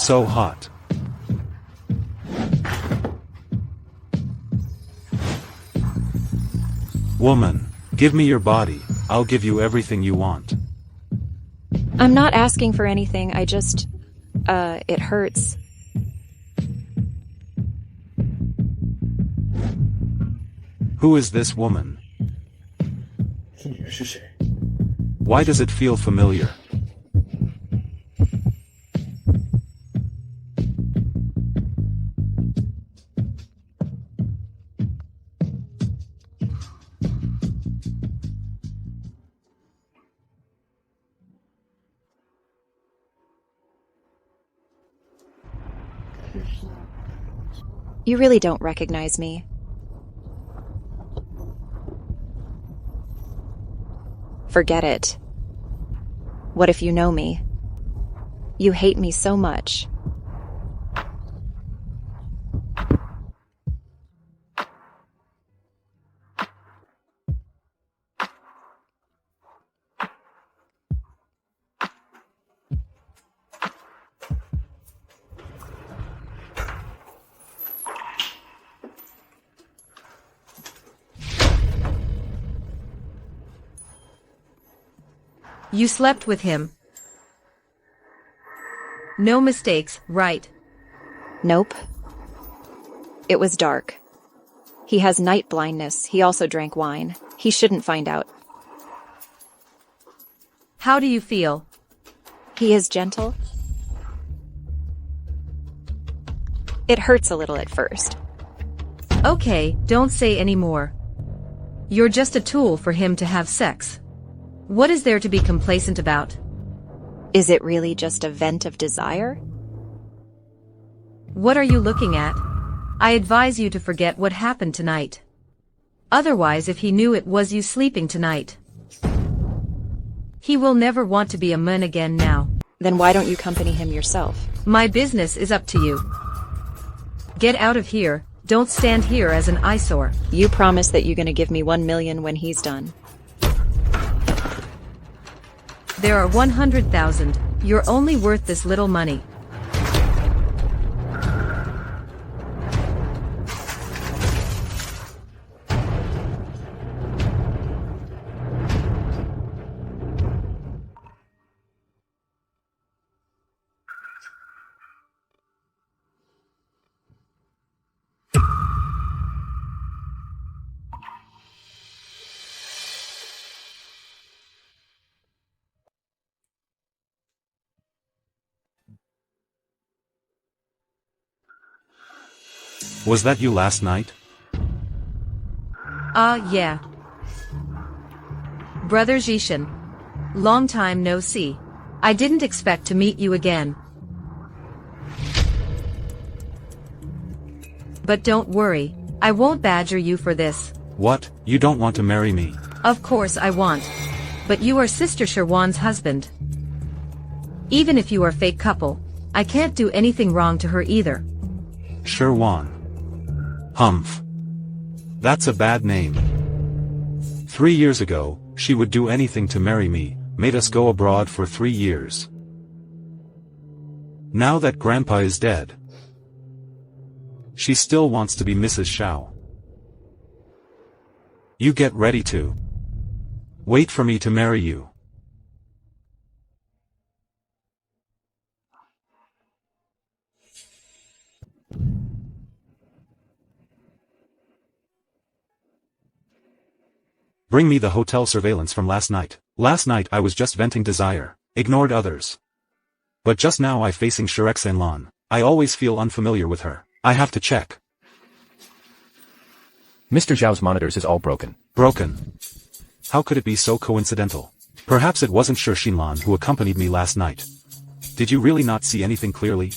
so hot. Woman, give me your body, I'll give you everything you want. I'm not asking for anything, it hurts. Who is this woman? 这女人是谁？ Why does it feel familiar? You really don't recognize me. Forget it. What if you know me? You hate me so much. You slept with him. No mistakes, right? Nope. It was dark. He has night blindness. He also drank wine. He shouldn't find out. How do you feel? He is gentle. It hurts a little at first. Okay, don't say any more. You're just a tool for him to have sex. What is there to be complacent about? Is it really just a vent of desire? What are you looking at? I advise you to forget what happened tonight. Otherwise, if he knew it was you sleeping tonight, he will never want to be a man again now. Then why don't you accompany him yourself? My business is up to you. Get out of here, don't stand here as an eyesore. You promise that you're gonna give me 1 million when he's done. There are 100,000. You're only worth this little money. Was that you last night? Yeah. Brother Zhishan. Long time no see. I didn't expect to meet you again. But don't worry, I won't badger you for this. What, you don't want to marry me? Of course I want. But you are Sister Sherwan's husband. Even if you are fake couple, I can't do anything wrong to her either. Sherwan. Humph. That's a bad name. 3 years ago, she would do anything to marry me, made us go abroad for 3 years. Now that Grandpa is dead, she still wants to be Mrs. Shao. You get ready to wait for me to marry you. Bring me the hotel surveillance from last night. Last night I was just venting desire, ignored others. But just now I facing Shirexenlan. I always feel unfamiliar with her. I have to check. Mr. Zhao's monitors is all broken. Broken. How could it be so coincidental? Perhaps it wasn't Shirexenlan who accompanied me last night. Did you really not see anything clearly?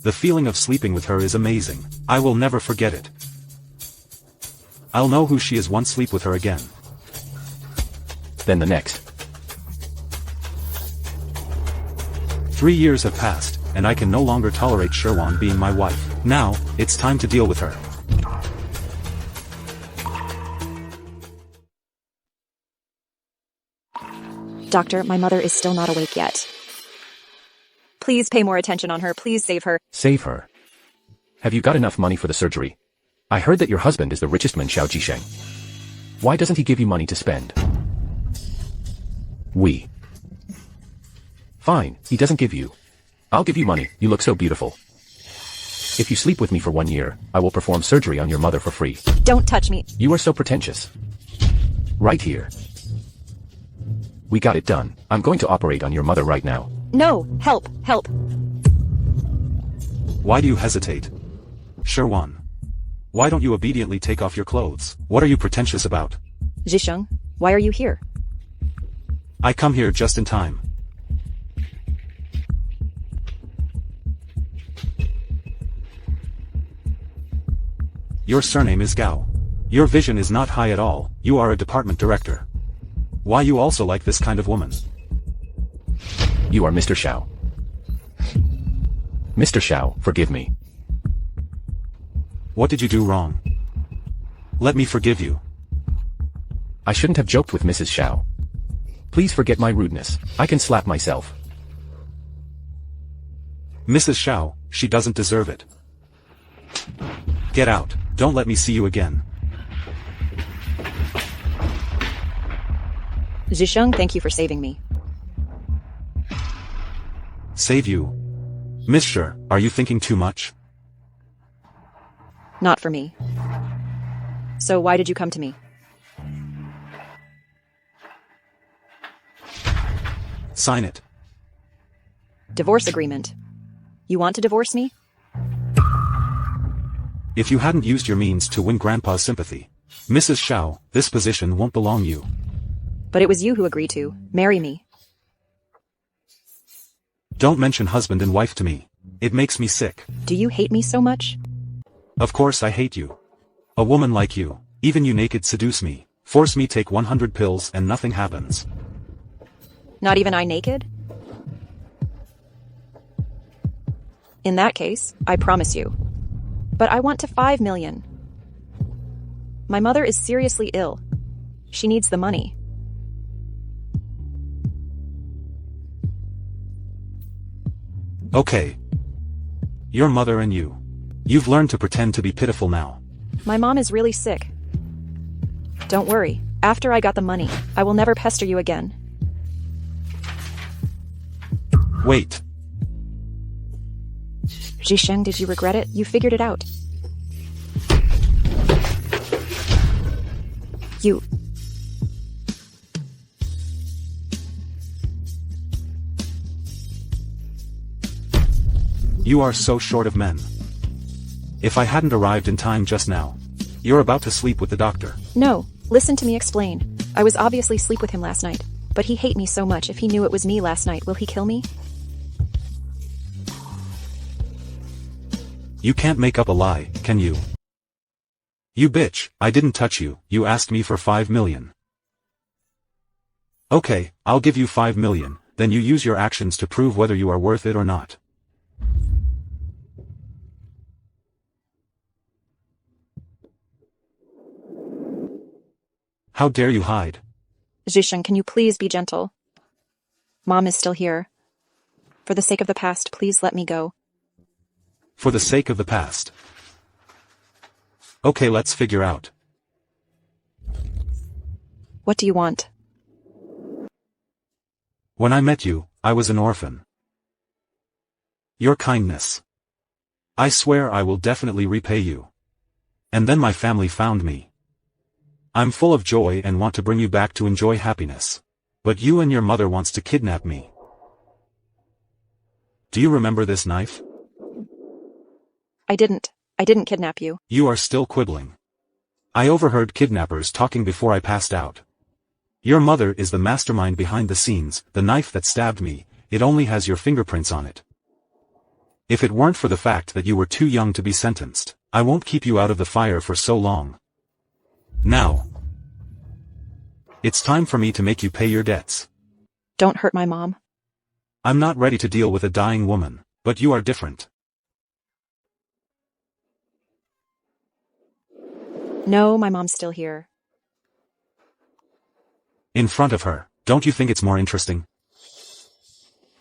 The feeling of sleeping with her is amazing. I will never forget it. I'll know who she is once sleep with her again. Then the next. 3 years have passed, and I can no longer tolerate Sherwan being my wife. Now, it's time to deal with her. Doctor, my mother is still not awake yet. Please pay more attention on her. Please save her. Save her. Have you got enough money for the surgery? I heard that your husband is the richest man Xiao Jisheng. Why doesn't he give you money to spend? Fine, he doesn't give you. I'll give you money, you look so beautiful. If you sleep with me for 1 year, I will perform surgery on your mother for free. Don't touch me. You are so pretentious. Right here. We got it done. I'm going to operate on your mother right now. No, help, help. Why do you hesitate? Sherwan. Why don't you obediently take off your clothes? What are you pretentious about? Zhisheng, why are you here? I come here just in time. Your surname is Gao. Your vision is not high at all, you are a department director. Why you also like this kind of woman? You are Mr. Xiao. Mr. Xiao, forgive me. What did you do wrong? Let me forgive you. I shouldn't have joked with Mrs. Xiao. Please forget my rudeness. I can slap myself. Mrs. Xiao, she doesn't deserve it. Get out, don't let me see you again. Zhisheng, thank you for saving me. Save you? Mister, are you thinking too much? Not for me. So why did you come to me? Sign it. Divorce agreement. You want to divorce me? If you hadn't used your means to win Grandpa's sympathy, Mrs. Xiao, this position won't belong you. But it was you who agreed to marry me. Don't mention husband and wife to me. It makes me sick. Do you hate me so much? Of course I hate you. A woman like you, even you naked seduce me, force me take 100 pills and nothing happens. Not even I naked? In that case, I promise you. But I want to 5 million. My mother is seriously ill. She needs the money. Okay. Your mother and you. You've learned to pretend to be pitiful now. My mom is really sick. Don't worry. After I got the money, I will never pester you again. Wait. Zhisheng, did you regret it? You figured it out. You... You are so short of men. If I hadn't arrived in time just now. You're about to sleep with the doctor. No, listen to me explain. I was obviously asleep with him last night. But he hate me so much. If he knew it was me last night, will he kill me? You can't make up a lie, can you? You bitch, I didn't touch you, you asked me for 5 million. Okay, I'll give you 5 million, then you use your actions to prove whether you are worth it or not. How dare you hide? Zhisheng, can you please be gentle? Mom is still here. For the sake of the past, please let me go. For the sake of the past. Okay, let's figure out. What do you want? When I met you, I was an orphan. Your kindness. I swear I will definitely repay you. And then my family found me. I'm full of joy and want to bring you back to enjoy happiness. But you and your mother wants to kidnap me. Do you remember this knife? I didn't kidnap you. You are still quibbling. I overheard kidnappers talking before I passed out. Your mother is the mastermind behind the scenes. The knife that stabbed me, it only has your fingerprints on it. If it weren't for the fact that you were too young to be sentenced, I won't keep you out of the fire for so long. Now. It's time for me to make you pay your debts. Don't hurt my mom. I'm not ready to deal with a dying woman, but you are different. No, my mom's still here. In front of her, don't you think it's more interesting?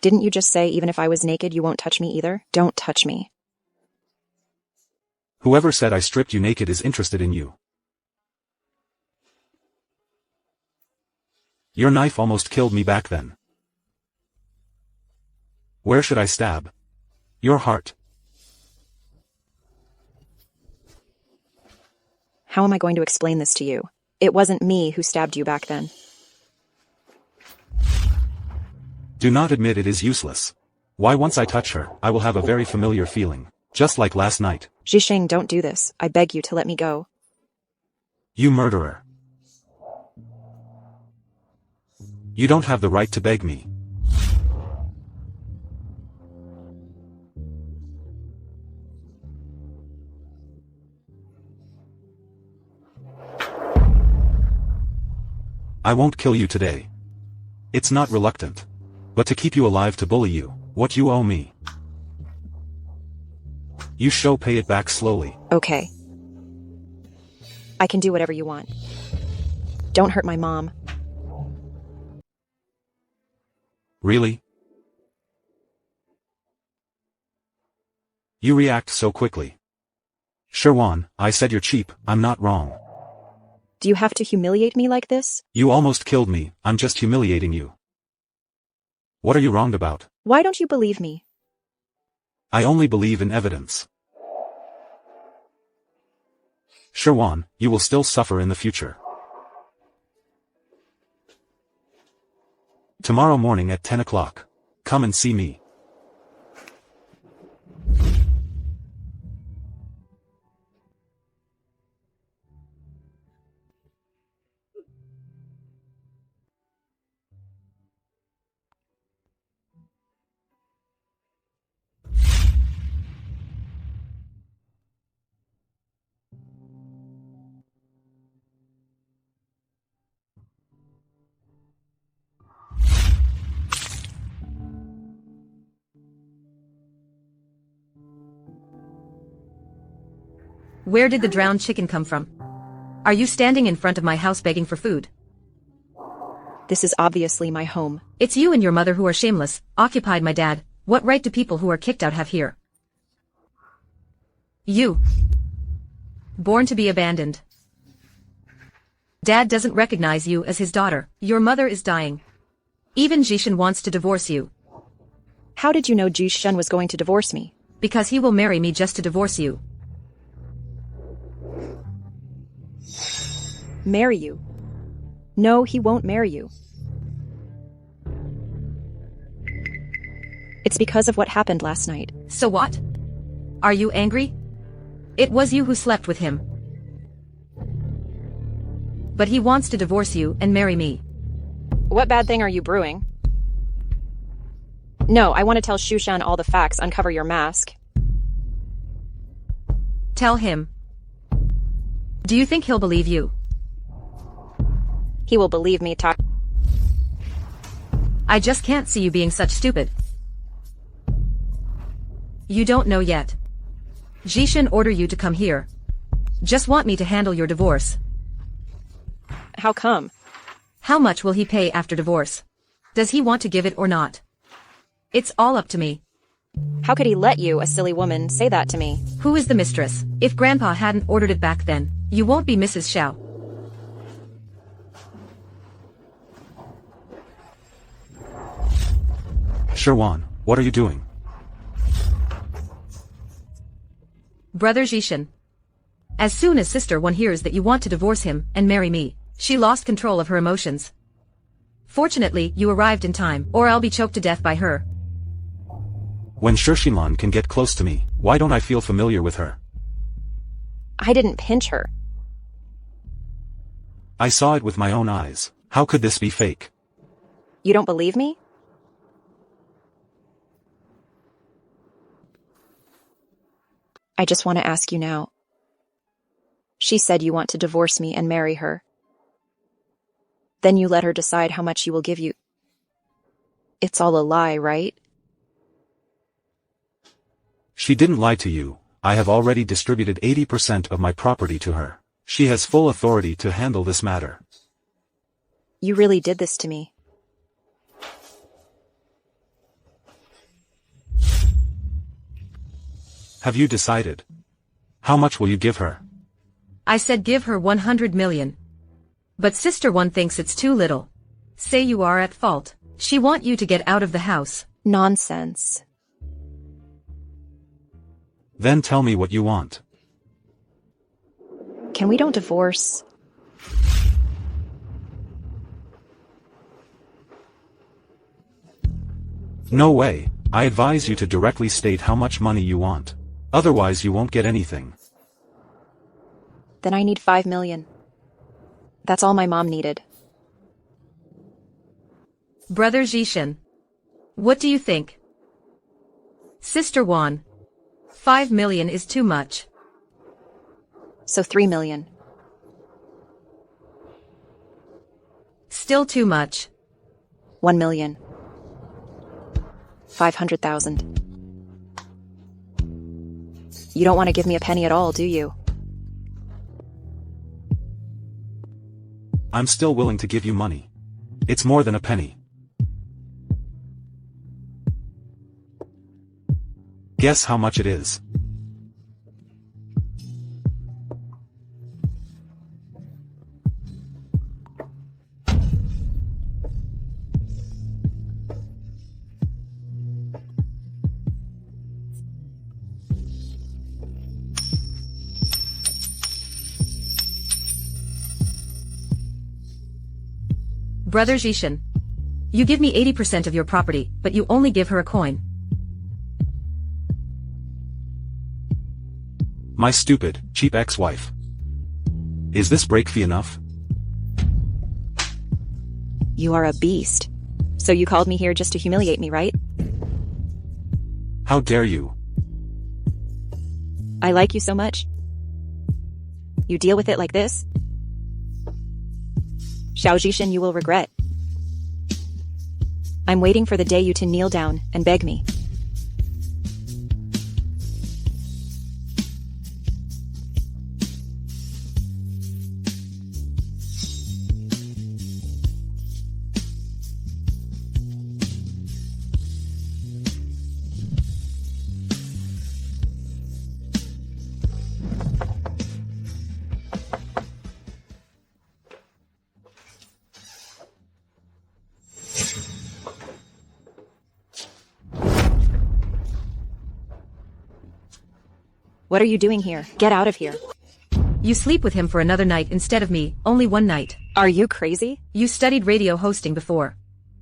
Didn't you just say even if I was naked you won't touch me either? Don't touch me. Whoever said I stripped you naked is interested in you. Your knife almost killed me back then. Where should I stab? Your heart. How am I going to explain this to you? It wasn't me who stabbed you back then. Do not admit it is useless. Why once I touch her, I will have a very familiar feeling. Just like last night. Zhisheng, don't do this. I beg you to let me go. You murderer. You don't have the right to beg me. I won't kill you today. It's not reluctant. But to keep you alive to bully you, what you owe me. You shall pay it back slowly. Okay. I can do whatever you want. Don't hurt my mom. Really? You react so quickly. Sherwan, I said you're cheap, I'm not wrong. Do you have to humiliate me like this? You almost killed me, I'm just humiliating you. What are you wrong about? Why don't you believe me? I only believe in evidence. Sherwan, you will still suffer in the future. Tomorrow morning at 10 o'clock. Come and see me. Where did the drowned chicken come from? Are you standing in front of my house begging for food? This is obviously my home. It's you and your mother who are shameless, occupied my dad. What right do people who are kicked out have here? You. Born to be abandoned. Dad doesn't recognize you as his daughter. Your mother is dying. Even Jishan wants to divorce you. How did you know Jishan was going to divorce me? Because he will marry me just to divorce you. Marry you? No, he won't marry you. It's because of what happened last night. So what? Are you angry? It was you who slept with him. But he wants to divorce you and marry me. What bad thing are you brewing? No, I want to tell Shushan all the facts, uncover your mask. Tell him. Do you think he'll believe you? He will believe me, I just can't see you being such stupid. You don't know yet. Jishan ordered you to come here. Just want me to handle your divorce. How come? How much will he pay after divorce? Does he want to give it or not? It's all up to me. How could he let you, a silly woman, say that to me? Who is the mistress? If Grandpa hadn't ordered it back then, you won't be Mrs. Xiao. Sherwan, what are you doing? Brother Jishan. As soon as Sister One hears that you want to divorce him and marry me, she lost control of her emotions. Fortunately, you arrived in time, or I'll be choked to death by her. When Shirshiman can get close to me, why don't I feel familiar with her? I didn't pinch her. I saw it with my own eyes. How could this be fake? You don't believe me? I just want to ask you now. She said you want to divorce me and marry her. Then you let her decide how much she will give you. It's all a lie, right? She didn't lie to you. I have already distributed 80% of my property to her. She has full authority to handle this matter. You really did this to me. Have you decided? How much will you give her? I said give her 100 million. But Sister One thinks it's too little. Say you are at fault. She want you to get out of the house. Nonsense. Then tell me what you want. Can we don't divorce? No way, I advise you to directly state how much money you want. Otherwise you won't get anything. Then I need 5 million. That's all my mom needed. Brother Zhishan. What do you think? Sister Wan. 5 million is too much. So 3 million. Still too much. 1 million. 500,000. You don't want to give me a penny at all, do you? I'm still willing to give you money. It's more than a penny. Guess how much it is. Brother Zhishan. You give me 80% of your property, but you only give her a coin. My stupid, cheap ex-wife. Is this break fee enough? You are a beast. So you called me here just to humiliate me, right? How dare you? I like you so much. You deal with it like this? Zhaolusi, you will regret. I'm waiting for the day you to kneel down and beg me. What are you doing here? Get out of here. You sleep with him for another night instead of me, only one night. Are you crazy? You studied radio hosting before.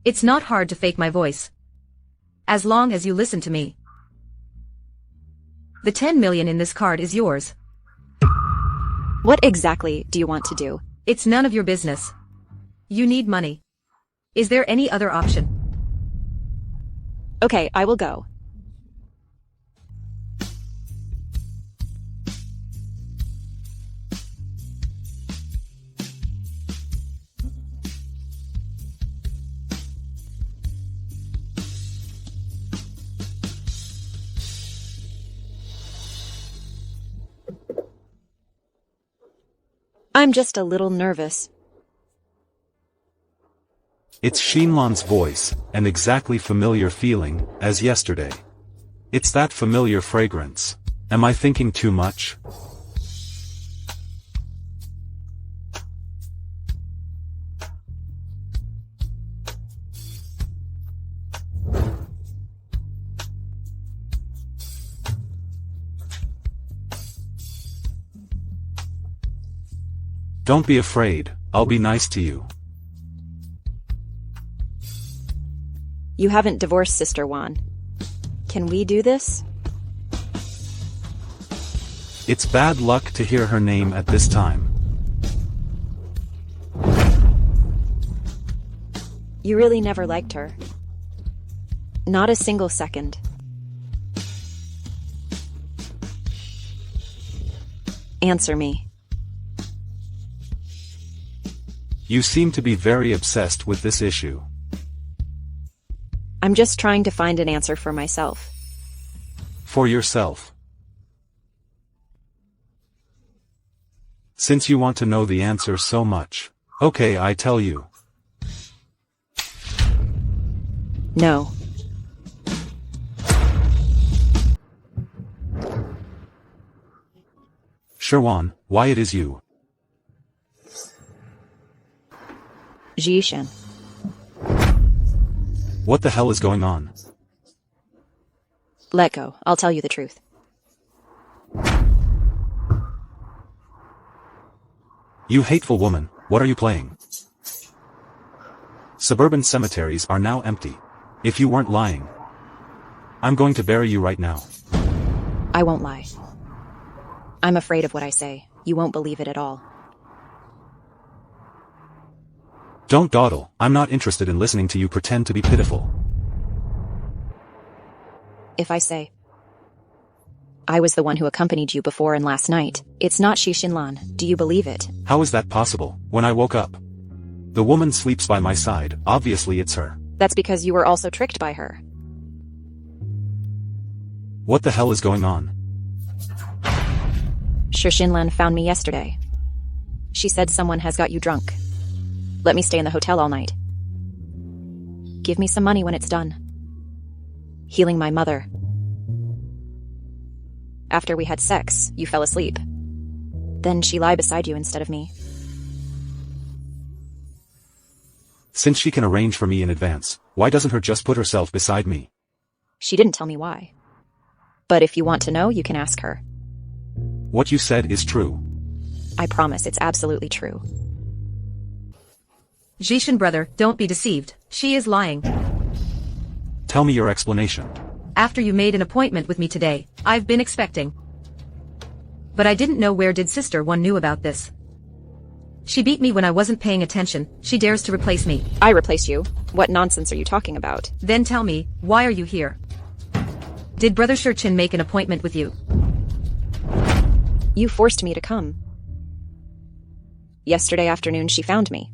It's not hard to fake my voice. As long as you listen to me. The 10 million in this card is yours. What exactly do you want to do? It's none of your business. You need money. Is there any other option? Okay, I will go. I'm just a little nervous. It's Shinlan's voice, an exactly familiar feeling, as yesterday. It's that familiar fragrance. Am I thinking too much? Don't be afraid, I'll be nice to you. You haven't divorced Sister Wan. Can we do this? It's bad luck to hear her name at this time. You really never liked her. Not a single second. Answer me. You seem to be very obsessed with this issue. I'm just trying to find an answer for myself. For yourself. Since you want to know the answer so much. Okay, I tell you. No. Sherwan, why it is you? Zhishan. What the hell is going on? Let go, I'll tell you the truth. You hateful woman, what are you playing? Suburban cemeteries are now empty. If you weren't lying, I'm going to bury you right now. I won't lie. I'm afraid of what I say. You won't believe it at all. Don't dawdle, I'm not interested in listening to you pretend to be pitiful. If I say I was the one who accompanied you before and last night, it's not Xinlan, do you believe it? How is that possible, when I woke up? The woman sleeps by my side, obviously it's her. That's because you were also tricked by her. What the hell is going on? Xinlan found me yesterday. She said someone has got you drunk. Let me stay in the hotel all night. Give me some money when it's done. Healing my mother. After we had sex, you fell asleep. Then she lay beside you instead of me. Since she can arrange for me in advance, why doesn't her just put herself beside me? She didn't tell me why. But if you want to know, you can ask her. What you said is true. I promise it's absolutely true. Zhishan brother, don't be deceived. She is lying. Tell me your explanation. After you made an appointment with me today, I've been expecting. But I didn't know where did sister one knew about this. She beat me when I wasn't paying attention. She dares to replace me. I replace you? What nonsense are you talking about? Then tell me, why are you here? Did Brother Shurchin make an appointment with you? You forced me to come. Yesterday afternoon she found me.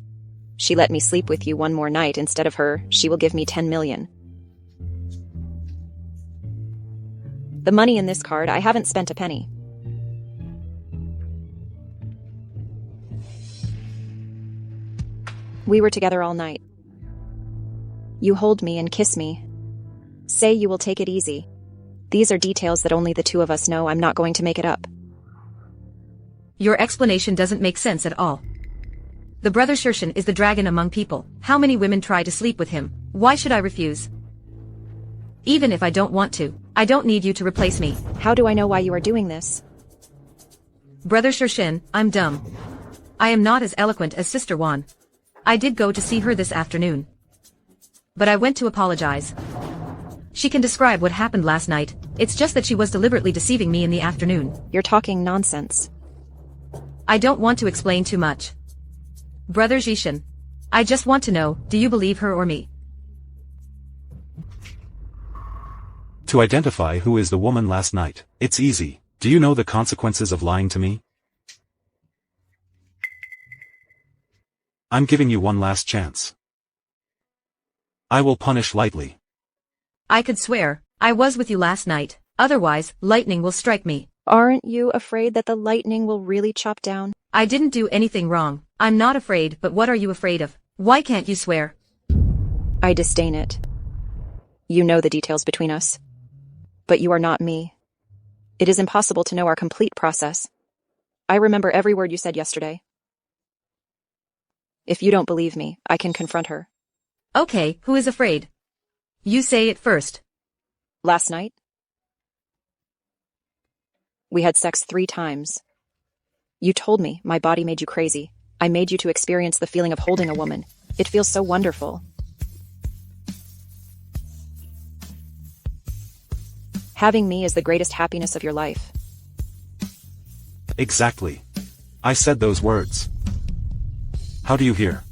She let me sleep with you one more night. Instead of her, she will give me 10 million. The money in this card, I haven't spent a penny. We were together all night. You hold me and kiss me. Say you will take it easy. These are details that only the two of us know. I'm not going to make it up. Your explanation doesn't make sense at all. The Brother Shurchin is the dragon among people. How many women try to sleep with him? Why should I refuse? Even if I don't want to, I don't need you to replace me. How do I know why you are doing this? Brother Shurchin, I'm dumb. I am not as eloquent as Sister Wan. I did go to see her this afternoon. But I went to apologize. She can describe what happened last night. It's just that she was deliberately deceiving me in the afternoon. You're talking nonsense. I don't want to explain too much. Brother Zhishan, I just want to know, do you believe her or me? To identify who is the woman last night, it's easy. Do you know the consequences of lying to me? I'm giving you one last chance. I will punish lightly. I could swear, I was with you last night. Otherwise, lightning will strike me. Aren't you afraid that the lightning will really chop down? I didn't do anything wrong. I'm not afraid, but what are you afraid of? Why can't you swear? I disdain it. You know the details between us. But you are not me. It is impossible to know our complete process. I remember every word you said yesterday. If you don't believe me, I can confront her. Okay, who is afraid? You say it first. Last night? We had sex 3 times. You told me my body made you crazy. I made you to experience the feeling of holding a woman. It feels so wonderful. Having me is the greatest happiness of your life. Exactly. I said those words. How do you hear?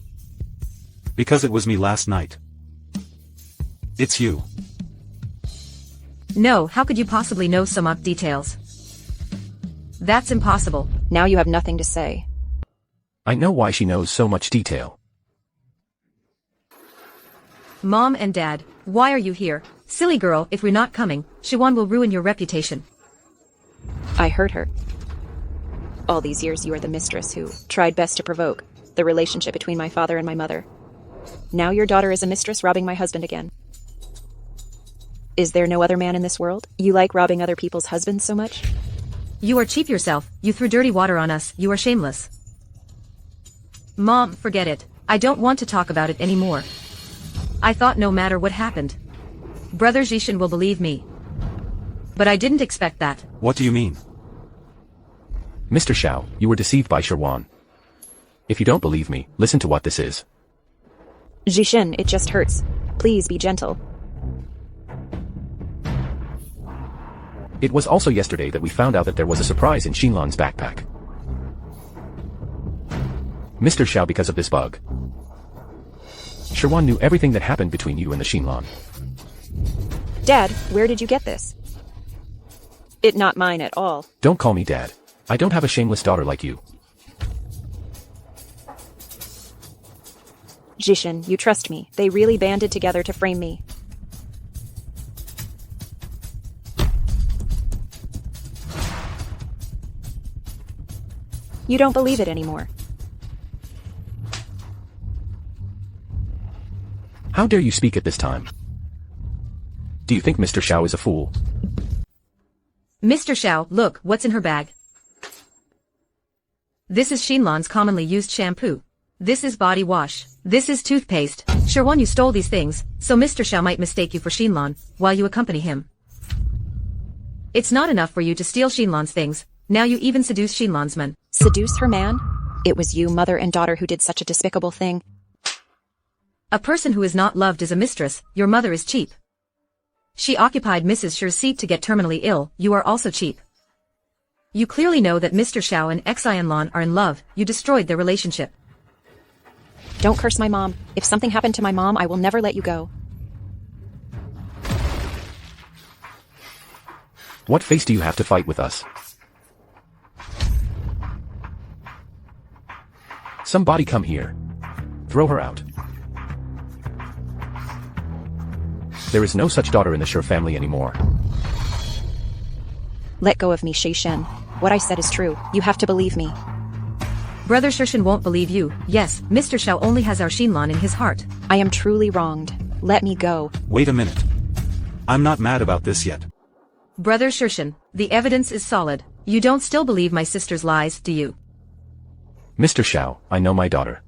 Because it was me last night. It's you. No, how could you possibly know some details? That's impossible. Now you have nothing to say. I know why she knows so much detail. Mom and Dad, why are you here? Silly girl, if we're not coming, Shiwan will ruin your reputation. I heard her. All these years you are the mistress who tried best to provoke the relationship between my father and my mother. Now your daughter is a mistress robbing my husband again. Is there no other man in this world? You like robbing other people's husbands so much? You are cheap yourself, you threw dirty water on us, you are shameless. Mom, forget it. I don't want to talk about it anymore. I thought no matter what happened, Brother Zhishan will believe me. But I didn't expect that. What do you mean? Mr. Xiao, you were deceived by Sherwan. If you don't believe me, listen to what this is. Zhishan, it just hurts. Please be gentle. It was also yesterday that we found out that there was a surprise in Xinlan's backpack. Mr. Xiao, because of this bug, Sherwan knew everything that happened between you and the Xinlan. Dad, where did you get this? It not mine at all. Don't call me Dad. I don't have a shameless daughter like you. Zhishan, you trust me. They really banded together to frame me. You don't believe it anymore. How dare you speak at this time? Do you think Mr. Xiao is a fool? Mr. Xiao, look, what's in her bag? This is Xinlan's commonly used shampoo. This is body wash. This is toothpaste. Sherwan, you stole these things, so Mr. Xiao might mistake you for Xinlan, while you accompany him. It's not enough for you to steal Xinlan's things, now you even seduce Xinlan's man. Seduce her man? It was you, mother and daughter, who did such a despicable thing. A person who is not loved is a mistress, your mother is cheap. She occupied Mrs. Shi's seat to get terminally ill, you are also cheap. You clearly know that Mr. Xiao and Xianlan are in love, you destroyed their relationship. Don't curse my mom. If something happened to my mom, I will never let you go. What face do you have to fight with us? Somebody come here. Throw her out. There is no such daughter in the Shi family anymore. Let go of me, Zhishan. What I said is true. You have to believe me. Brother Shirshan won't believe you. Yes, Mr. Xiao only has our Xinlan in his heart. I am truly wronged. Let me go. Wait a minute. I'm not mad about this yet. Brother Shirshan, the evidence is solid. You don't still believe my sister's lies, do you? Mr. Xiao, I know my daughter.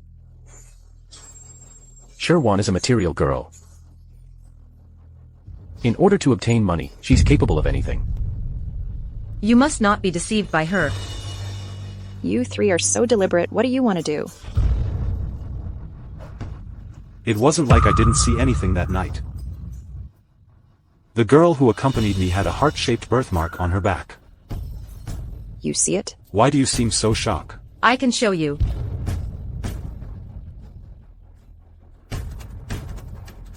Sherwan is a material girl. In order to obtain money, she's capable of anything. You must not be deceived by her. You three are so deliberate. What do you want to do? It wasn't like I didn't see anything that night. The girl who accompanied me had a heart-shaped birthmark on her back. You see it? Why do you seem so shocked? I can show you.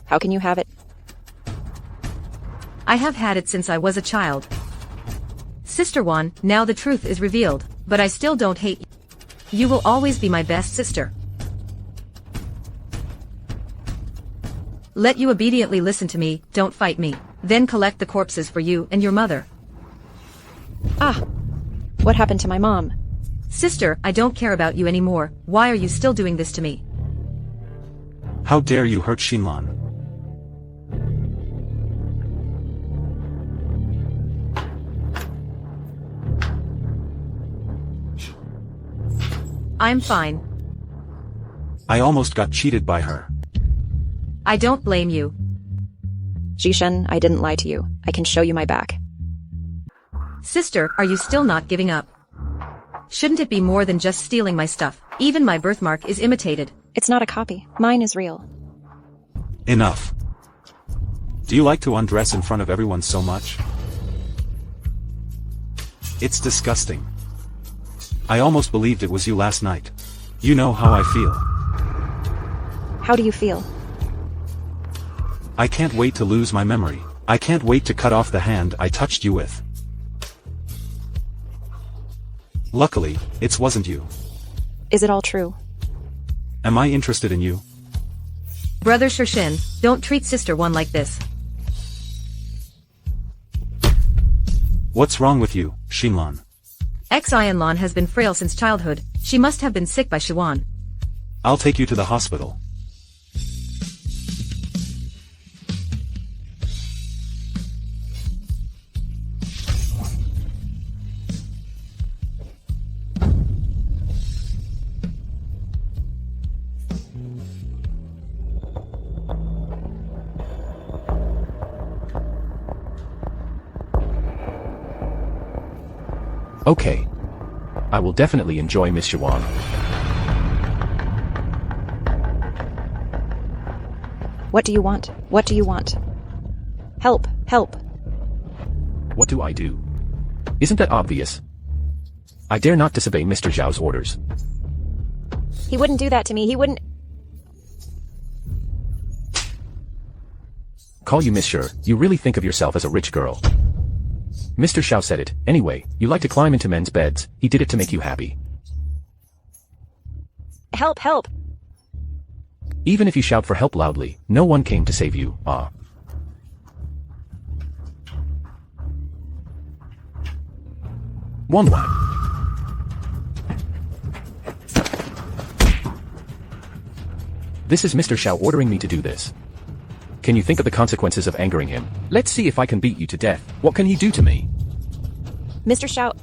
How can you have it? I have had it since I was a child. Sister Wan, now the truth is revealed, but I still don't hate you. You will always be my best sister. Let you obediently listen to me, don't fight me, then collect the corpses for you and your mother. Ah! What happened to my mom? Sister, I don't care about you anymore. Why are you still doing this to me? How dare you hurt Xinlan? I'm fine. I almost got cheated by her. I don't blame you. Zhishan, I didn't lie to you. I can show you my back. Sister, are you still not giving up? Shouldn't it be more than just stealing my stuff? Even my birthmark is imitated. It's not a copy. Mine is real. Enough. Do you like to undress in front of everyone so much? It's disgusting. I almost believed it was you last night. You know how I feel. How do you feel? I can't wait to lose my memory. I can't wait to cut off the hand I touched you with. Luckily, it wasn't you. Is it all true? Am I interested in you? Brother Shirshin, don't treat Sister One like this. What's wrong with you, Xinlan? Xianlan has been frail since childhood. She must have been sick by Shiwan. I'll take you to the hospital. Okay. I will definitely enjoy Miss Shawan. What do you want? What do you want? Help, help. What do I do? Isn't that obvious? I dare not disobey Mr. Zhao's orders. He wouldn't do that to me, he wouldn't. Call you Monsieur, you really think of yourself as a rich girl. Mr. Zhao said it. Anyway, you like to climb into men's beds, he did it to make you happy. Help, help. Even if you shout for help loudly, no one came to save you, ah. One. This is Mr. Zhao ordering me to do this. Can you think of the consequences of angering him? Let's see if I can beat you to death. What can he do to me? Mr. Xiao,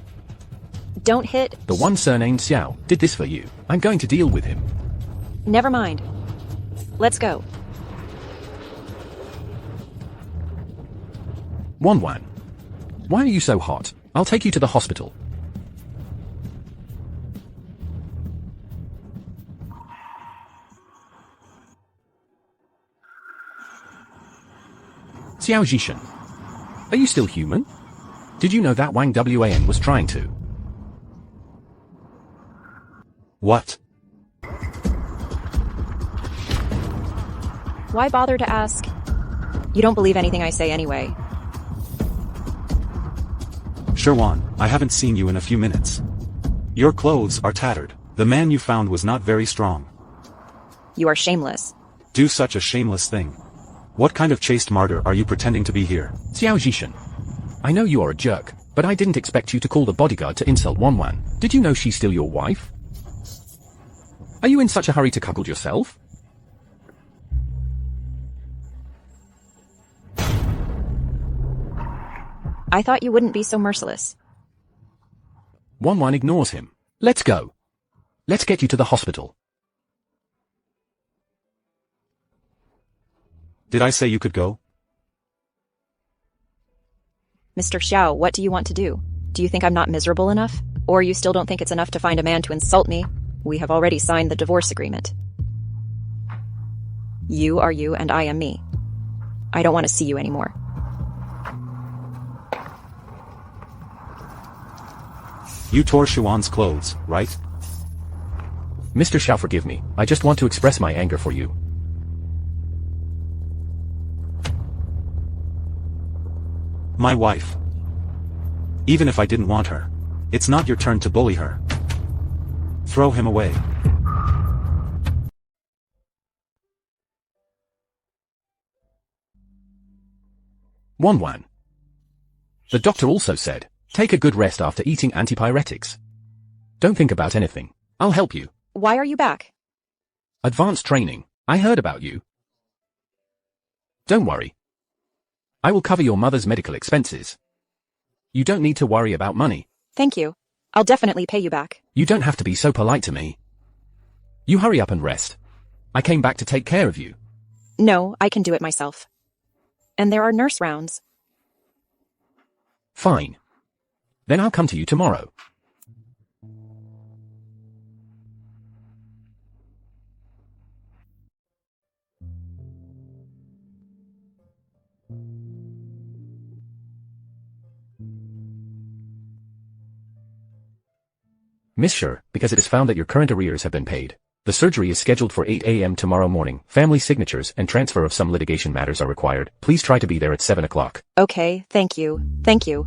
don't hit. The one surnamed Xiao did this for you. I'm going to deal with him. Never mind. Let's go. One. Why are you so hot? I'll take you to the hospital. Xiao Zhishan. Are you still human? Did you know that Wang Wan was trying to? What? Why bother to ask? You don't believe anything I say anyway. Sherwan, I haven't seen you in a few minutes. Your clothes are tattered. The man you found was not very strong. You are shameless. Do such a shameless thing. What kind of chaste martyr are you pretending to be here? Xiao Zhishan. I know you are a jerk, but I didn't expect you to call the bodyguard to insult Wan. Did you know she's still your wife? Are you in such a hurry to cuckold yourself? I thought you wouldn't be so merciless. Wan ignores him. Let's go. Let's get you to the hospital. Did I say you could go? Mr. Xiao, what do you want to do? Do you think I'm not miserable enough? Or you still don't think it's enough to find a man to insult me? We have already signed the divorce agreement. You are you and I am me. I don't want to see you anymore. You tore Shuan's clothes, right? Mr. Xiao, forgive me. I just want to express my anger for you. My wife. Even if I didn't want her. It's not your turn to bully her. Throw him away. Wan. The doctor also said, take a good rest after eating antipyretics. Don't think about anything. I'll help you. Why are you back? Advanced training. I heard about you. Don't worry. I will cover your mother's medical expenses. You don't need to worry about money. Thank you. I'll definitely pay you back. You don't have to be so polite to me. You hurry up and rest. I came back to take care of you. No, I can do it myself. And there are nurse rounds. Fine. Then I'll come to you tomorrow. Monsieur, because it is found that your current arrears have been paid. The surgery is scheduled for 8 a.m. tomorrow morning. Family signatures and transfer of some litigation matters are required. Please try to be there at 7 o'clock. Okay, thank you. Thank you.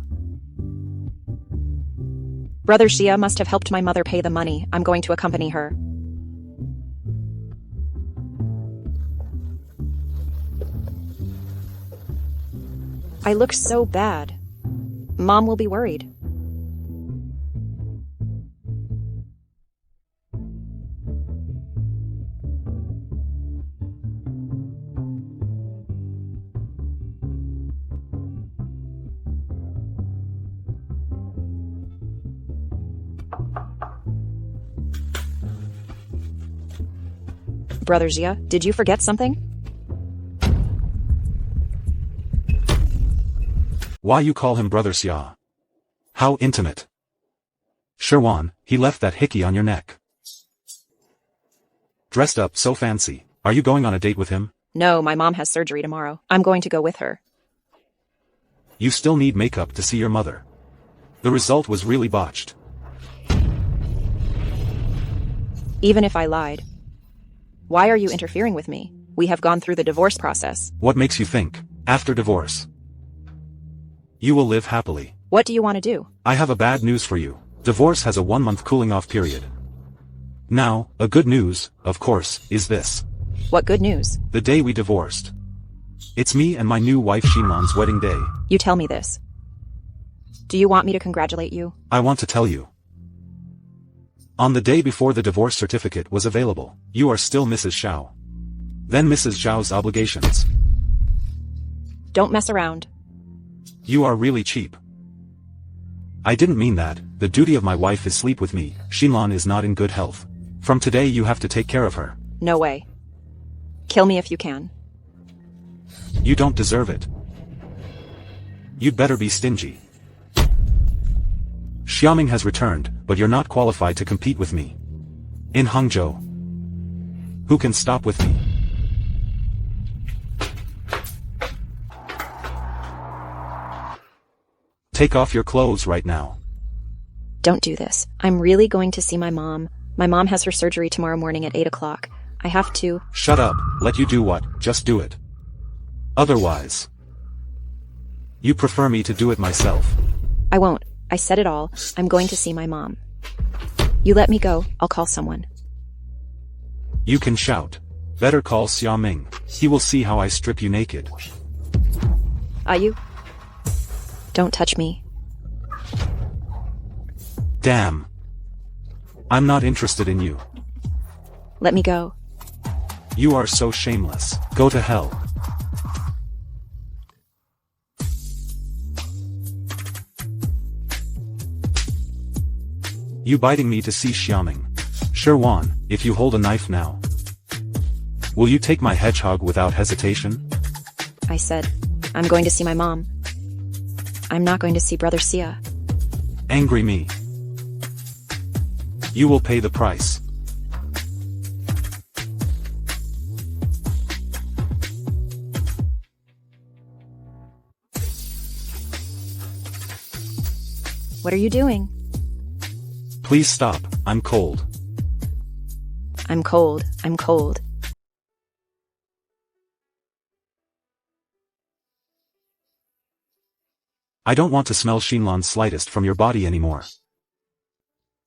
Brother Xia must have helped my mother pay the money. I'm going to accompany her. I look so bad. Mom will be worried. Brother Xia, did you forget something? Why you call him Brother Xia? How intimate. Sherwan, he left that hickey on your neck. Dressed up so fancy. Are you going on a date with him? No, my mom has surgery tomorrow. I'm going to go with her. You still need makeup to see your mother. The result was really botched. Even if I lied. Why are you interfering with me? We have gone through the divorce process. What makes you think, after divorce, you will live happily? What do you want to do? I have a bad news for you. Divorce has a 1-month cooling off period. Now, a good news, of course, is this. What good news? The day we divorced. It's me and my new wife Shinlan's wedding day. You tell me this. Do you want me to congratulate you? I want to tell you. On the day before the divorce certificate was available, you are still Mrs. Zhao. Then Mrs. Zhao's obligations. Don't mess around. You are really cheap. I didn't mean that. The duty of my wife is sleep with me. Shinlan is not in good health. From today you have to take care of her. No way. Kill me if you can. You don't deserve it. You'd better be stingy. Xiaoming has returned, but you're not qualified to compete with me. In Hangzhou. Who can stop with me? Take off your clothes right now. Don't do this. I'm really going to see my mom. My mom has her surgery tomorrow morning at 8 o'clock. I have to. Shut up. Let you do what? Just do it. Otherwise. You prefer me to do it myself. I won't. I said it all. I'm going to see my mom. You let me go, I'll call someone. You can shout. Better call Xiaoming. He will see how I strip you naked. You? Don't touch me. Damn. I'm not interested in you. Let me go. You are so shameless. Go to hell. You biting me to see Xiaoming. Sherwan, if you hold a knife now. Will you take my hedgehog without hesitation? I said, I'm going to see my mom. I'm not going to see Brother Sia. Angry me. You will pay the price. What are you doing? Please stop, I'm cold. I'm cold. I'm cold. I don't want to smell Shinlan's slightest from your body anymore.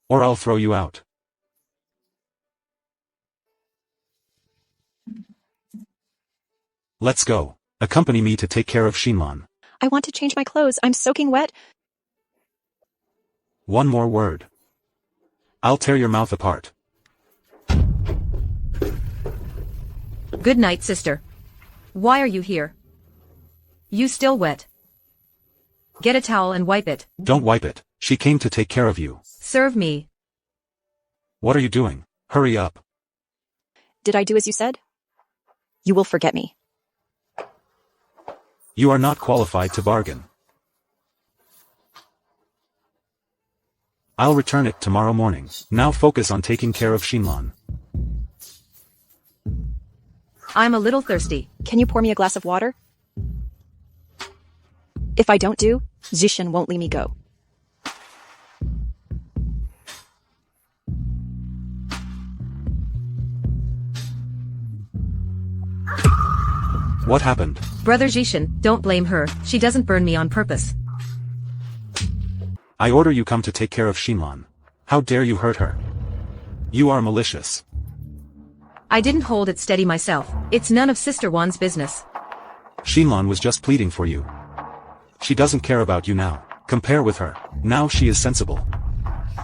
Or I'll throw you out. Let's go. Accompany me to take care of Shinlan. I want to change my clothes. I'm soaking wet. One more word. I'll tear your mouth apart. Good night, sister. Why are you here? You still wet. Get a towel and wipe it. Don't wipe it. She came to take care of you. Serve me. What are you doing? Hurry up. Did I do as you said? You will forget me. You are not qualified to bargain. I'll return it tomorrow morning. Now focus on taking care of Shinlan. I'm a little thirsty. Can you pour me a glass of water? If I don't do, Zishan won't let me go. What happened? Brother Jishin, don't blame her. She doesn't burn me on purpose. I order you come to take care of Shinlan. How dare you hurt her? You are malicious. I didn't hold it steady myself. It's none of Sister Wan's business. Shinlan was just pleading for you. She doesn't care about you now. Compare with her. Now she is sensible.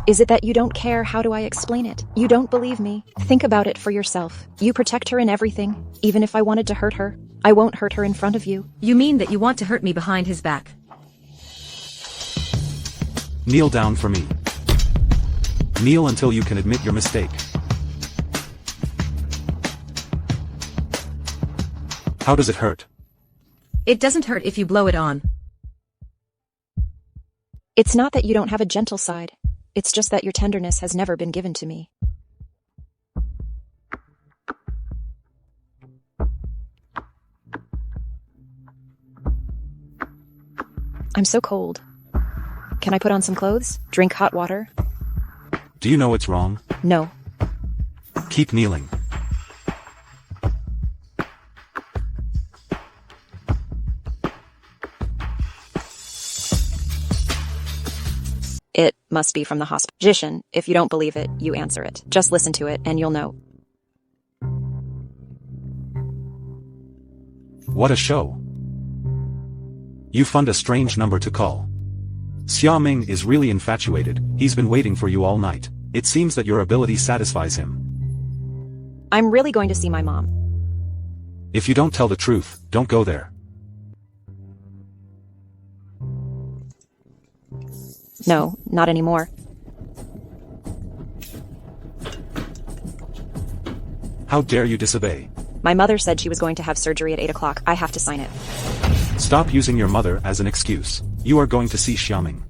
Is it that you don't care? How do I explain it? You don't believe me. Think about it for yourself. You protect her in everything. Even if I wanted to hurt her, I won't hurt her in front of you. You mean that you want to hurt me behind his back? Kneel down for me. Kneel until you can admit your mistake. How does it hurt? It doesn't hurt if you blow it on. It's not that you don't have a gentle side. It's just that your tenderness has never been given to me. I'm so cold. Can I put on some clothes? Drink hot water? Do you know it's wrong? No. Keep kneeling. It must be from the hospital. Jishin, if you don't believe it, you answer it. Just listen to it and you'll know. What a show. You found a strange number to call. Xiaoming is really infatuated. He's been waiting for you all night. It seems that your ability satisfies him. I'm really going to see my mom. If you don't tell the truth, don't go there. No, not anymore. How dare you disobey? My mother said she was going to have surgery at 8 o'clock. I have to sign it. Stop using your mother as an excuse. You are going to see Xiaoming.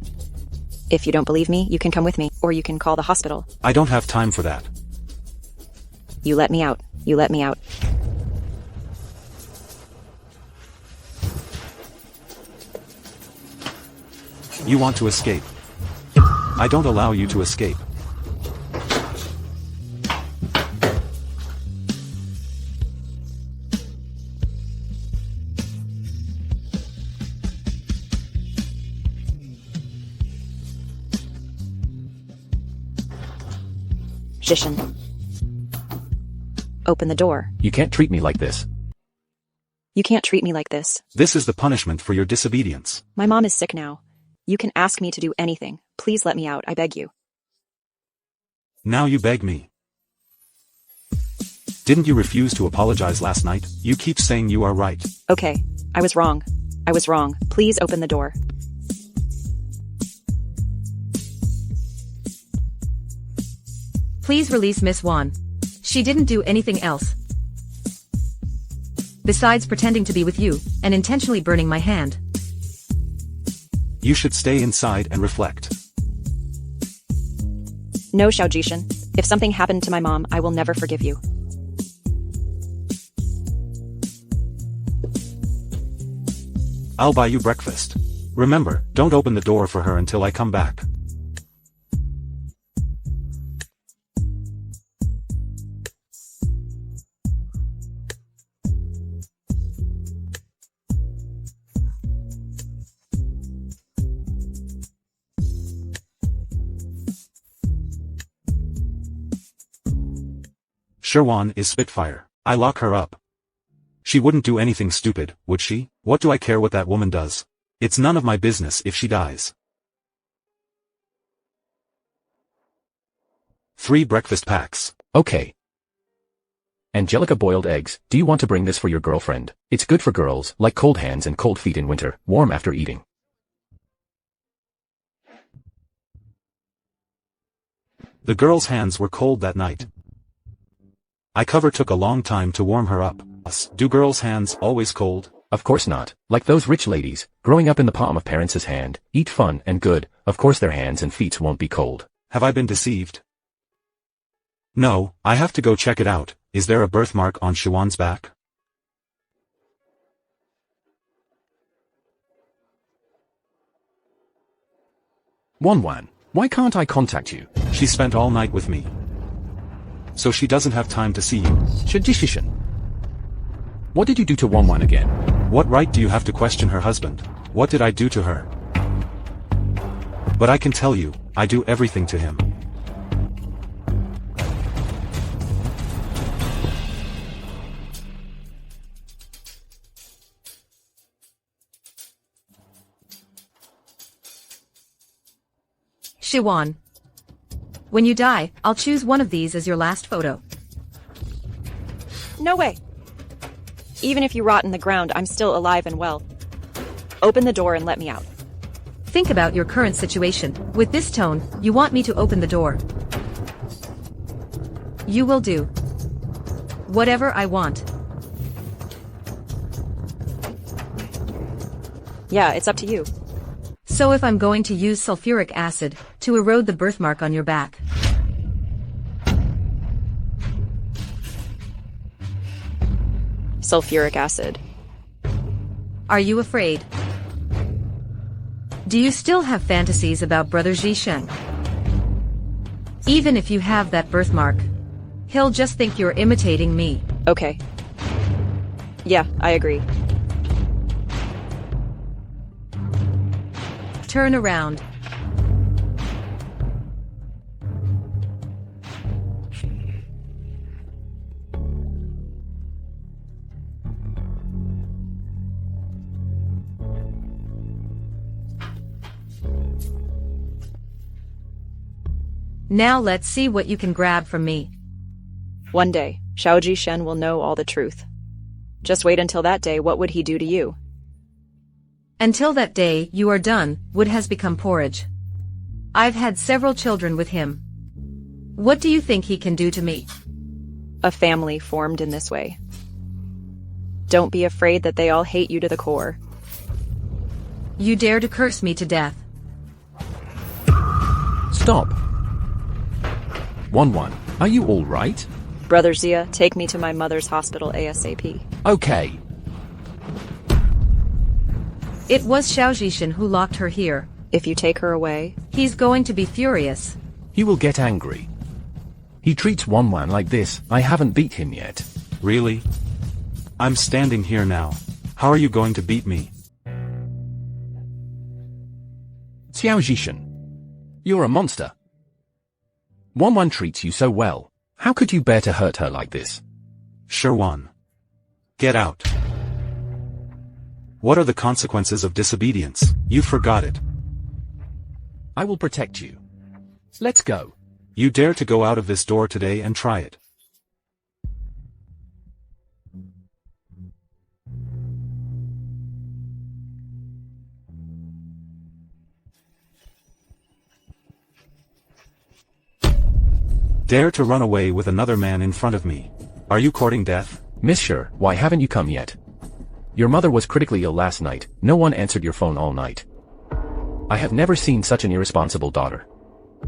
If you don't believe me, you can come with me, or you can call the hospital. I don't have time for that. You let me out. You let me out. You want to escape. I don't allow you to escape. Jishin. Open the door. You can't treat me like this. You can't treat me like this. This is the punishment for your disobedience. My mom is sick now. You can ask me to do anything. Please let me out, I beg you. Now you beg me. Didn't you refuse to apologize last night? You keep saying you are right. Okay, I was wrong. I was wrong. Please open the door. Please release Miss Wan. She didn't do anything else. Besides pretending to be with you, and intentionally burning my hand. You should stay inside and reflect. No, Xiao Jishin. If something happened to my mom, I will never forgive you. I'll buy you breakfast. Remember, don't open the door for her until I come back. Sherwan is Spitfire. I lock her up. She wouldn't do anything stupid, would she? What do I care what that woman does? It's none of my business if she dies. 3 breakfast packs. Okay. Angelica boiled eggs. Do you want to bring this for your girlfriend? It's good for girls, like cold hands and cold feet in winter, warm after eating. The girl's hands were cold that night. I cover took a long time to warm her up. Do girls' hands always cold? Of course not. Like those rich ladies, growing up in the palm of parents' hand, eat fun and good, of course their hands and feet won't be cold. Have I been deceived? No, I have to go check it out. Is there a birthmark on Sherwan's back? Wan, why can't I contact you? She spent all night with me. So she doesn't have time to see you. Shadishishan. What did you do to Wan again? What right do you have to question her husband? What did I do to her? But I can tell you, I do everything to him. Shiwan. When you die, I'll choose one of these as your last photo. No way. Even if you rot in the ground, I'm still alive and well. Open the door and let me out. Think about your current situation. With this tone, you want me to open the door. You will do whatever I want. Yeah, it's up to you. So if I'm going to use sulfuric acid to erode the birthmark on your back. Sulfuric acid. Are you afraid? Do you still have fantasies about Brother Zhishen? Even if you have that birthmark, he'll just think you're imitating me. Okay. Yeah, I agree. Turn around. Now let's see what you can grab from me. One day, Xiao Jishen will know all the truth. Just wait until that day. What would he do to you? Until that day, you are done. Wood has become porridge. I've had several children with him. What do you think he can do to me? A family formed in this way. Don't be afraid that they all hate you to the core. You dare to curse me to death. Stop. 1-1, are you all right? Brother Zia, take me to my mother's hospital ASAP. Okay. It was Xiao Jishen who locked her here. If you take her away, He's going to be furious. He will get angry. He treats 1-1 like this. I haven't beat him yet. Really? I'm standing here now. How are you going to beat me? Xiao Jishen. You're a monster. 1-1 treats you so well. How could you bear to hurt her like this? Sure one. Get out. What are the consequences of disobedience? You forgot it. I will protect you. Let's go. You dare to go out of this door today and try it. Dare to run away with another man in front of me. Are you courting death? Monsieur, why haven't you come yet? Your mother was critically ill last night. No one answered your phone all night. I have never seen such an irresponsible daughter.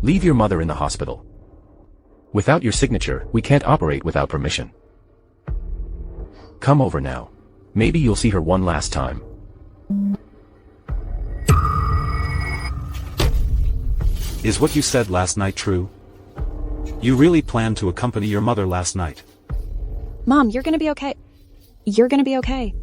Leave your mother in the hospital. Without your signature, we can't operate without permission. Come over now. Maybe you'll see her one last time. Is what you said last night true? You really planned to accompany your mother last night? Mom, you're gonna be okay. You're gonna be okay.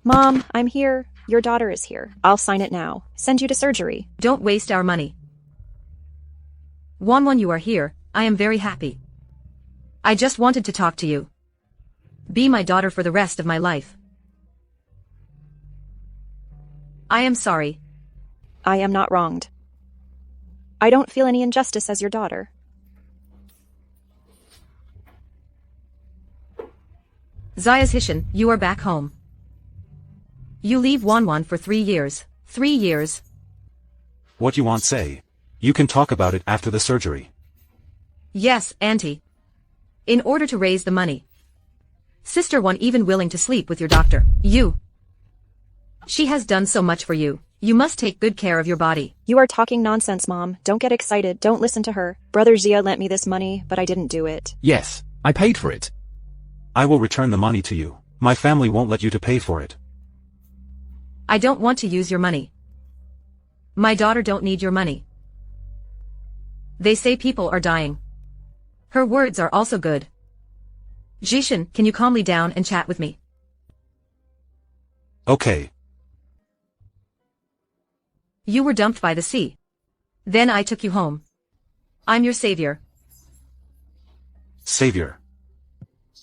Mom, I'm here. Your daughter is here. I'll sign it now. Send you to surgery. Don't waste our money. 1-1, you are here. I am very happy. I just wanted to talk to you. Be my daughter for the rest of my life. I am sorry. I am not wronged. I don't feel any injustice as your daughter. Zayas Hishin, you are back home. You leave 1-1 for 3 years. 3 years. What you want say? You can talk about it after the surgery. Yes, Auntie. In order to raise the money. Sister 1 even willing to sleep with your doctor. You. She has done so much for you. You must take good care of your body. You are talking nonsense, Mom. Don't get excited. Don't listen to her. Brother Zia lent me this money, but I didn't do it. Yes, I paid for it. I will return the money to you. My family won't let you to pay for it. I don't want to use your money. My daughter don't need your money. They say people are dying. Her words are also good. Jishin, can you calm me down and chat with me? Okay. You were dumped by the sea. Then I took you home. I'm your savior. Savior.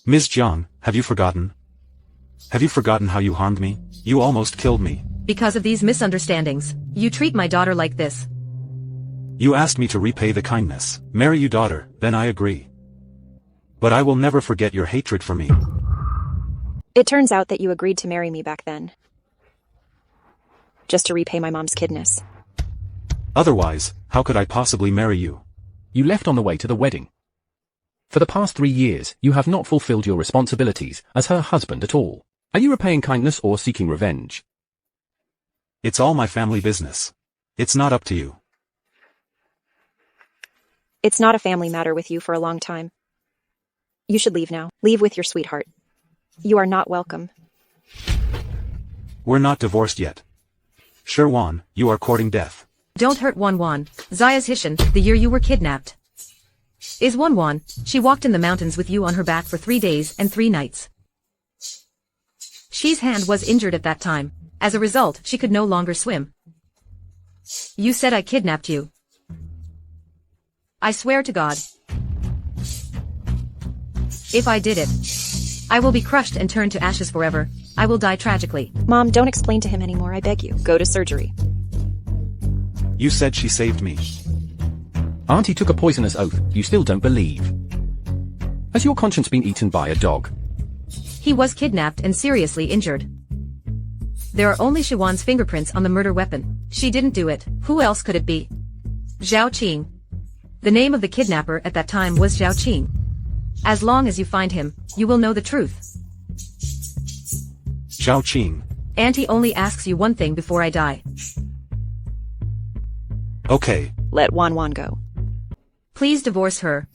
Ms. Jiang, have you forgotten? Have you forgotten how you harmed me? You almost killed me. Because of these misunderstandings, you treat my daughter like this. You asked me to repay the kindness. Marry you daughter, then I agree. But I will never forget your hatred for me. It turns out that you agreed to marry me back then. Just to repay my mom's kidness. Otherwise, how could I possibly marry you? You left on the way to the wedding. For the past 3 years, you have not fulfilled your responsibilities as her husband at all. Are you repaying kindness or seeking revenge? It's all my family business. It's not up to you. It's not a family matter with you for a long time. You should leave now. Leave with your sweetheart. You are not welcome. We're not divorced yet. Sherwan, you are courting death. Don't hurt Wanwan. Zaya's Hishan, the year you were kidnapped. Is Wanwan, she walked in the mountains with you on her back for 3 days and 3 nights. She's hand was injured at that time. As a result, she could no longer swim. You said I kidnapped you. I swear to God. If I did it, I will be crushed and turned to ashes forever. I will die tragically. Mom, don't explain to him anymore, I beg you. Go to surgery. You said she saved me. Auntie took a poisonous oath. You still don't believe. Has your conscience been eaten by a dog? He was kidnapped and seriously injured. There are only Shiwan's fingerprints on the murder weapon. She didn't do it. Who else could it be? Zhao Qing. The name of the kidnapper at that time was Zhao Qing. As long as you find him, you will know the truth. Zhao Qing. Auntie only asks you one thing before I die. Okay. Let Wanwan go. Please divorce her.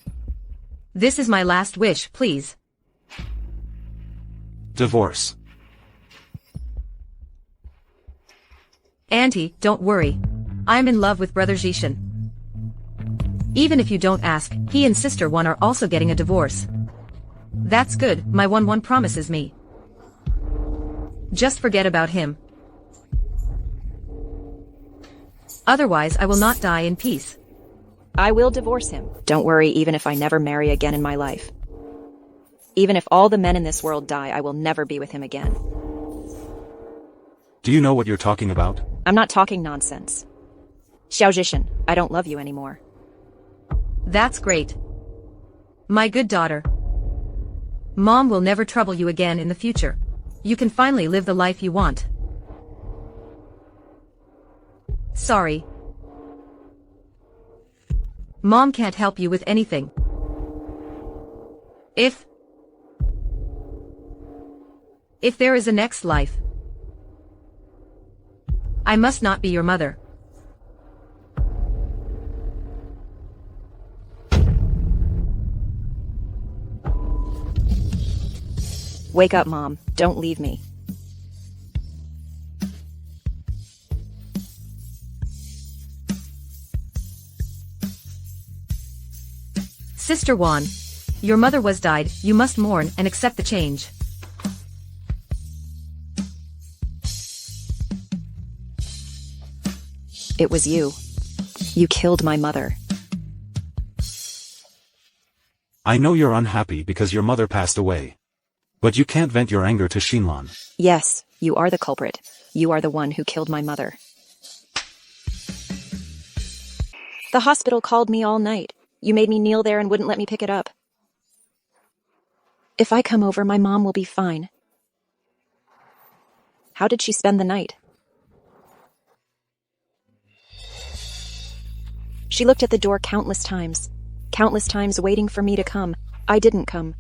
This is my last wish, please. Divorce. Auntie, don't worry. I'm in love with Brother Zhishan. Even if you don't ask, he and Sister Wan are also getting a divorce. That's good, my Wanwan promises me. Just forget about him. Otherwise I will not die in peace. I will divorce him. Don't worry, even if I never marry again in my life. Even if all the men in this world die, I will never be with him again. Do you know what you're talking about? I'm not talking nonsense. Xiao Zhishan, I don't love you anymore. That's great. My good daughter. Mom will never trouble you again in the future. You can finally live the life you want. Sorry. Mom can't help you with anything. If there is a next life, I must not be your mother. Wake up, Mom. Don't leave me. Sister Wan, your mother was died, you must mourn and accept the change. It was you. You killed my mother. I know you're unhappy because your mother passed away. But you can't vent your anger to Xinlan. Yes, you are the culprit. You are the one who killed my mother. The hospital called me all night. You made me kneel there and wouldn't let me pick it up. If I come over, my mom will be fine. How did she spend the night? She looked at the door countless times waiting for me to come. I didn't come.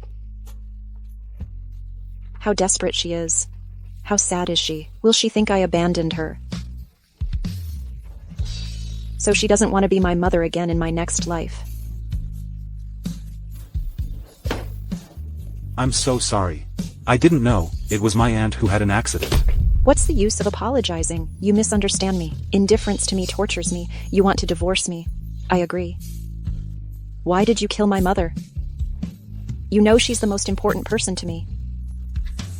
How desperate she is. How sad is she? Will she think I abandoned her? So she doesn't want to be my mother again in my next life. I'm so sorry. I didn't know. It was my aunt who had an accident. What's the use of apologizing? You misunderstand me. Indifference to me tortures me. You want to divorce me. I agree. Why did you kill my mother? You know she's the most important person to me.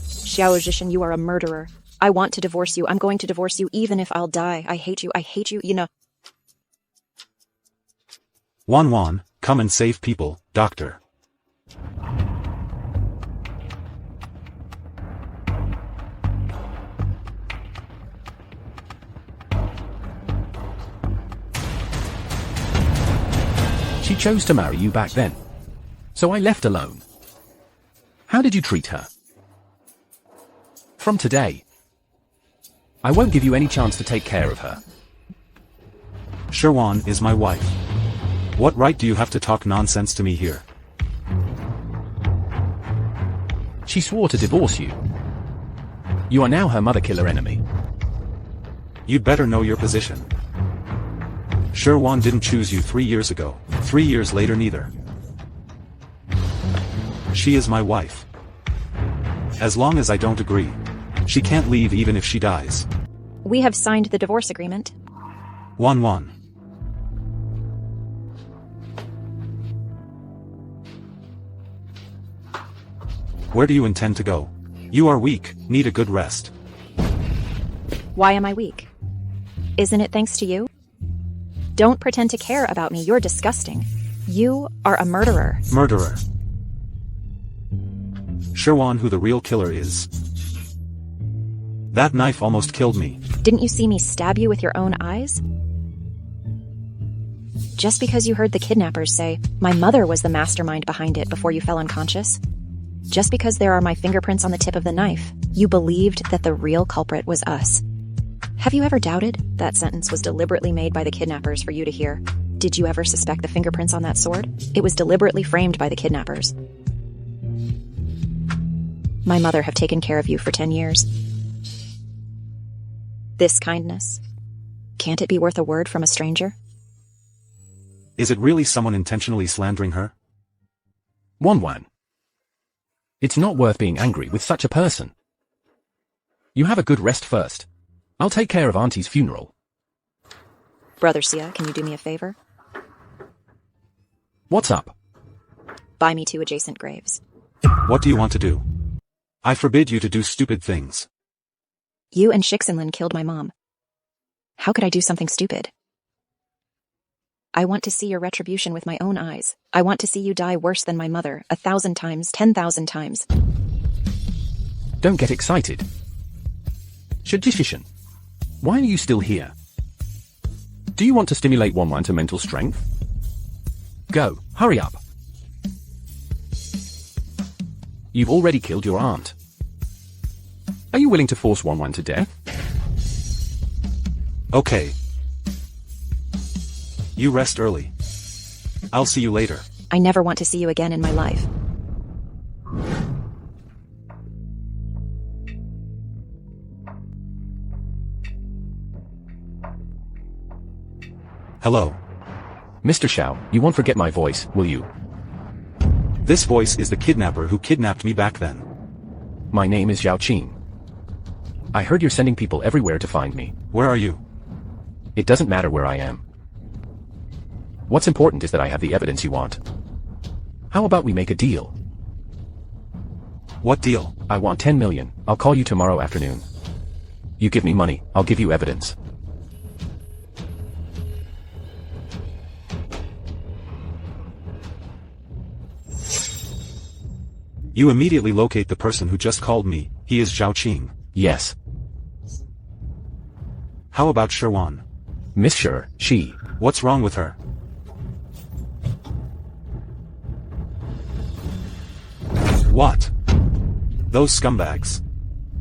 Xiao Zhishan, you are a murderer. I want to divorce you. I'm going to divorce you even if I'll die. I hate you. I hate you, you know. Wanwan, come and save people, doctor. She chose to marry you back then. So I left alone. How did you treat her? From today, I won't give you any chance to take care of her. Sherwan is my wife. What right do you have to talk nonsense to me here? She swore to divorce you. You are now her mother-killer enemy. You'd better know your position. Sherwan didn't choose you 3 years ago. 3 years later neither. She is my wife. As long as I don't agree, she can't leave even if she dies. We have signed the divorce agreement. Wan. Where do you intend to go? You are weak, need a good rest. Why am I weak? Isn't it thanks to you? Don't pretend to care about me, you're disgusting. You are a murderer. Murderer. Sherwan who the real killer is. That knife almost killed me. Didn't you see me stab you with your own eyes? Just because you heard the kidnappers say, my mother was the mastermind behind it before you fell unconscious? Just because there are my fingerprints on the tip of the knife, you believed that the real culprit was us. Have you ever doubted that sentence was deliberately made by the kidnappers for you to hear? Did you ever suspect the fingerprints on that sword? It was deliberately framed by the kidnappers. My mother have taken care of you for 10 years. This kindness, can't it be worth a word from a stranger? Is it really someone intentionally slandering her? Wan. It's not worth being angry with such a person. You have a good rest first. I'll take care of Auntie's funeral. Brother Sia, can you do me a favor? What's up? Buy me 2 adjacent graves. What do you want to do? I forbid you to do stupid things. You and Shixinlin killed my mom. How could I do something stupid? I want to see your retribution with my own eyes. I want to see you die worse than my mother, 1,000 times, 10,000 times. Don't get excited. Shadishishin. Why are you still here? Do you want to stimulate Wan to mental strength? Go, hurry up. You've already killed your aunt. Are you willing to force Wan to death? Okay. You rest early. I'll see you later. I never want to see you again in my life. Hello. Mr. Xiao, you won't forget my voice, will you? This voice is the kidnapper who kidnapped me back then. My name is Zhao Qing. I heard you're sending people everywhere to find me. Where are you? It doesn't matter where I am. What's important is that I have the evidence you want. How about we make a deal? What deal? I want 10 million. I'll call you tomorrow afternoon. You give me money, I'll give you evidence. You immediately locate the person who just called me. He is Zhao Qing. Yes. How about Sherwan? Miss Sher, she. What's wrong with her? What? Those scumbags.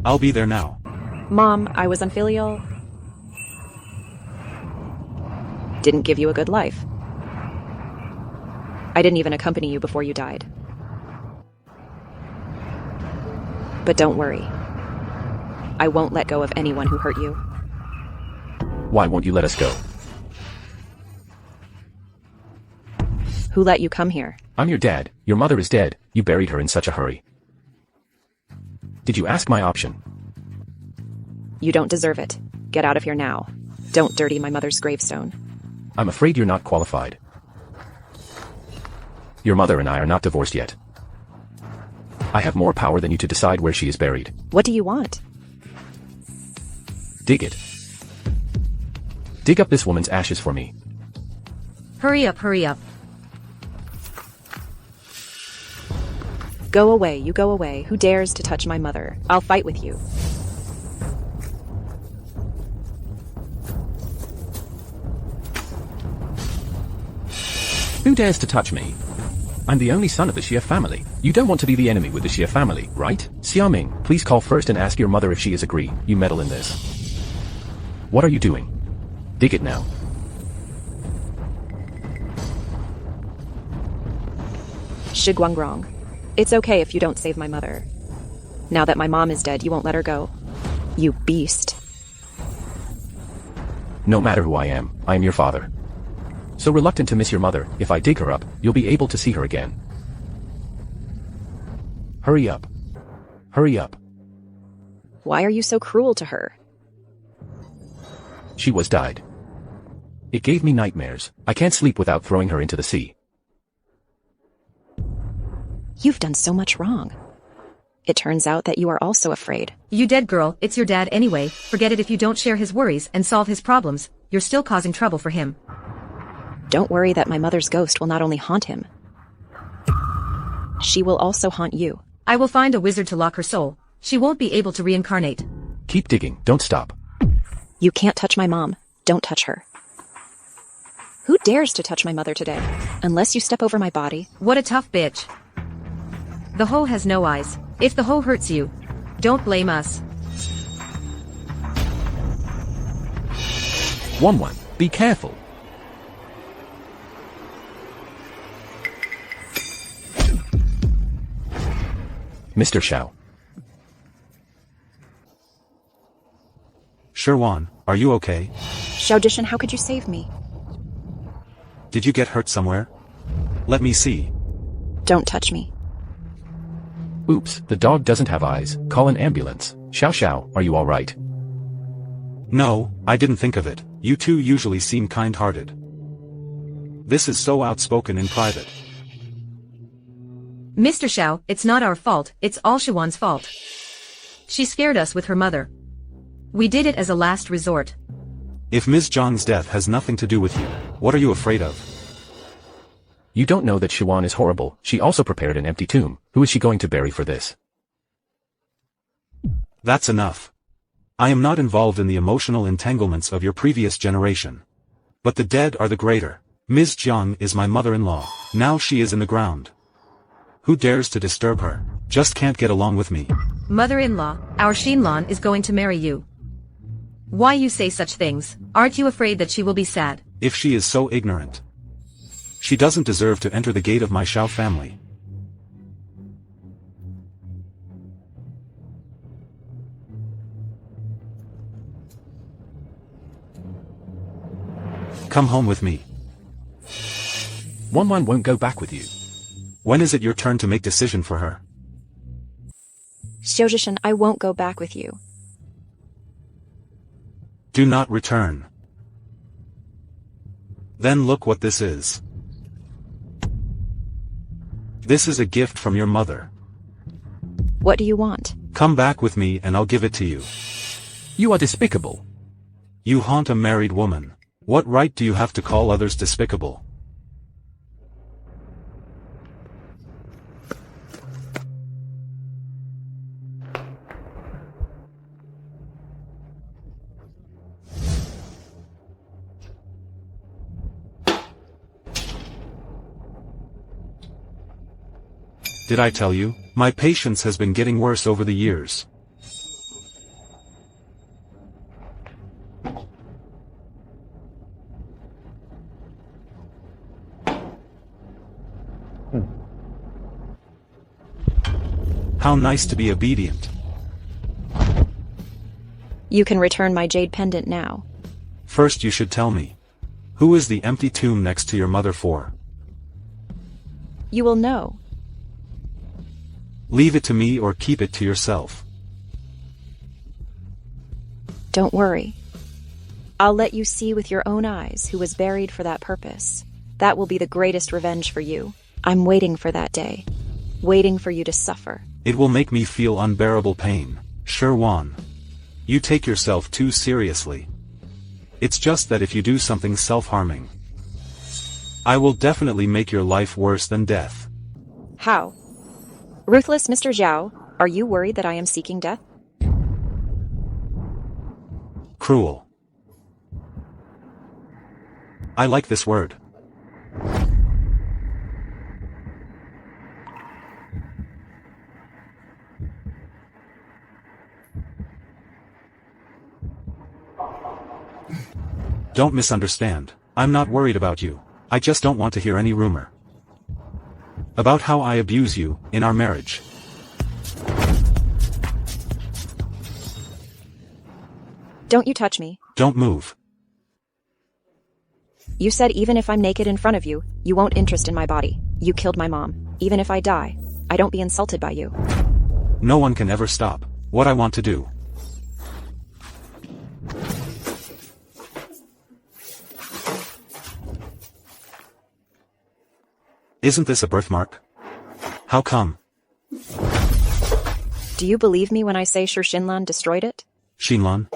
I'll be there now. Mom, I was unfilial. Didn't give you a good life. I didn't even accompany you before you died. But don't worry. I won't let go of anyone who hurt you. Why won't you let us go? Who let you come here? I'm your dad. Your mother is dead. You buried her in such a hurry. Did you ask my option? You don't deserve it. Get out of here now. Don't dirty my mother's gravestone. I'm afraid you're not qualified. Your mother and I are not divorced yet. I have more power than you to decide where she is buried. What do you want? Dig it. Dig up this woman's ashes for me. Hurry up, hurry up. Go away, you go away. Who dares to touch my mother? I'll fight with you. Who dares to touch me? I'm the only son of the Xie family. You don't want to be the enemy with the Xie family, right? Xiaoming, please call first and ask your mother if she is agree. You meddle in this. What are you doing? Dig it now. Shiguangrong. It's okay if you don't save my mother. Now that my mom is dead, you won't let her go. You beast. No matter who I am your father. So reluctant to miss your mother, if I dig her up, you'll be able to see her again. Hurry up. Hurry up. Why are you so cruel to her? She was died. It gave me nightmares. I can't sleep without throwing her into the sea. You've done so much wrong. It turns out that you are also afraid. You dead girl, it's your dad anyway, forget it if you don't share his worries and solve his problems, you're still causing trouble for him. Don't worry that my mother's ghost will not only haunt him. She will also haunt you. I will find a wizard to lock her soul. She won't be able to reincarnate. Keep digging, don't stop. You can't touch my mom. Don't touch her. Who dares to touch my mother today? Unless you step over my body. What a tough bitch. The hoe has no eyes. If the hoe hurts you, don't blame us. 1-1, be careful. Mr. Zhao. Sherwan, are you okay? Xiaojishan, how could you save me? Did you get hurt somewhere? Let me see. Don't touch me. Oops, the dog doesn't have eyes. Call an ambulance. Xiao, are you alright? No, I didn't think of it. You two usually seem kind-hearted. This is so outspoken in private. Mr. Zhao, it's not our fault, it's all Shiwan's fault. She scared us with her mother. We did it as a last resort. If Ms. Zhang's death has nothing to do with you, what are you afraid of? You don't know that Shiwan is horrible. She also prepared an empty tomb. Who is she going to bury for this? That's enough. I am not involved in the emotional entanglements of your previous generation. But the dead are the greater. Ms. Zhang is my mother-in-law. Now she is in the ground. Who dares to disturb her? Just can't get along with me. Mother-in-law, our Xinlan is going to marry you. Why you say such things? Aren't you afraid that she will be sad? If she is so ignorant. She doesn't deserve to enter the gate of my Zhao family. Come home with me. 1-1 won't go back with you. When is it your turn to make decision for her? Xiaojishan, I won't go back with you. Do not return. Then look what this is. This is a gift from your mother. What do you want? Come back with me and I'll give it to you. You are despicable. You haunt a married woman. What right do you have to call others despicable? Did I tell you? My patience has been getting worse over the years. How nice to be obedient. You can return my jade pendant now. First you should tell me. Who is the empty tomb next to your mother for? You will know. Leave it to me or keep it to yourself. Don't worry. I'll let you see with your own eyes who was buried for that purpose. That will be the greatest revenge for you. I'm waiting for that day. Waiting for you to suffer. It will make me feel unbearable pain. Sherwan. You take yourself too seriously. It's just that if you do something self-harming, I will definitely make your life worse than death. How? Ruthless Mr. Zhao, are you worried that I am seeking death? Cruel. I like this word. Don't misunderstand. I'm not worried about you. I just don't want to hear any rumor about how I abuse you in our marriage. Don't you touch me. Don't move. You said even if I'm naked in front of you, you won't interest in my body. You killed my mom. Even if I die, I don't be insulted by you. No one can ever stop what I want to do. Isn't this a birthmark? How come? Do you believe me when I say Shinlan destroyed it? Shinlan?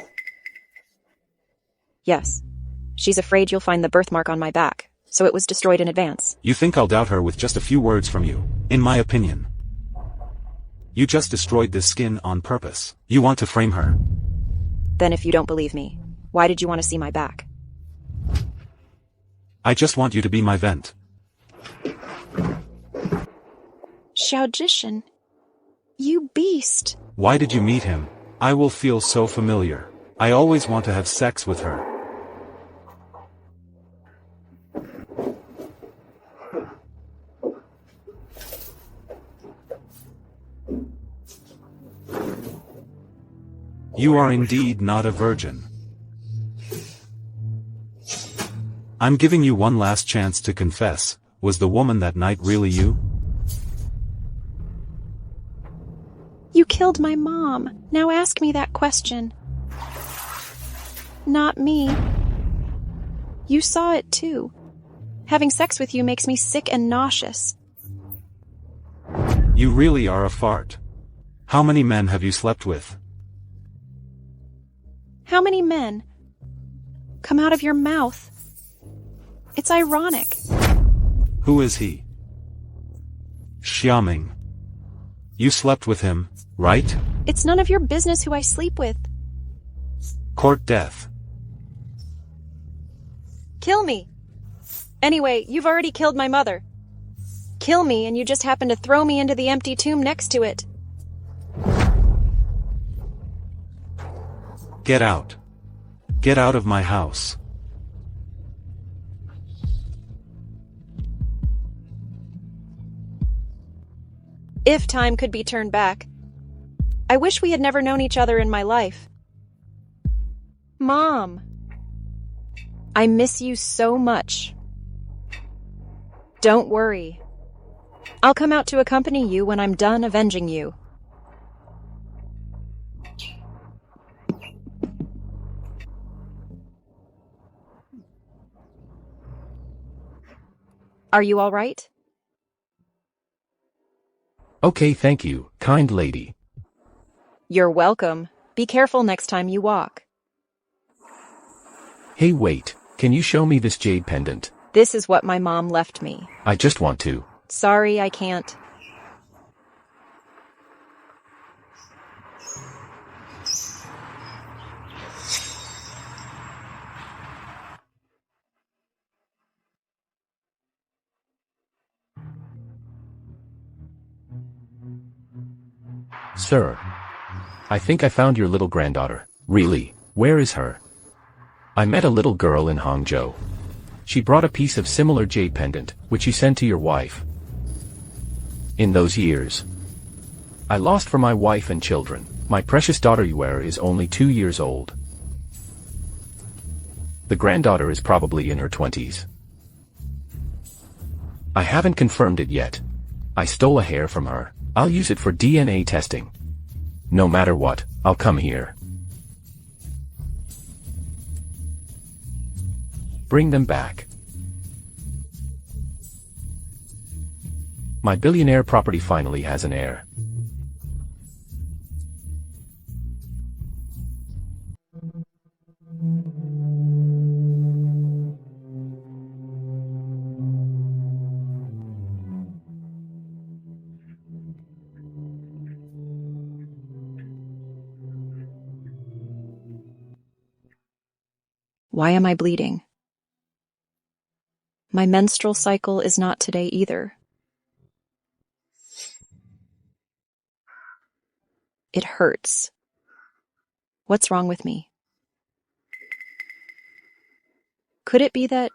Yes. She's afraid you'll find the birthmark on my back, so it was destroyed in advance. You think I'll doubt her with just a few words from you, in my opinion. You just destroyed this skin on purpose. You want to frame her. Then if you don't believe me, why did you want to see my back? I just want you to be my vent. Xiaojishan, you beast. Why did you meet him? I will feel so familiar. I always want to have sex with her. You are indeed not a virgin. I'm giving you one last chance to confess. Was the woman that night really you? You killed my mom. Now ask me that question. Not me. You saw it too. Having sex with you makes me sick and nauseous. You really are a fart. How many men have you slept with? How many men? Come out of your mouth. It's ironic. Who is he? Xiaming. You slept with him, right? It's none of your business who I sleep with. Court death. Kill me. Anyway, you've already killed my mother. Kill me and you just happen to throw me into the empty tomb next to it. Get out. Get out of my house. If time could be turned back. I wish we had never known each other in my life. Mom. I miss you so much. Don't worry. I'll come out to accompany you when I'm done avenging you. Are you all right? Okay, thank you, kind lady. You're welcome. Be careful next time you walk. Hey, wait, can you show me this jade pendant? This is what my mom left me. I just want to. Sorry, I can't. Sir, I think I found your little granddaughter. Really? Where is her? I met a little girl in Hangzhou. She brought a piece of similar jade pendant, which she sent to your wife. In those years, I lost for my wife and children. My precious daughter Yuer is only 2 years old. The granddaughter is probably in her 20s. I haven't confirmed it yet. I stole a hair from her. I'll use it for DNA testing. No matter what, I'll come here. Bring them back. My billionaire property finally has an heir. Why am I bleeding? My menstrual cycle is not today either. It hurts. What's wrong with me? Could it be that...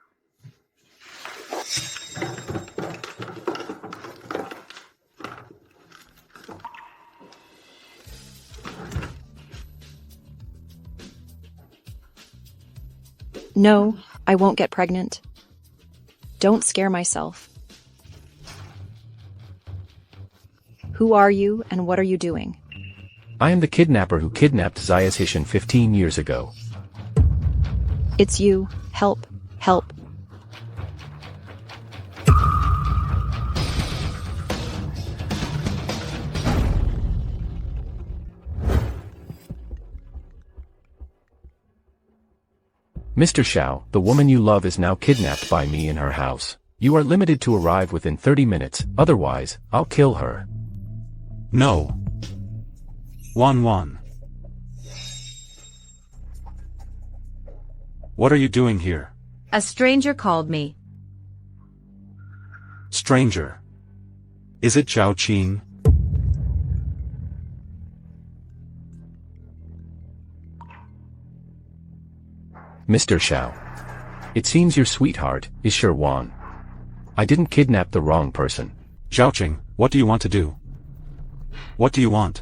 No, I won't get pregnant. Don't scare myself. Who are you and what are you doing? I am the kidnapper who kidnapped zhaolusi 15 years ago. It's you. Help. Help. Mr. Xiao, the woman you love is now kidnapped by me in her house. You are limited to arrive within 30 minutes, otherwise, I'll kill her. No. Wan. What are you doing here? A stranger called me. Stranger. Is it Zhao Qin? Mr. Xiao. It seems your sweetheart is Sher Wan. I didn't kidnap the wrong person. Zhaoqing, what do you want to do? What do you want?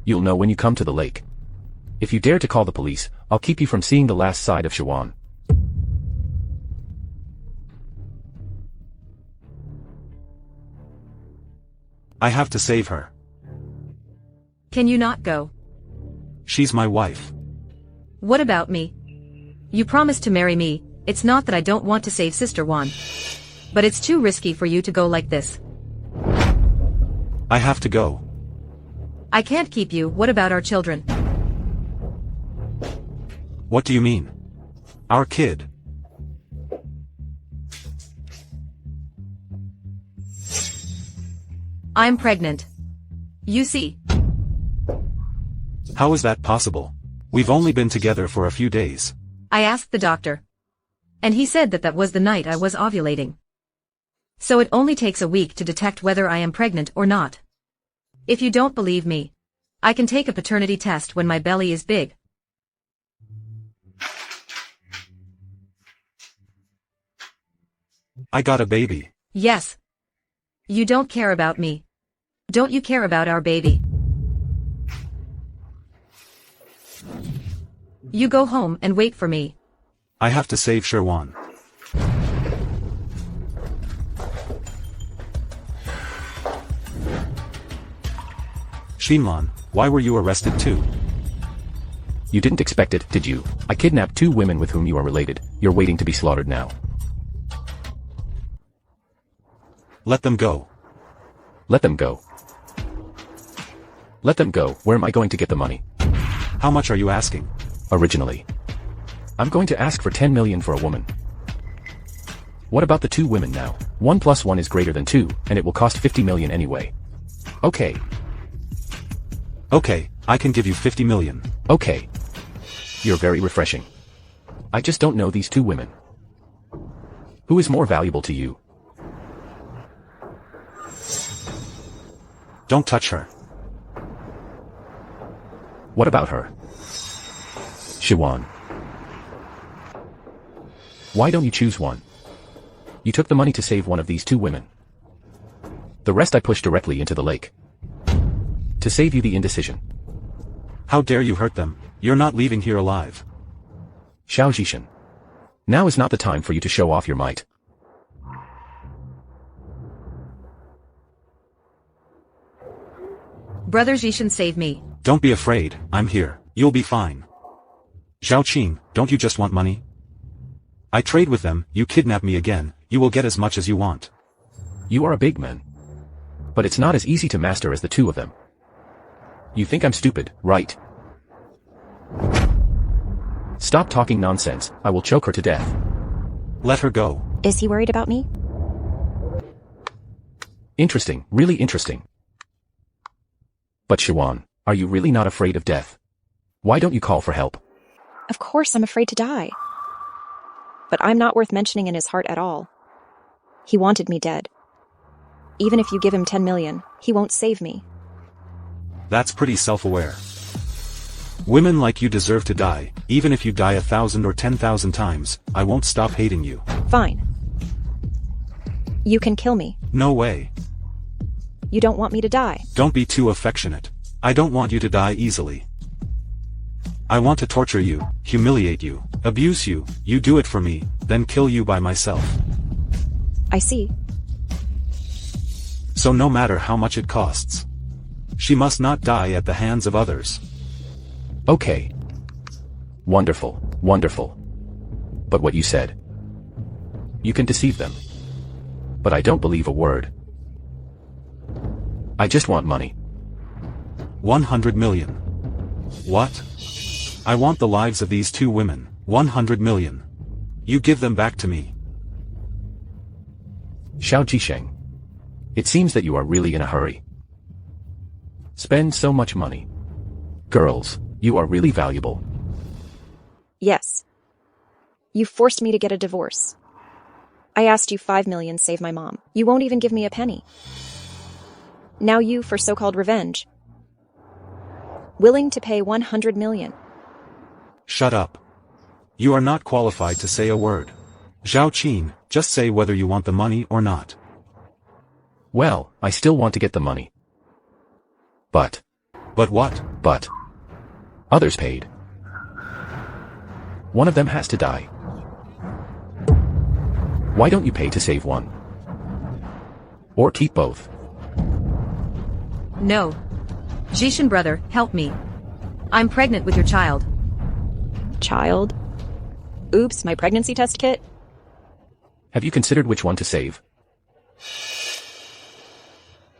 You'll know when you come to the lake. If you dare to call the police, I'll keep you from seeing the last side of Shawan. I have to save her. Can you not go? She's my wife. What about me? You promised to marry me. It's not that I don't want to save Sister Wan. But it's too risky for you to go like this. I have to go. I can't keep you. What about our children? What do you mean? Our kid. I'm pregnant. You see. How is that possible? We've only been together for a few days. I asked the doctor. And he said that was the night I was ovulating. So it only takes a week to detect whether I am pregnant or not. If you don't believe me, I can take a paternity test when my belly is big. I got a baby. Yes. You don't care about me. Don't you care about our baby? You go home and wait for me. I have to save Sherwan. Shinlan, why were you arrested too? You didn't expect it, did you? I kidnapped 2 women with whom you are related. You're waiting to be slaughtered now. Let them go. Let them go. Let them go. Where am I going to get the money? How much are you asking? Originally, I'm going to ask for 10 million for a woman. What about the 2 women now? 1 plus 1 is greater than 2, and it will cost 50 million anyway. Okay. Okay, I can give you 50 million. Okay. You're very refreshing. I just don't know these 2 women. Who is more valuable to you? Don't touch her. What about her? Shiwan. Why don't you choose one? You took the money to save one of these 2 women. The rest I pushed directly into the lake. To save you the indecision. How dare you hurt them? You're not leaving here alive. Xiao Zhishan. Now is not the time for you to show off your might. Brother Zhishan, save me. Don't be afraid, I'm here. You'll be fine. Zhao Qing, don't you just want money? I trade with them, you kidnap me again, you will get as much as you want. You are a big man. But it's not as easy to master as the 2 of them. You think I'm stupid, right? Stop talking nonsense, I will choke her to death. Let her go. Is he worried about me? Interesting, really interesting. But Shiwan, are you really not afraid of death? Why don't you call for help? Of course I'm afraid to die. But I'm not worth mentioning in his heart at all. He wanted me dead. Even if you give him 10 million, he won't save me. That's pretty self-aware. Women like you deserve to die, even if you die 1,000 or 10,000 times, I won't stop hating you. Fine. You can kill me. No way. You don't want me to die. Don't be too affectionate. I don't want you to die easily. I want to torture you, humiliate you, abuse you, you do it for me, then kill you by myself. I see. So no matter how much it costs. She must not die at the hands of others. Okay. Wonderful, wonderful. But what you said. You can deceive them. But I don't believe a word. I just want money. 100 million. What? I want the lives of these two women, 100 million. You give them back to me. Xiao Jisheng. It seems that you are really in a hurry. Spend so much money. Girls, you are really valuable. Yes. You forced me to get a divorce. I asked you 5 million save my mom. You won't even give me a penny. Now you, for so-called revenge, willing to pay 100 million. Shut up. You are not qualified to say a word. Zhao Qin, just say whether you want the money or not. Well, I still want to get the money. But. But what? But. Others paid. One of them has to die. Why don't you pay to save one? Or keep both? No. Jishin brother, help me. I'm pregnant with your child. Child? Oops, my pregnancy test kit? Have you considered which one to save?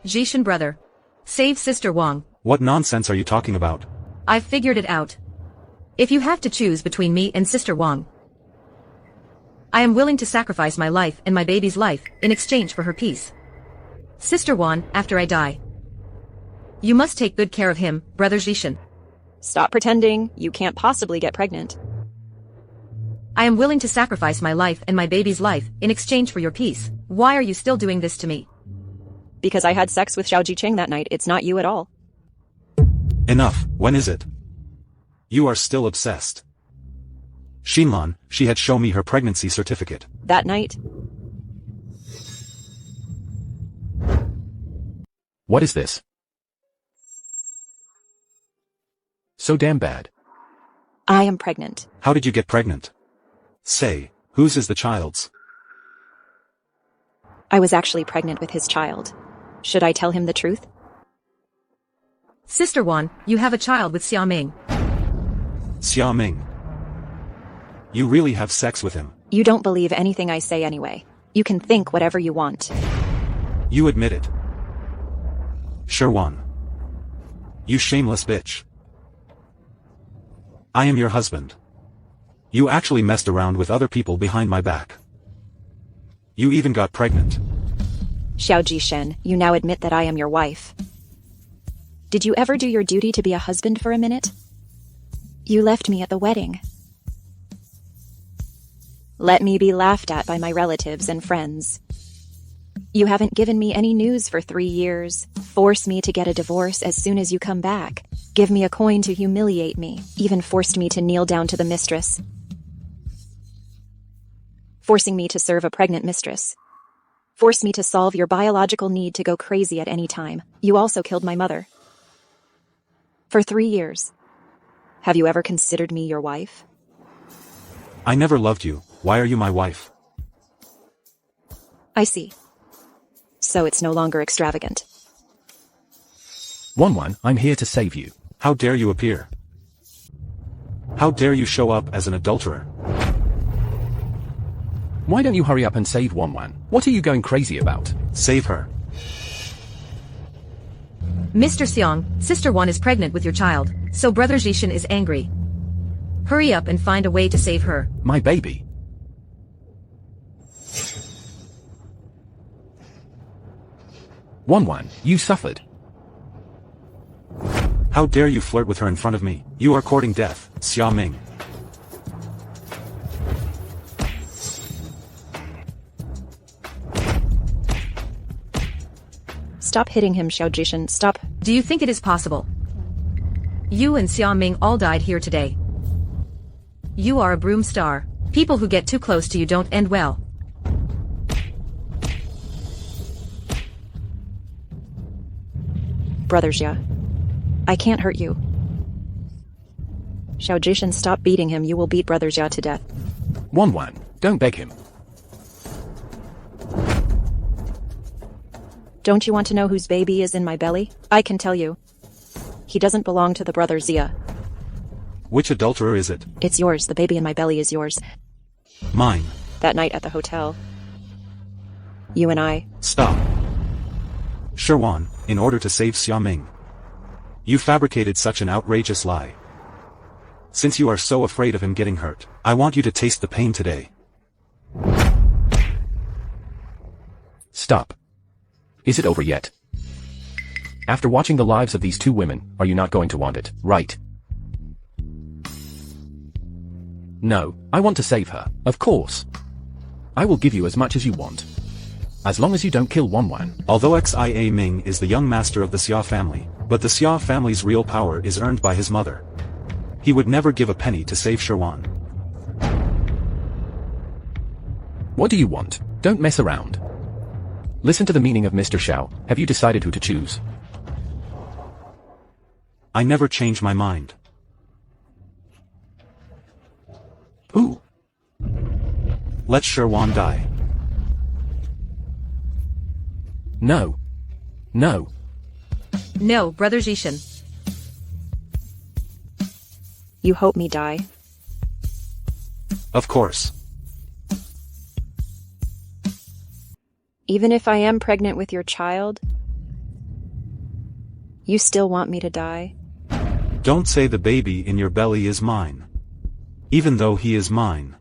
Jishin brother. Save Sister Wang. What nonsense are you talking about? I've figured it out. If you have to choose between me and Sister Wang, I am willing to sacrifice my life and my baby's life in exchange for her peace. Sister Wang, after I die, you must take good care of him, brother Jishin. Stop pretending. You can't possibly get pregnant. I am willing to sacrifice my life and my baby's life in exchange for your peace. Why are you still doing this to me? Because I had sex with Xiao Jicheng that night, it's not you at all. Enough, when is it? You are still obsessed. Xinlan, she had shown me her pregnancy certificate. That night? What is this? So damn bad. I am pregnant. How did you get pregnant? Say, whose is the child's? I was actually pregnant with his child. Should I tell him the truth? Sister Wan, you have a child with Xiaoming. Xiaoming. You really have sex with him. You don't believe anything I say anyway. You can think whatever you want. You admit it. Sherwan. You shameless bitch. I am your husband. You actually messed around with other people behind my back. You even got pregnant. Xiao Jishen, you now admit that I am your wife. Did you ever do your duty to be a husband for a minute? You left me at the wedding. Let me be laughed at by my relatives and friends. You haven't given me any news for 3 years. Force me to get a divorce as soon as you come back. Give me a coin to humiliate me. Even forced me to kneel down to the mistress. Forcing me to serve a pregnant mistress. Force me to solve your biological need to go crazy at any time. You also killed my mother. For 3 years. Have you ever considered me your wife? I never loved you. Why are you my wife? I see. So it's no longer extravagant. Wan, I'm here to save you. How dare you appear? How dare you show up as an adulterer? Why don't you hurry up and save Wan? What are you going crazy about? Save her. Mr. Xiong, Sister Wan is pregnant with your child, so Brother Jishin is angry. Hurry up and find a way to save her. My baby. Wan, you suffered. How dare you flirt with her in front of me? You are courting death, Xia Ming. Stop hitting him, Xiao Jishin. Stop. Do you think it is possible? You and Xiaoming all died here today. You are a broom star. People who get too close to you don't end well. Brother Xia, I can't hurt you. Xiao Jishan, stop beating him. You will beat brother Jia to death. Wan, don't beg him. Don't you want to know whose baby is in my belly? I can tell you. He doesn't belong to the brother Zia. Which adulterer is it? It's yours. The baby in my belly is yours. Mine. That night at the hotel. You and I. Stop. Sherwan, in order to save Xiaoming. You fabricated such an outrageous lie. Since you are so afraid of him getting hurt, I want you to taste the pain today. Stop. Is it over yet? After watching the lives of these two women, are you not going to want it, right? No, I want to save her, of course. I will give you as much as you want. As long as you don't kill Wan. Although Xia Ming is the young master of the Xia family, but the Xia family's real power is earned by his mother. He would never give a penny to save Sherwan. What do you want? Don't mess around. Listen to the meaning of Mr. Xiao. Have you decided who to choose? I never change my mind. Who? Let Sherwan die. No. No. No, brother Jishan. You hope me die. Of course. Even if I am pregnant with your child, you still want me to die? Don't say the baby in your belly is mine. Even though he is mine.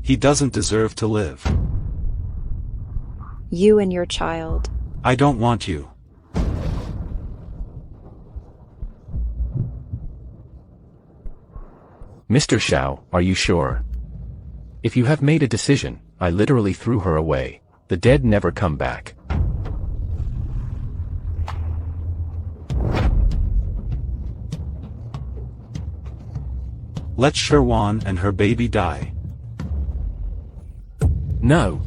He doesn't deserve to live. You and your child. I don't want you. Mr. Xiao, are you sure? If you have made a decision, I literally threw her away. The dead never come back. Let Sherwan and her baby die. No.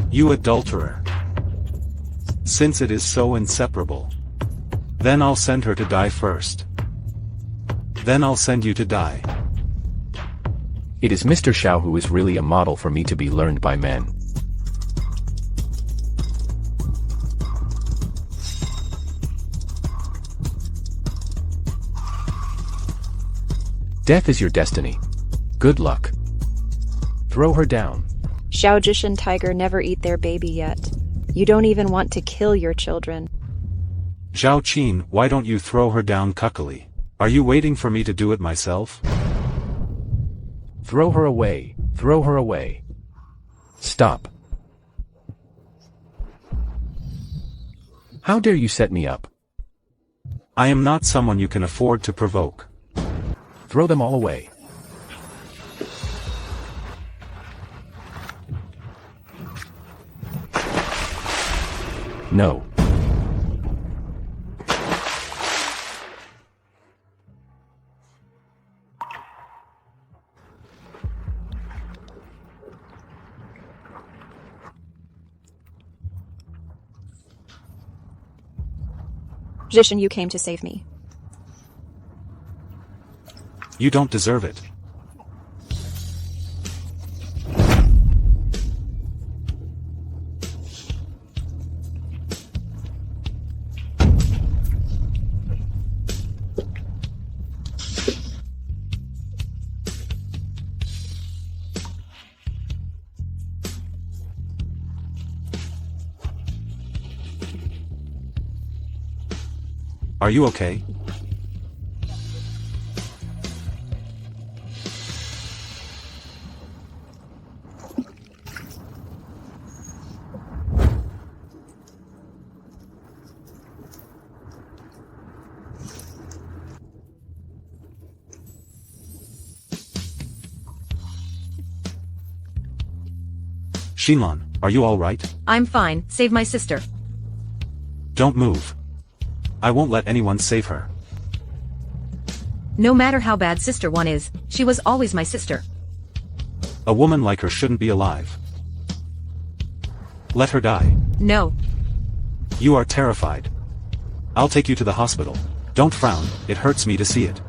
You adulterer. Since it is so inseparable. Then I'll send her to die first. Then I'll send you to die. It is Mr. Xiao who is really a model for me to be learned by men. Death is your destiny. Good luck. Throw her down. Xiao Jishan tiger never eat their baby yet. You don't even want to kill your children. Zhao Qin, why don't you throw her down cuckily? Are you waiting for me to do it myself? Throw her away. Throw her away. Stop. How dare you set me up? I am not someone you can afford to provoke. Throw them all away. No. Jishan, you came to save me. You don't deserve it. Are you okay? Xinlan, are you all right? I'm fine, save my sister. Don't move. I won't let anyone save her. No matter how bad Sister One is, she was always my sister. A woman like her shouldn't be alive. Let her die. No. You are terrified. I'll take you to the hospital. Don't frown, it hurts me to see it.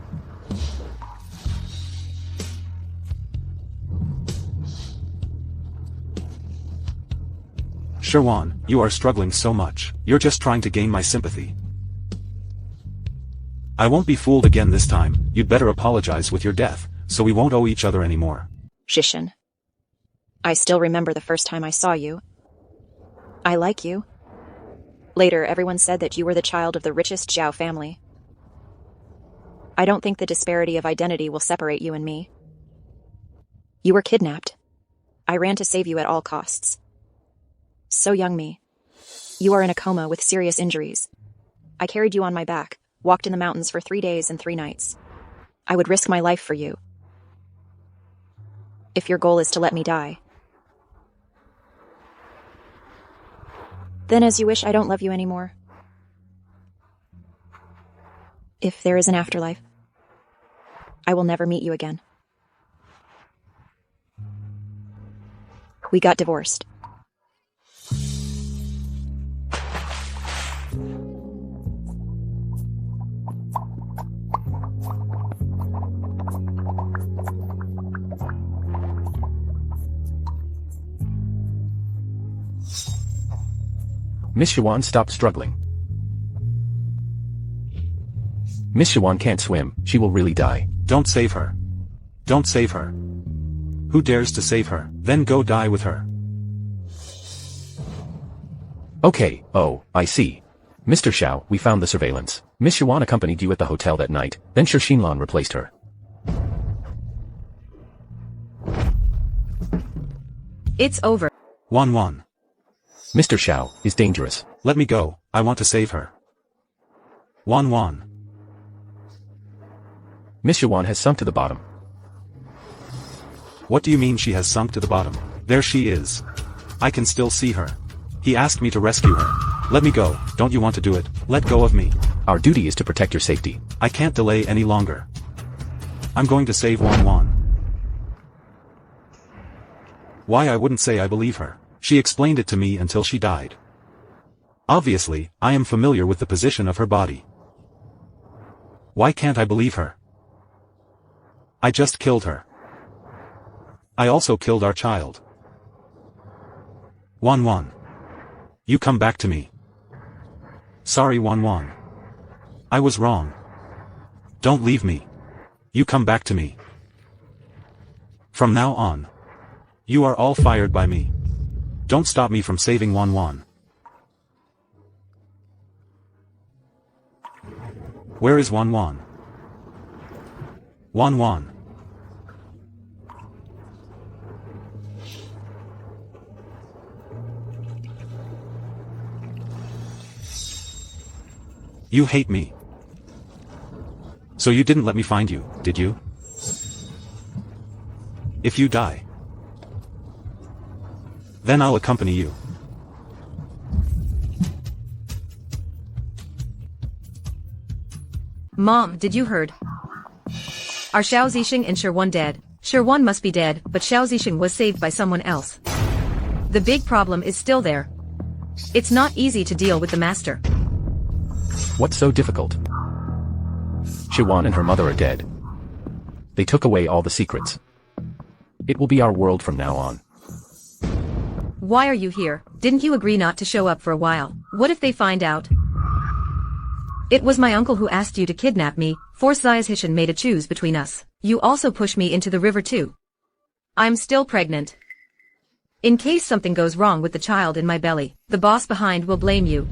Sherwan, you are struggling so much. You're just trying to gain my sympathy. I won't be fooled again this time. You'd better apologize with your death, so we won't owe each other anymore. Shishin. I still remember the first time I saw you. I like you. Later, everyone said that you were the child of the richest Zhao family. I don't think the disparity of identity will separate you and me. You were kidnapped. I ran to save you at all costs. So young me. You are in a coma with serious injuries. I carried you on my back, walked in the mountains for 3 days and 3 nights. I would risk my life for you. If your goal is to let me die. Then as you wish, I don't love you anymore. If there is an afterlife, I will never meet you again. We got divorced. Miss Sherwan, stop struggling. Miss Sherwan can't swim, she will really die. Don't save her. Don't save her. Who dares to save her? Then go die with her. Okay, oh, I see. Mr. Xiao, we found the surveillance. Miss Sherwan accompanied you at the hotel that night, then Xinlan replaced her. It's over. Wan. Mr. Xiao is dangerous. Let me go, I want to save her. Wan. Miss Sherwan has sunk to the bottom. What do you mean she has sunk to the bottom? There she is. I can still see her. He asked me to rescue her. Let me go, don't you want to do it? Let go of me. Our duty is to protect your safety. I can't delay any longer. I'm going to save Wan. Why I wouldn't say I believe her. She explained it to me until she died. Obviously, I am familiar with the position of her body. Why can't I believe her? I just killed her. I also killed our child. Wan. You come back to me. Sorry Wan. I was wrong. Don't leave me. You come back to me. From now on, you are all fired by me. Don't stop me from saving Wan. Where is Wan? Wan. You hate me. So you didn't let me find you, did you? If you die, then I'll accompany you. Mom, did you heard? Are Xiao Zixing and Sherwan dead? Sherwan must be dead, but Xiao Zixing was saved by someone else. The big problem is still there. It's not easy to deal with the master. What's so difficult? Sherwan and her mother are dead. They took away all the secrets. It will be our world from now on. Why are you here? Didn't you agree not to show up for a while? What if they find out? It was my uncle who asked you to kidnap me, force Zhaolusi made a choose between us. You also pushed me into the river too. I'm still pregnant. In case something goes wrong with the child in my belly, the boss behind will blame you.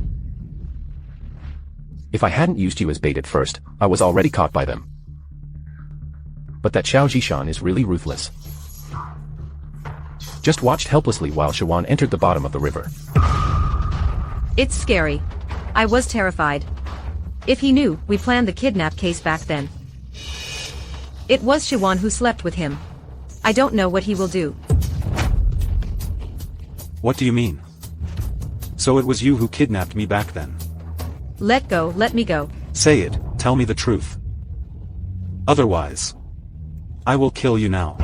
If I hadn't used you as bait at first, I was already caught by them. But that Xiao Zishan is really ruthless. Just watched helplessly while Sherwan entered the bottom of the river. It's scary. I was terrified. If he knew, we planned the kidnap case back then. It was Sherwan who slept with him. I don't know what he will do. What do you mean? So it was you who kidnapped me back then? Let me go. Say it, tell me the truth. Otherwise, I will kill you now.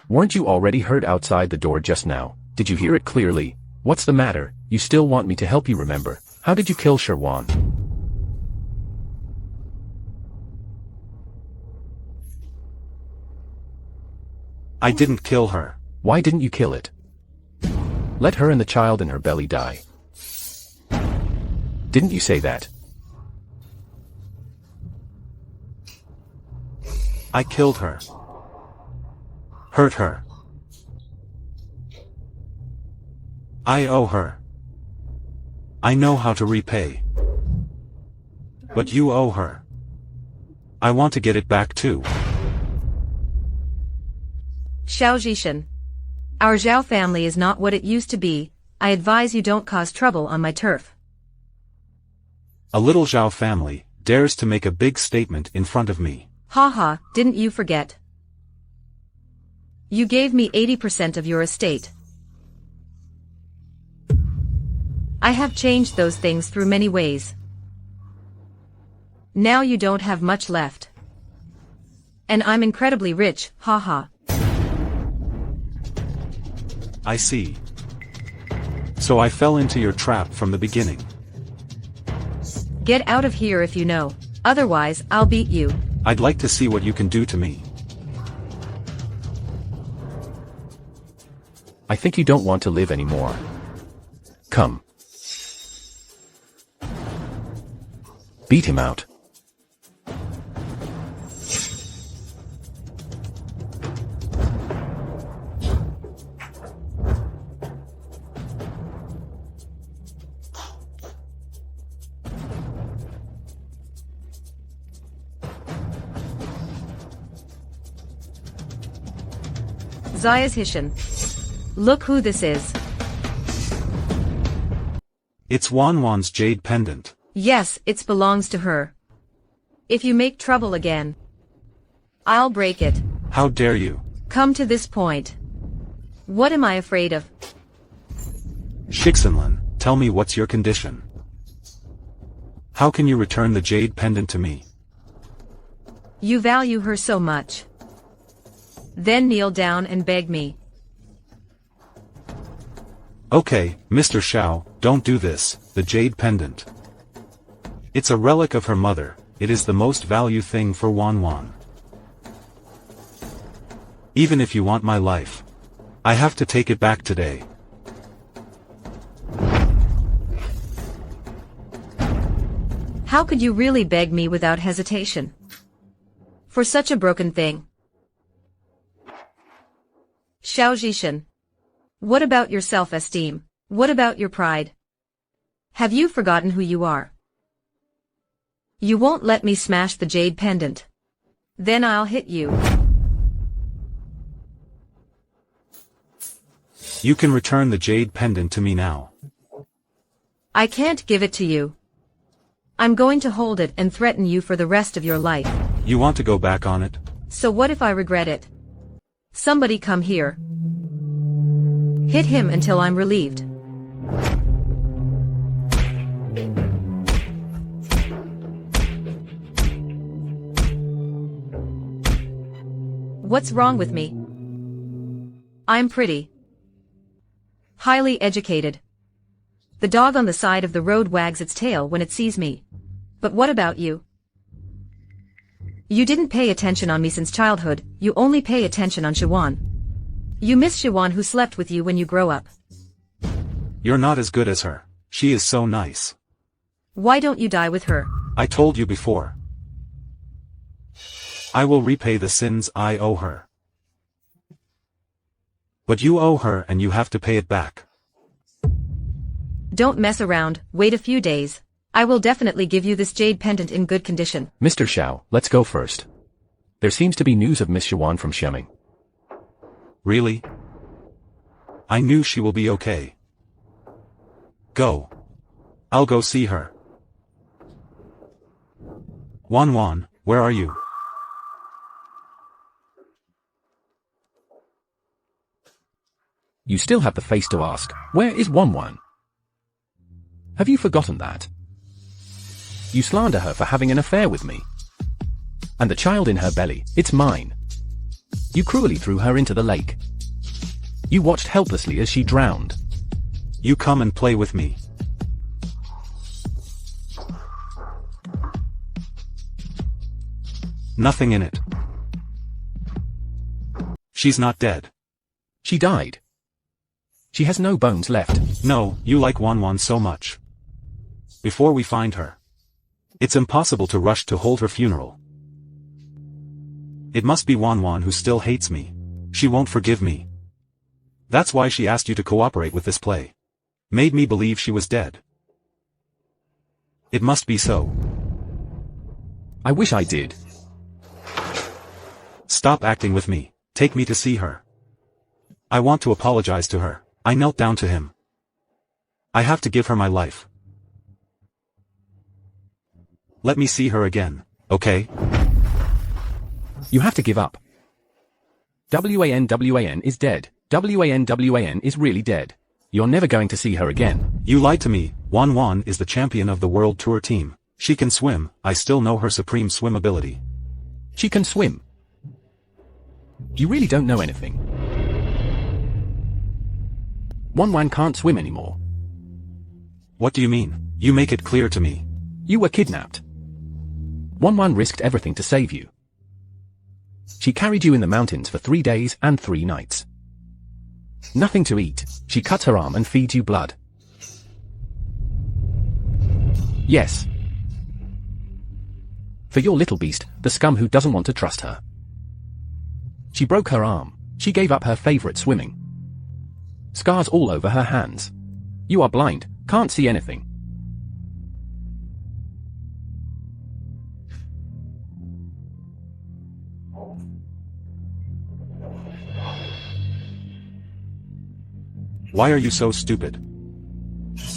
Weren't you already heard outside the door just now? Did you hear it clearly? What's the matter? You still want me to help you remember? How did you kill Sherwan? I didn't kill her. Why didn't you kill it? Let her and the child in her belly die. Didn't you say that? I killed her. Hurt her. I owe her. I know how to repay. But you owe her. I want to get it back too. Xiao Zhishan. Our Zhao family is not what it used to be. I advise you don't cause trouble on my turf. A little Zhao family dares to make a big statement in front of me. Haha, didn't you forget? You gave me 80% of your estate. I have changed those things through many ways. Now you don't have much left. And I'm incredibly rich, haha. I see. So I fell into your trap from the beginning. Get out of here if you know. Otherwise, I'll beat you. I'd like to see what you can do to me. I think you don't want to live anymore. Come. Beat him out. Zayas Hishan. Look who this is. It's Wanwan's jade pendant. Yes, it belongs to her. If you make trouble again, I'll break it. How dare you? Come to this point. What am I afraid of? Shixinlan, tell me what's your condition? How can you return the jade pendant to me? You value her so much. Then kneel down and beg me. Okay, Mr. Xiao, don't do this, the jade pendant. It's a relic of her mother, it is the most valued thing for Wanwan. Even if you want my life, I have to take it back today. How could you really beg me without hesitation? For such a broken thing? Xiao Zhishan. What about your self-esteem? What about your pride? Have you forgotten who you are? You won't let me smash the jade pendant. Then I'll hit you. You can return the jade pendant to me now. I can't give it to you. I'm going to hold it and threaten you for the rest of your life. You want to go back on it? So what if I regret it? Somebody come here. Hit him until I'm relieved. What's wrong with me? I'm pretty. Highly educated. The dog on the side of the road wags its tail when it sees me. But what about you? You didn't pay attention on me since childhood, you only pay attention on Shiwan. You miss Shiwan who slept with you when you grow up. You're not as good as her. She is so nice. Why don't you die with her? I told you before. I will repay the sins I owe her. But you owe her and you have to pay it back. Don't mess around, wait a few days. I will definitely give you this jade pendant in good condition. Mr. Xiao, let's go first. There seems to be news of Miss Shiwan from Shemming. Really? I knew she will be okay. Go. I'll go see her. Wanwan, where are you? You still have the face to ask, where is Wanwan? Have you forgotten that? You slander her for having an affair with me. And the child in her belly, it's mine. You cruelly threw her into the lake. You watched helplessly as she drowned. You come and play with me. Nothing in it. She's not dead. She died. She has no bones left. No, you like Wanwan so much. Before we find her. It's impossible to rush to hold her funeral. It must be Wanwan who still hates me. She won't forgive me. That's why she asked you to cooperate with this play. Made me believe she was dead. It must be so. I wish I did. Stop acting with me. Take me to see her. I want to apologize to her. I knelt down to him. I have to give her my life. Let me see her again, okay? You have to give up. WAN is dead. WAN is really dead. You're never going to see her again. You lied to me. Wanwan is the champion of the World Tour team. She can swim. I still know her supreme swim ability. She can swim. You really don't know anything. Wanwan can't swim anymore. What do you mean? You make it clear to me. You were kidnapped. Wanwan risked everything to save you. She carried you in the mountains for 3 days and 3 nights. Nothing to eat. She cuts her arm and feeds you blood. Yes. For your little beast, the scum who doesn't want to trust her. She broke her arm. She gave up her favorite swimming. Scars all over her hands. You are blind, can't see anything. Why are you so stupid?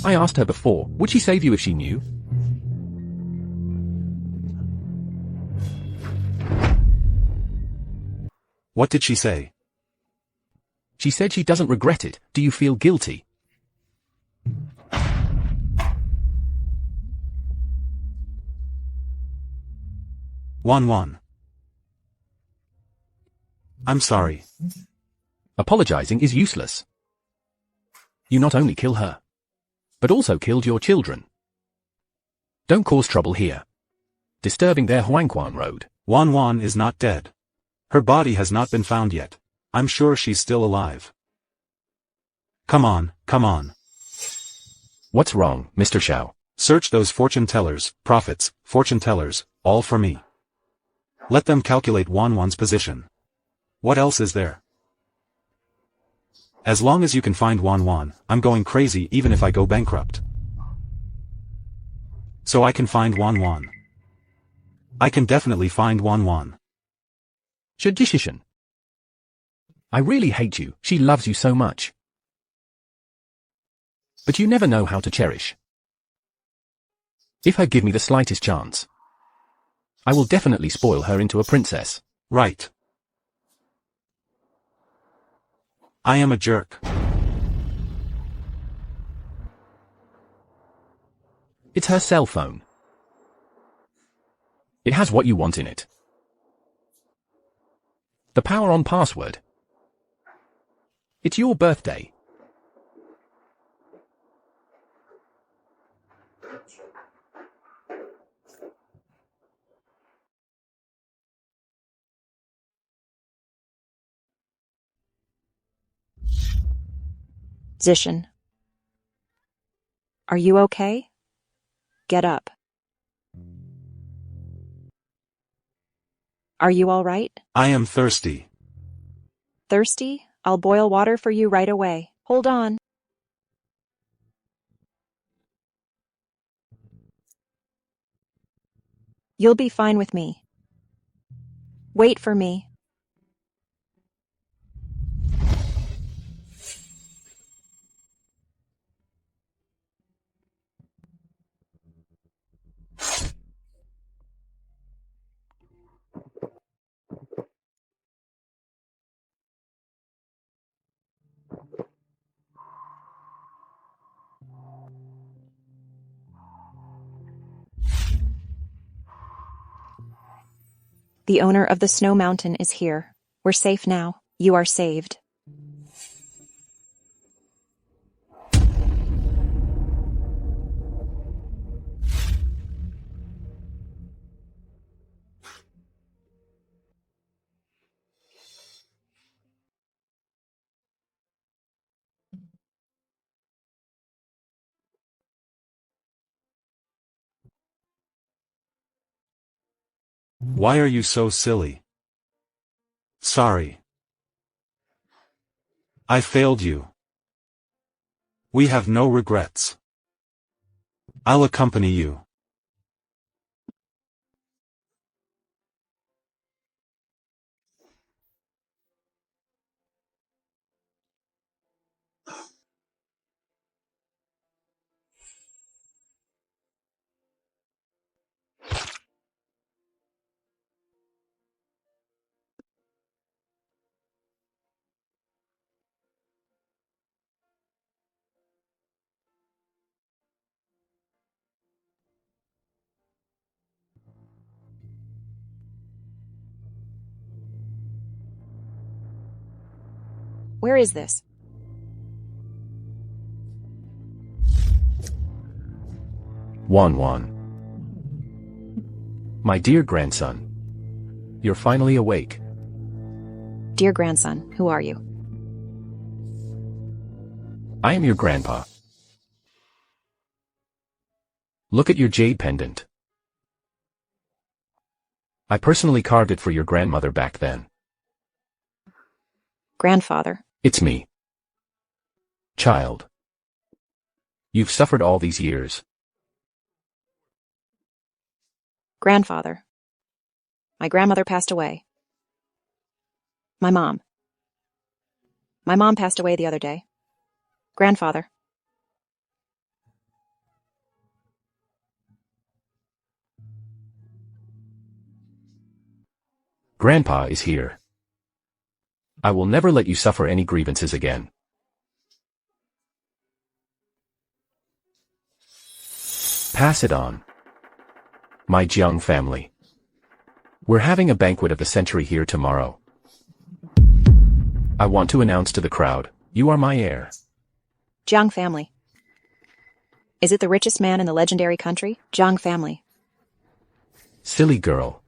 I asked her before, would she save you if she knew? What did she say? She said she doesn't regret it. Do you feel guilty? Wanwan. I'm sorry. Apologizing is useless. You not only kill her, but also killed your children. Don't cause trouble here. Disturbing their Huangquan road. Wanwan is not dead. Her body has not been found yet. I'm sure she's still alive. Come on, come on. What's wrong, Mr. Xiao? Search those fortune tellers, prophets, fortune tellers, all for me. Let them calculate Wanwan's position. What else is there? As long as you can find Wanwan, I'm going crazy even if I go bankrupt. So I can find Wanwan. I can definitely find Wanwan. Shadishishan. I really hate you. She loves you so much. But you never know how to cherish. If her give me the slightest chance, I will definitely spoil her into a princess. Right. I am a jerk. It's her cell phone. It has what you want in it. The power on password. It's your birthday. Zishan. Are you okay? Get up. Are you all right? I am thirsty. Thirsty? I'll boil water for you right away. Hold on. You'll be fine with me. Wait for me. The owner of the snow mountain is here. We're safe now. You are saved. Why are you so silly? Sorry. I failed you. We have no regrets. I'll accompany you. Where is this? Wan. My dear grandson. You're finally awake. Dear grandson, who are you? I am your grandpa. Look at your jade pendant. I personally carved it for your grandmother back then. Grandfather. It's me. Child. You've suffered all these years. Grandfather. My grandmother passed away. My mom. My mom passed away the other day. Grandfather. Grandpa is here. I will never let you suffer any grievances again. Pass it on. My Jiang family. We're having a banquet of the century here tomorrow. I want to announce to the crowd, you are my heir. Jiang family. Is it the richest man in the legendary country? Jiang family. Silly girl.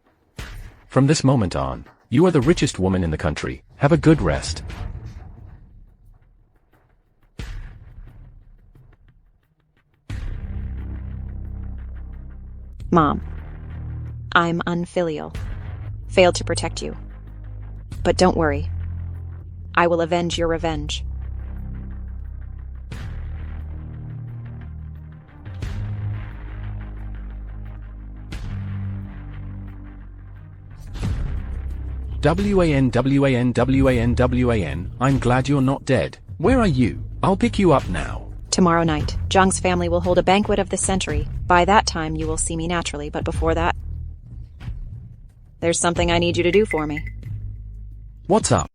From this moment on, you are the richest woman in the country. Have a good rest. Mom. I'm unfilial. Failed to protect you. But don't worry. I will avenge your revenge. WAN, I'm glad you're not dead. Where are you? I'll pick you up now. Tomorrow night, Jiang's family will hold a banquet of the century. By that time, you will see me naturally, but before that, there's something I need you to do for me. What's up?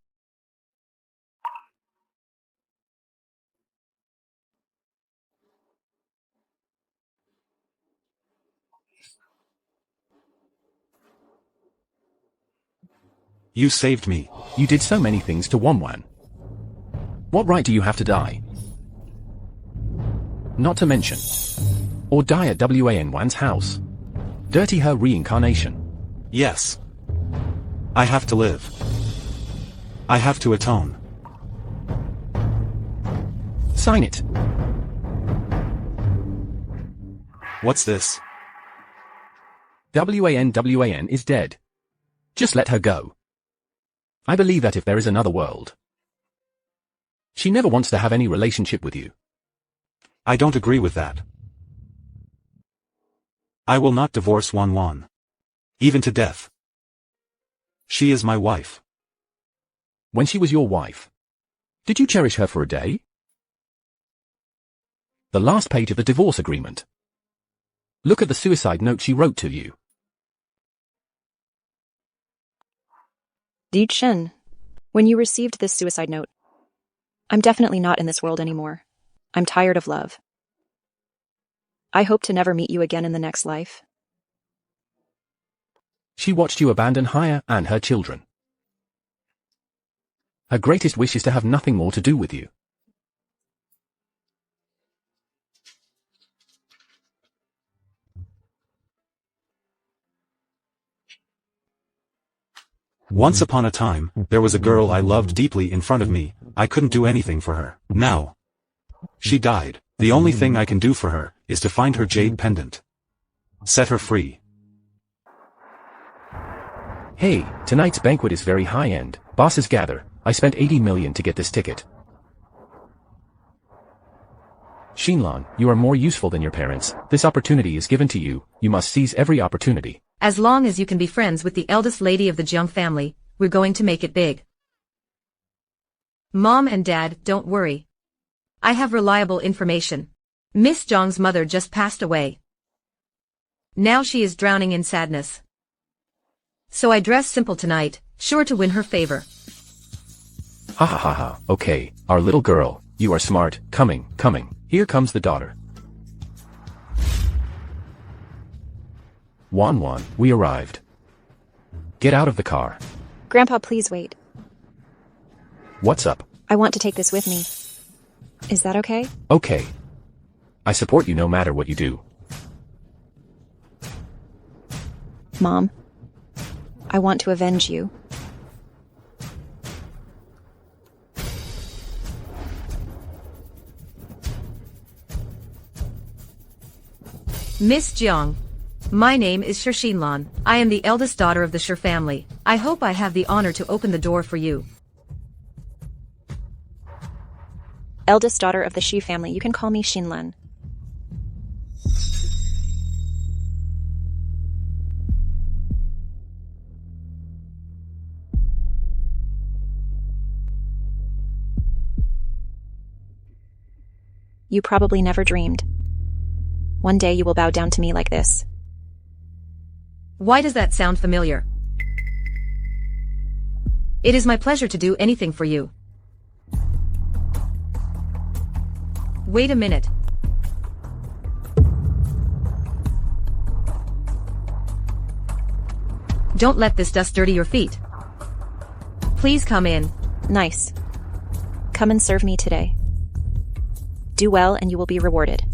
You saved me. You did so many things to Wanwan. What right do you have to die? Not to mention. Or die at Wan's house. Dirty her reincarnation. Yes. I have to live. I have to atone. Sign it. What's this? WAN is dead. Just let her go. I believe that if there is another world, she never wants to have any relationship with you. I don't agree with that. I will not divorce Wan. Even to death. She is my wife. When she was your wife, did you cherish her for a day? The last page of the divorce agreement. Look at the suicide note she wrote to you. Di Chen, when you received this suicide note, I'm definitely not in this world anymore. I'm tired of love. I hope to never meet you again in the next life. She watched you abandon Haya and her children. Her greatest wish is to have nothing more to do with you. Once upon a time, there was a girl I loved deeply in front of me. I couldn't do anything for her. Now, she died. The only thing I can do for her is to find her jade pendant. Set her free. Hey, tonight's banquet is very high-end. Bosses gather. I spent 80 million to get this ticket. Xinlan, you are more useful than your parents. This opportunity is given to you. You must seize every opportunity. As long as you can be friends with the eldest lady of the Jiang family, we're going to make it big. Mom and Dad, don't worry. I have reliable information. Miss Jiang's mother just passed away. Now she is drowning in sadness. So I dress simple tonight, sure to win her favor. Ha ha ha ha, okay, our little girl, you are smart, coming. Here comes the daughter. Wan, we arrived. Get out of the car. Grandpa, please wait. What's up? I want to take this with me. Is that okay? Okay. I support you no matter what you do. Mom, I want to avenge you. Miss Jiang. My name is Xinlan. I am the eldest daughter of the Shi family. I hope I have the honor to open the door for you. Eldest daughter of the Shi family, you can call me Xinlan. You probably never dreamed. One day you will bow down to me like this. Why does that sound familiar? It is my pleasure to do anything for you. Wait a minute. Don't let this dust dirty your feet. Please come in. Nice. Come and serve me today. Do well and you will be rewarded.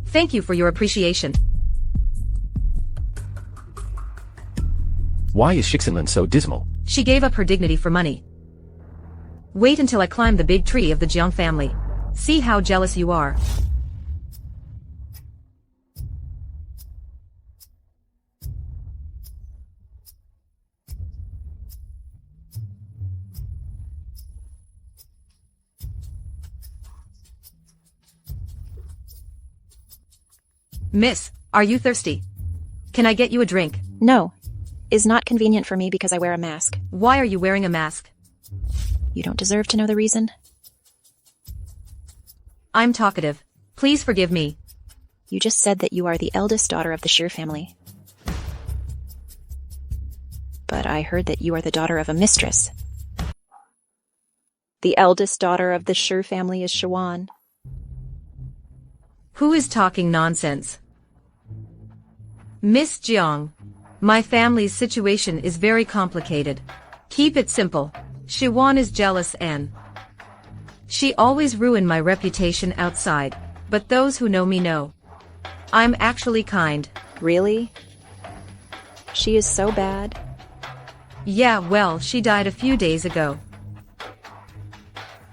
Thank you for your appreciation. Why is Xinlan so dismal? She gave up her dignity for money. Wait until I climb the big tree of the Jiang family. See how jealous you are. Miss, are you thirsty? Can I get you a drink? No. Is not convenient for me because I wear a mask. Why are you wearing a mask? You don't deserve to know the reason. I'm talkative. Please forgive me. You just said that you are the eldest daughter of the Shi family. But I heard that you are the daughter of a mistress. The eldest daughter of the Shi family is Shawan. Who is talking nonsense? Miss Jiang, my family's situation is very complicated. Keep it simple. Shiwan is jealous and she always ruined my reputation outside, but those who know me know. I'm actually kind. Really? She is so bad? Yeah, well, she died a few days ago.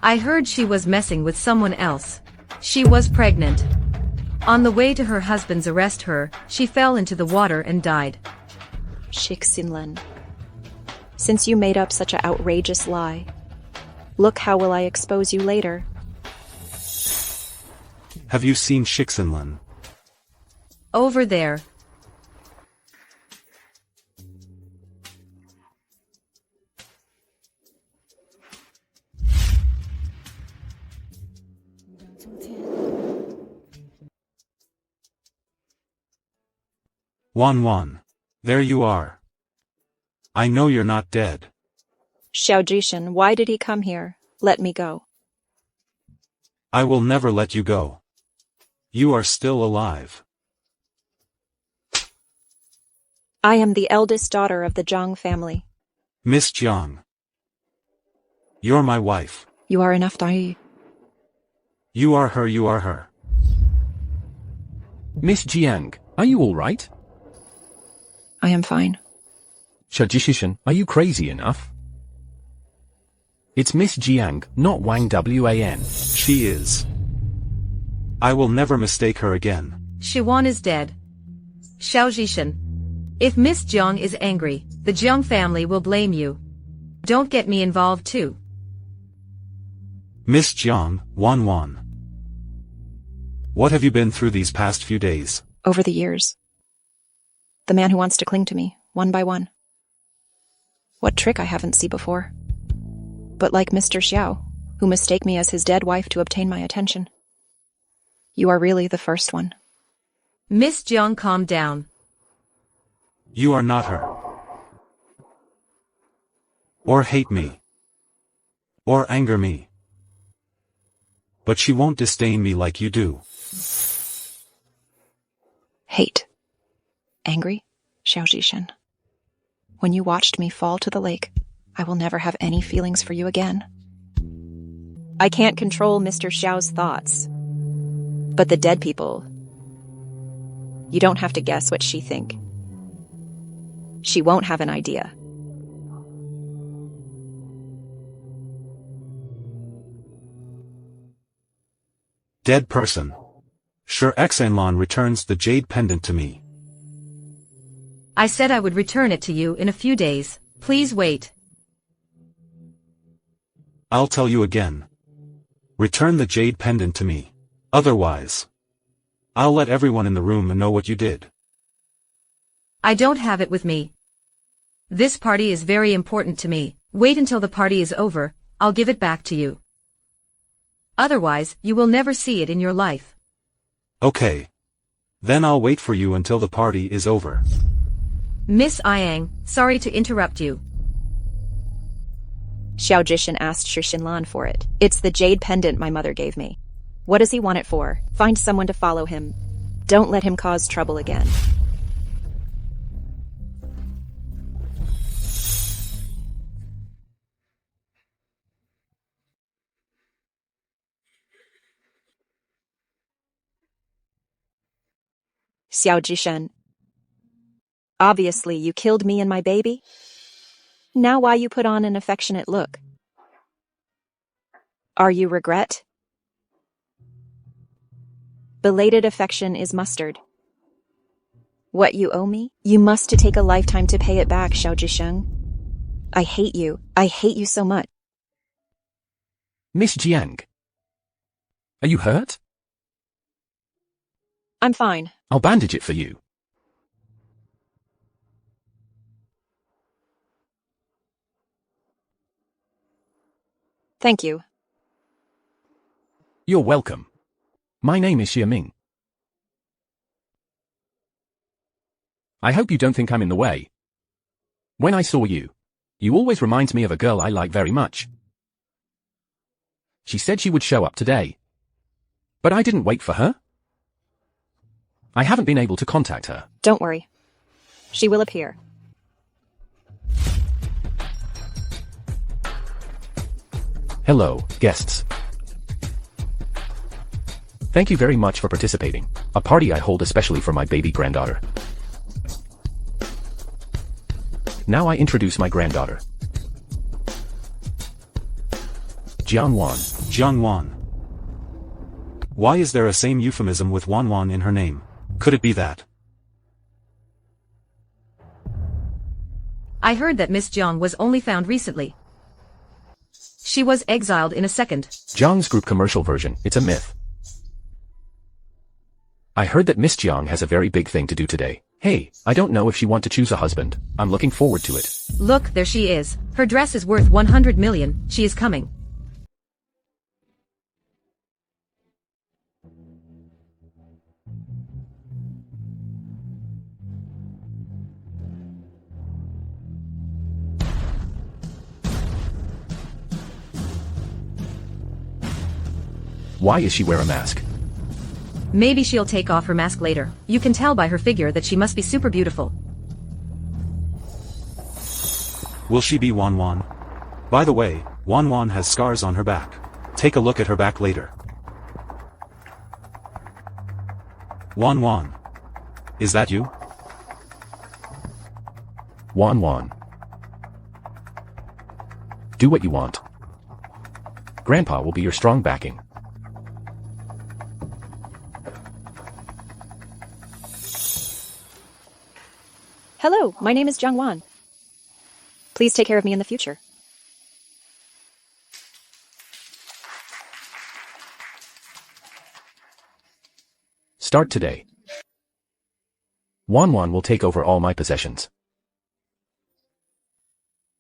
I heard she was messing with someone else. She was pregnant. On the way to her husband's arrest she fell into the water and died. Xinlan. Since you made up such an outrageous lie, look how will I expose you later. Have you seen Xinlan? Over there. Wan. There you are. I know you're not dead. Xiaojishan, why did he come here? Let me go. I will never let you go. You are still alive. I am the eldest daughter of the Jiang family. Miss Jiang. You're my wife. You are enough, Dai. You are her. Miss Jiang, are you all right? I am fine. Xiaojishan, are you crazy enough? It's Miss Jiang, not Wang Wan. She is. I will never mistake her again. Shiwan is dead. Xiaojishan. If Miss Jiang is angry, The Jiang family will blame you. Don't get me involved too. Miss Jiang, Wan. What have you been through these past few days? Over the years. The man who wants to cling to me, one by one. What trick I haven't seen before. But like Mr. Xiao, who mistake me as his dead wife to obtain my attention. You are really the first one. Miss Jiang, calm down. You are not her. Or hate me. Or anger me. But she won't disdain me like you do. Hate. Angry, Xiao Zhishen. When you watched me fall to the lake, I will never have any feelings for you again. I can't control Mr. Xiao's thoughts. But the dead people, you don't have to guess what she think. She won't have an idea. Dead person. Sure, Xanlon returns the jade pendant to me. I said I would return it to you in a few days. Please wait. I'll tell you again. Return the jade pendant to me. Otherwise, I'll let everyone in the room know what you did. I don't have it with me. This party is very important to me. Wait until the party is over, I'll give it back to you. Otherwise, you will never see it in your life. Okay. Then I'll wait for you until the party is over. Miss Yang, sorry to interrupt you. Xiao Zhishen asked Shi Xinlan for it. It's the jade pendant my mother gave me. What does he want it for? Find someone to follow him. Don't let him cause trouble again. Xiao Zhishen. Obviously, you killed me and my baby. Now why you put on an affectionate look? Are you regret? Belated affection is mustard. What you owe me? You must to take a lifetime to pay it back, Xiao Zhisheng. I hate you. I hate you so much. Miss Jiang. Are you hurt? I'm fine. I'll bandage it for you. Thank you. You're welcome. My name is Xie Ming. I hope you don't think I'm in the way. When I saw you, you always reminds me of a girl I like very much. She said she would show up today. But I didn't wait for her. I haven't been able to contact her. Don't worry. She will appear. Hello, guests. Thank you very much for participating. A party I hold especially for my baby granddaughter. Now I introduce my granddaughter. Jiang Wan. Jiang Wan. Why is there a same euphemism with Wan in her name? Could it be that? I heard that Miss Jiang was only found recently. She was exiled in a second. Jiang's group commercial version, it's a myth. I heard that Miss Jiang has a very big thing to do today. Hey, I don't know if she want to choose a husband. I'm looking forward to it. Look, there she is. Her dress is worth 100 million. She is coming. Why is she wear a mask? Maybe she'll take off her mask later. You can tell by her figure that she must be super beautiful. Will she be Wan? By the way, Wan has scars on her back. Take a look at her back later. Wan. Is that you? Wan. Do what you want. Grandpa will be your strong backing. Hello, my name is Jiang Wan. Please take care of me in the future. Start today. Wan will take over all my possessions.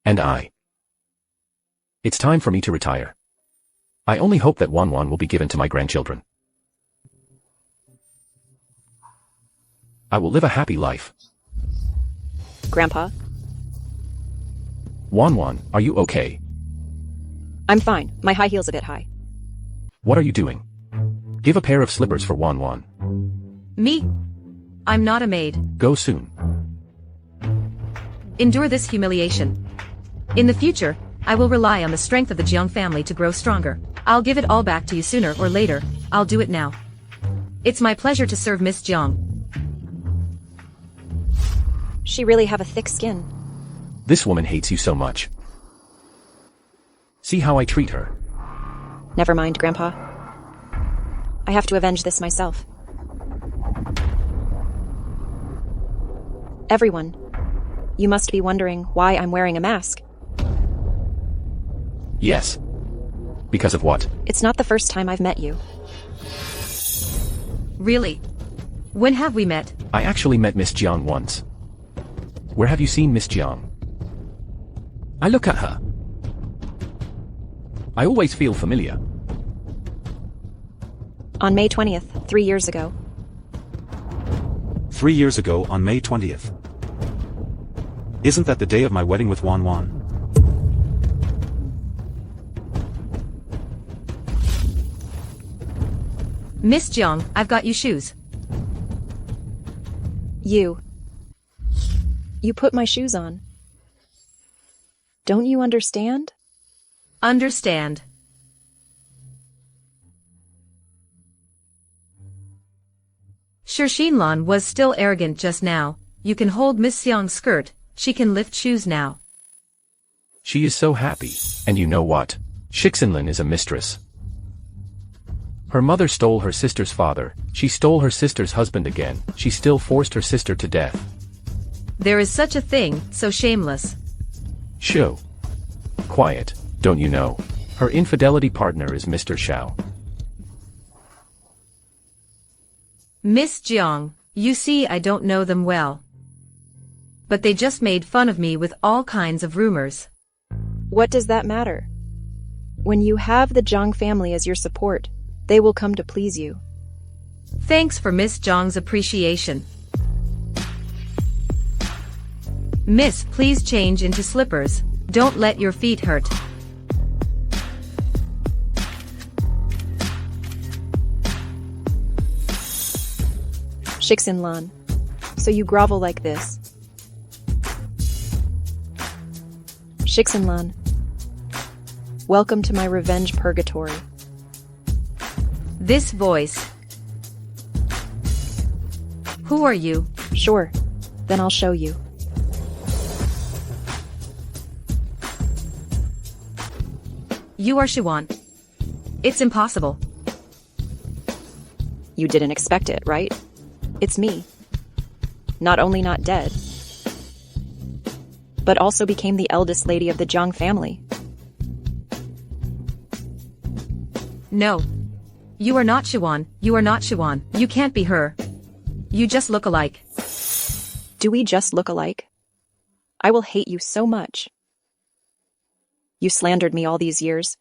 And I. It's time for me to retire. I only hope that Wan will be given to my grandchildren. I will live a happy life. Grandpa? Wan, are you okay? I'm fine. My high heel's a bit high. What are you doing? Give a pair of slippers for Wan. Me? I'm not a maid. Go soon. Endure this humiliation. In the future, I will rely on the strength of the Jiang family to grow stronger. I'll give it all back to you sooner or later. I'll do it now. It's my pleasure to serve Miss Jiang. She really have a thick skin. This woman hates you so much. See how I treat her. Never mind, Grandpa. I have to avenge this myself. Everyone, you must be wondering why I'm wearing a mask. Yes. Because of what? It's not the first time I've met you. Really? When have we met? I actually met Miss Jiang once. Where have you seen Miss Jiang? I look at her. I always feel familiar. On May 20th, 3 years ago. 3 years ago on May 20th. Isn't that the day of my wedding with Wan? Miss Jiang, I've got you shoes. You put my shoes on. Don't you understand? Understand. Xinlan was still arrogant just now. You can hold Miss Xiang's skirt. She can lift shoes now. She is so happy. And you know what? Xinlan is a mistress. Her mother stole her sister's father. She stole her sister's husband again. She still forced her sister to death. There is such a thing, so shameless. Shoo. Quiet, don't you know? Her infidelity partner is Mr. Xiao. Miss Jiang, you see I don't know them well. But they just made fun of me with all kinds of rumors. What does that matter? When you have the Jiang family as your support, they will come to please you. Thanks for Miss Jiang's appreciation. Miss, please change into slippers. Don't let your feet hurt. Xinlan, so you grovel like this. Xinlan, welcome to my revenge purgatory. This voice. Who are you? Sure, then I'll show you. You are Shiwan. It's impossible. You didn't expect it, right? It's me. Not only not dead, but also became the eldest lady of the Jiang family. No. You are not Shiwan. You are not Shiwan. You can't be her. You just look alike. Do we just look alike? I will hate you so much. You slandered me all these years.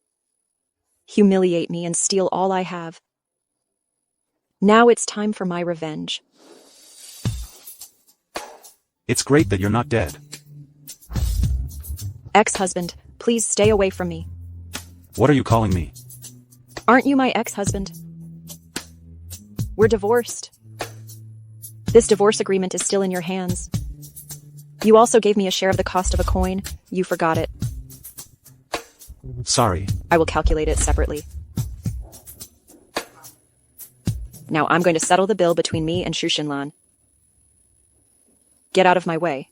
Humiliate me and steal all I have. Now it's time for my revenge. It's great that you're not dead. Ex-husband, please stay away from me. What are you calling me? Aren't you my ex-husband? We're divorced. This divorce agreement is still in your hands. You also gave me a share of the cost of a coin. You forgot it. Sorry. I will calculate it separately. Now I'm going to settle the bill between me and Xinlan. Get out of my way.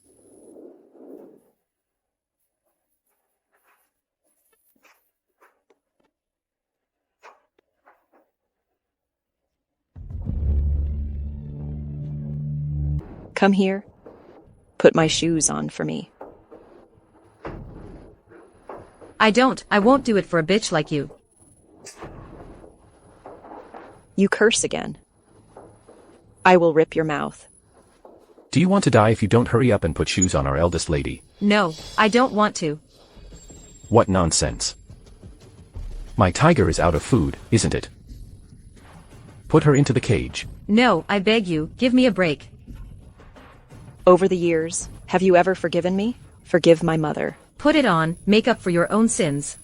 Come here. Put my shoes on for me. I won't do it for a bitch like you. You curse again. I will rip your mouth. Do you want to die if you don't hurry up and put shoes on our eldest lady? No, I don't want to. What nonsense. My tiger is out of food, isn't it? Put her into the cage. No, I beg you, give me a break. Over the years, have you ever forgiven me? Forgive my mother. Put it on, make up for your own sins.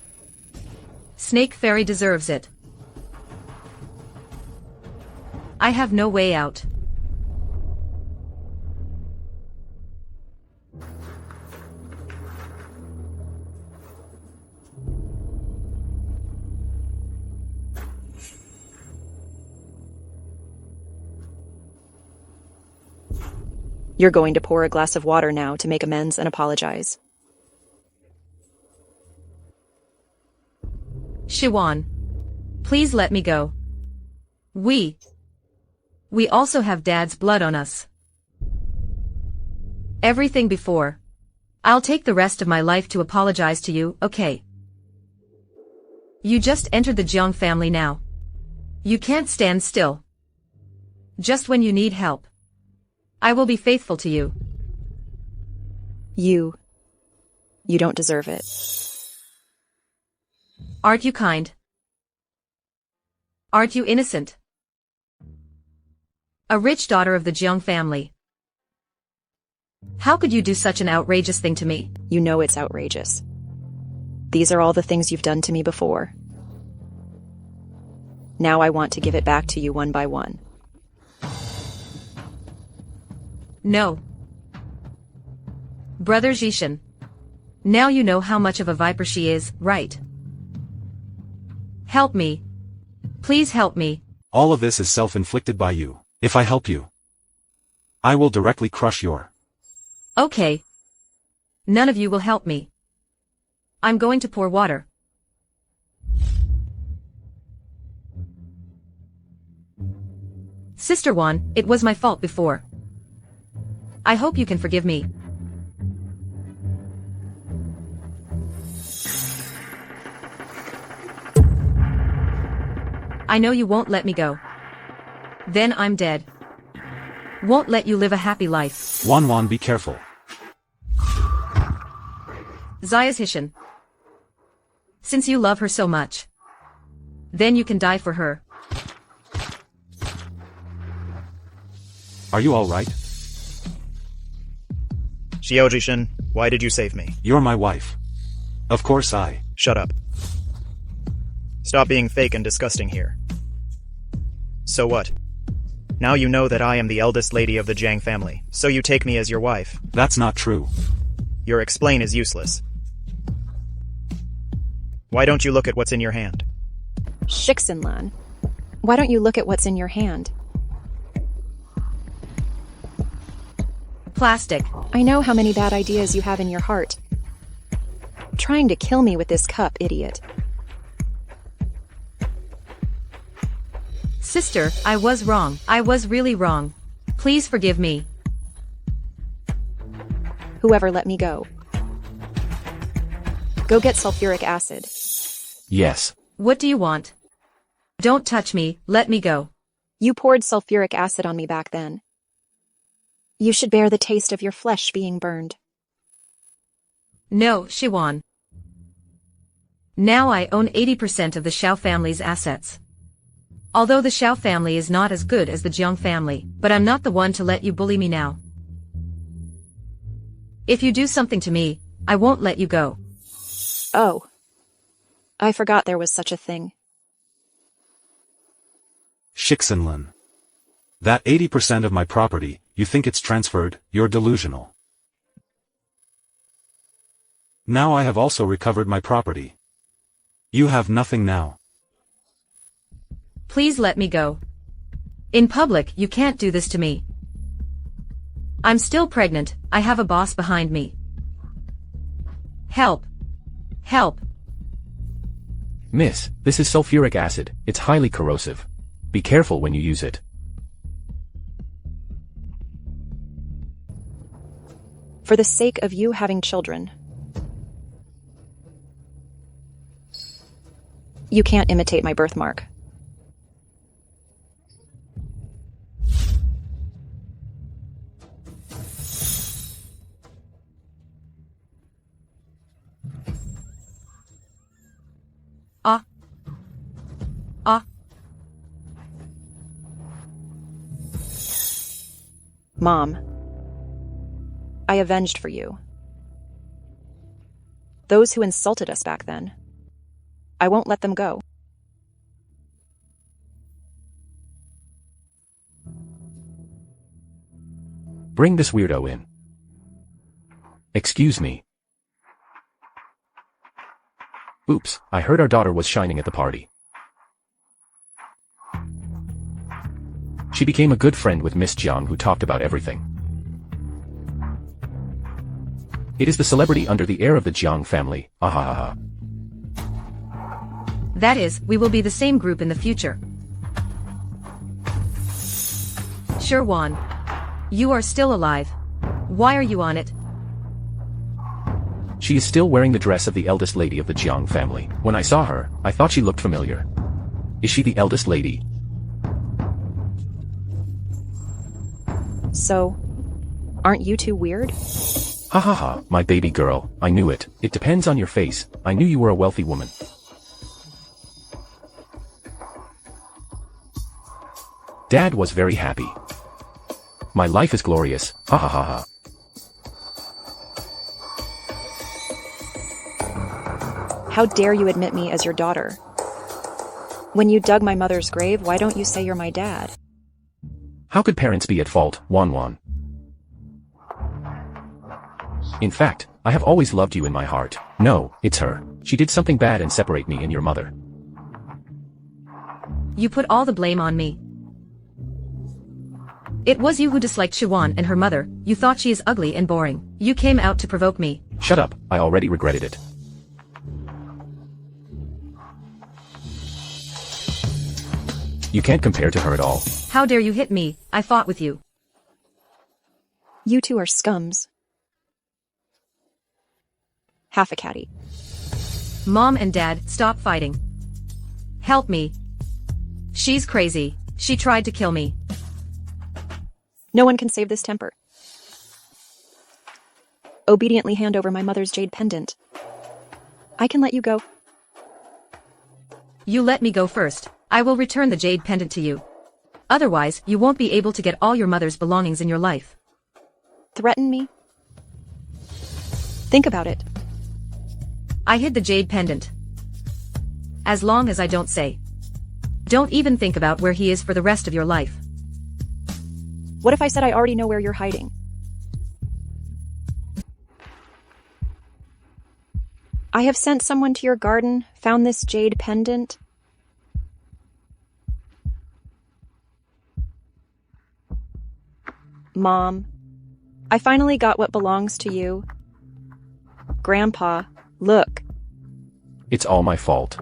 Snake Fairy deserves it. I have no way out. You're going to pour a glass of water now to make amends and apologize. Shiwan, please let me go. We also have Dad's blood on us. Everything before. I'll take the rest of my life to apologize to you, okay? You just entered the Jiang family now. You can't stand still. Just when you need help. I will be faithful to you. You don't deserve it. Aren't you kind? Aren't you innocent? A rich daughter of the Jiang family. How could you do such an outrageous thing to me? You know it's outrageous. These are all the things you've done to me before. Now I want to give it back to you one by one. No. Brother Zhishan. Now you know how much of a viper she is, right? Help me. Please help me. All of this is self-inflicted by you. If I help you, I will directly crush your... Okay. None of you will help me. I'm going to pour water. Sister Wan, it was my fault before. I hope you can forgive me. I know you won't let me go. Then I'm dead. Won't let you live a happy life. Wan, be careful. Zaya's Hishan. Since you love her so much, then you can die for her. Are you alright? Xiaojishan, why did you save me? You're my wife. Of course I... Shut up. Stop being fake and disgusting here. So what? Now you know that I am the eldest lady of the Jiang family, so you take me as your wife. That's not true. Your explain is useless. Why don't you look at what's in your hand? Shixinlan, why don't you look at what's in your hand? Plastic. I know how many bad ideas you have in your heart. Trying to kill me with this cup, idiot. Sister, I was wrong. I was really wrong. Please forgive me. Whoever let me go. Go get sulfuric acid. Yes. What do you want? Don't touch me, let me go. You poured sulfuric acid on me back then. You should bear the taste of your flesh being burned. No, Shiwan. Now I own 80% of the Xiao family's assets. Although the Xiao family is not as good as the Jiang family, but I'm not the one to let you bully me now. If you do something to me, I won't let you go. Oh. I forgot there was such a thing. Shixinlan. That 80% of my property, you think it's transferred, you're delusional. Now I have also recovered my property. You have nothing now. Please let me go. In public, you can't do this to me. I'm still pregnant, I have a boss behind me. Help. Help. Miss, this is sulfuric acid. It's highly corrosive. Be careful when you use it. For the sake of you having children. You can't imitate my birthmark. Ah. Ah. Mom, I avenged for you. Those who insulted us back then. I won't let them go. Bring this weirdo in. Excuse me. Oops, I heard our daughter was shining at the party. She became a good friend with Miss Jiang, who talked about everything. It is the celebrity under the heir of the Jiang family, ahahaha. That is, we will be the same group in the future. Sure, Juan. You are still alive. Why are you on it? She is still wearing the dress of the eldest lady of the Jiang family. When I saw her, I thought she looked familiar. Is she the eldest lady? So, aren't you two weird? Ha ha ha, my baby girl, I knew it. It depends on your face. I knew you were a wealthy woman. Dad was very happy. My life is glorious, ha ha ha ha. How dare you admit me as your daughter? When you dug my mother's grave, why don't you say you're my dad? How could parents be at fault, Wan? In fact, I have always loved you in my heart. No, it's her. She did something bad and separate me and your mother. You put all the blame on me. It was you who disliked Siwan and her mother. You thought she is ugly and boring. You came out to provoke me. Shut up, I already regretted it. You can't compare to her at all. How dare you hit me? I fought with you. You two are scums. Half a catty. Mom and Dad, stop fighting. Help me. She's crazy. She tried to kill me. No one can save this temper. Obediently hand over my mother's jade pendant. I can let you go. You let me go first. I will return the jade pendant to you. Otherwise, you won't be able to get all your mother's belongings in your life. Threaten me? Think about it. I hid the jade pendant. As long as I don't say. Don't even think about where he is for the rest of your life. What if I said I already know where you're hiding? I have sent someone to your garden, found this jade pendant. Mom, I finally got what belongs to you. Grandpa, look. It's all my fault.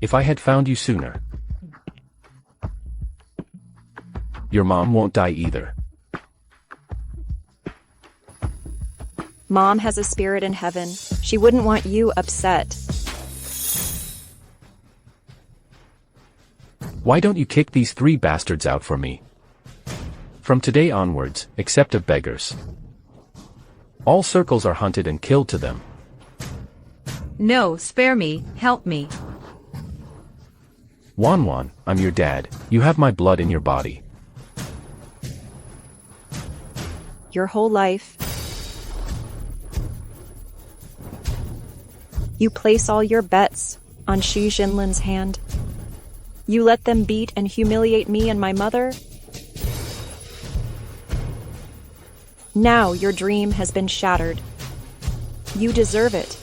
If I had found you sooner. Your mom won't die either. Mom has a spirit in heaven. She wouldn't want you upset. Why don't you kick these 3 bastards out for me? From today onwards, except of beggars. All circles are hunted and killed to them. No, spare me, help me. Wan, I'm your dad. You have my blood in your body. Your whole life. You place all your bets on Xu Jinlin's hand. You let them beat and humiliate me and my mother. Now your dream has been shattered. You deserve it.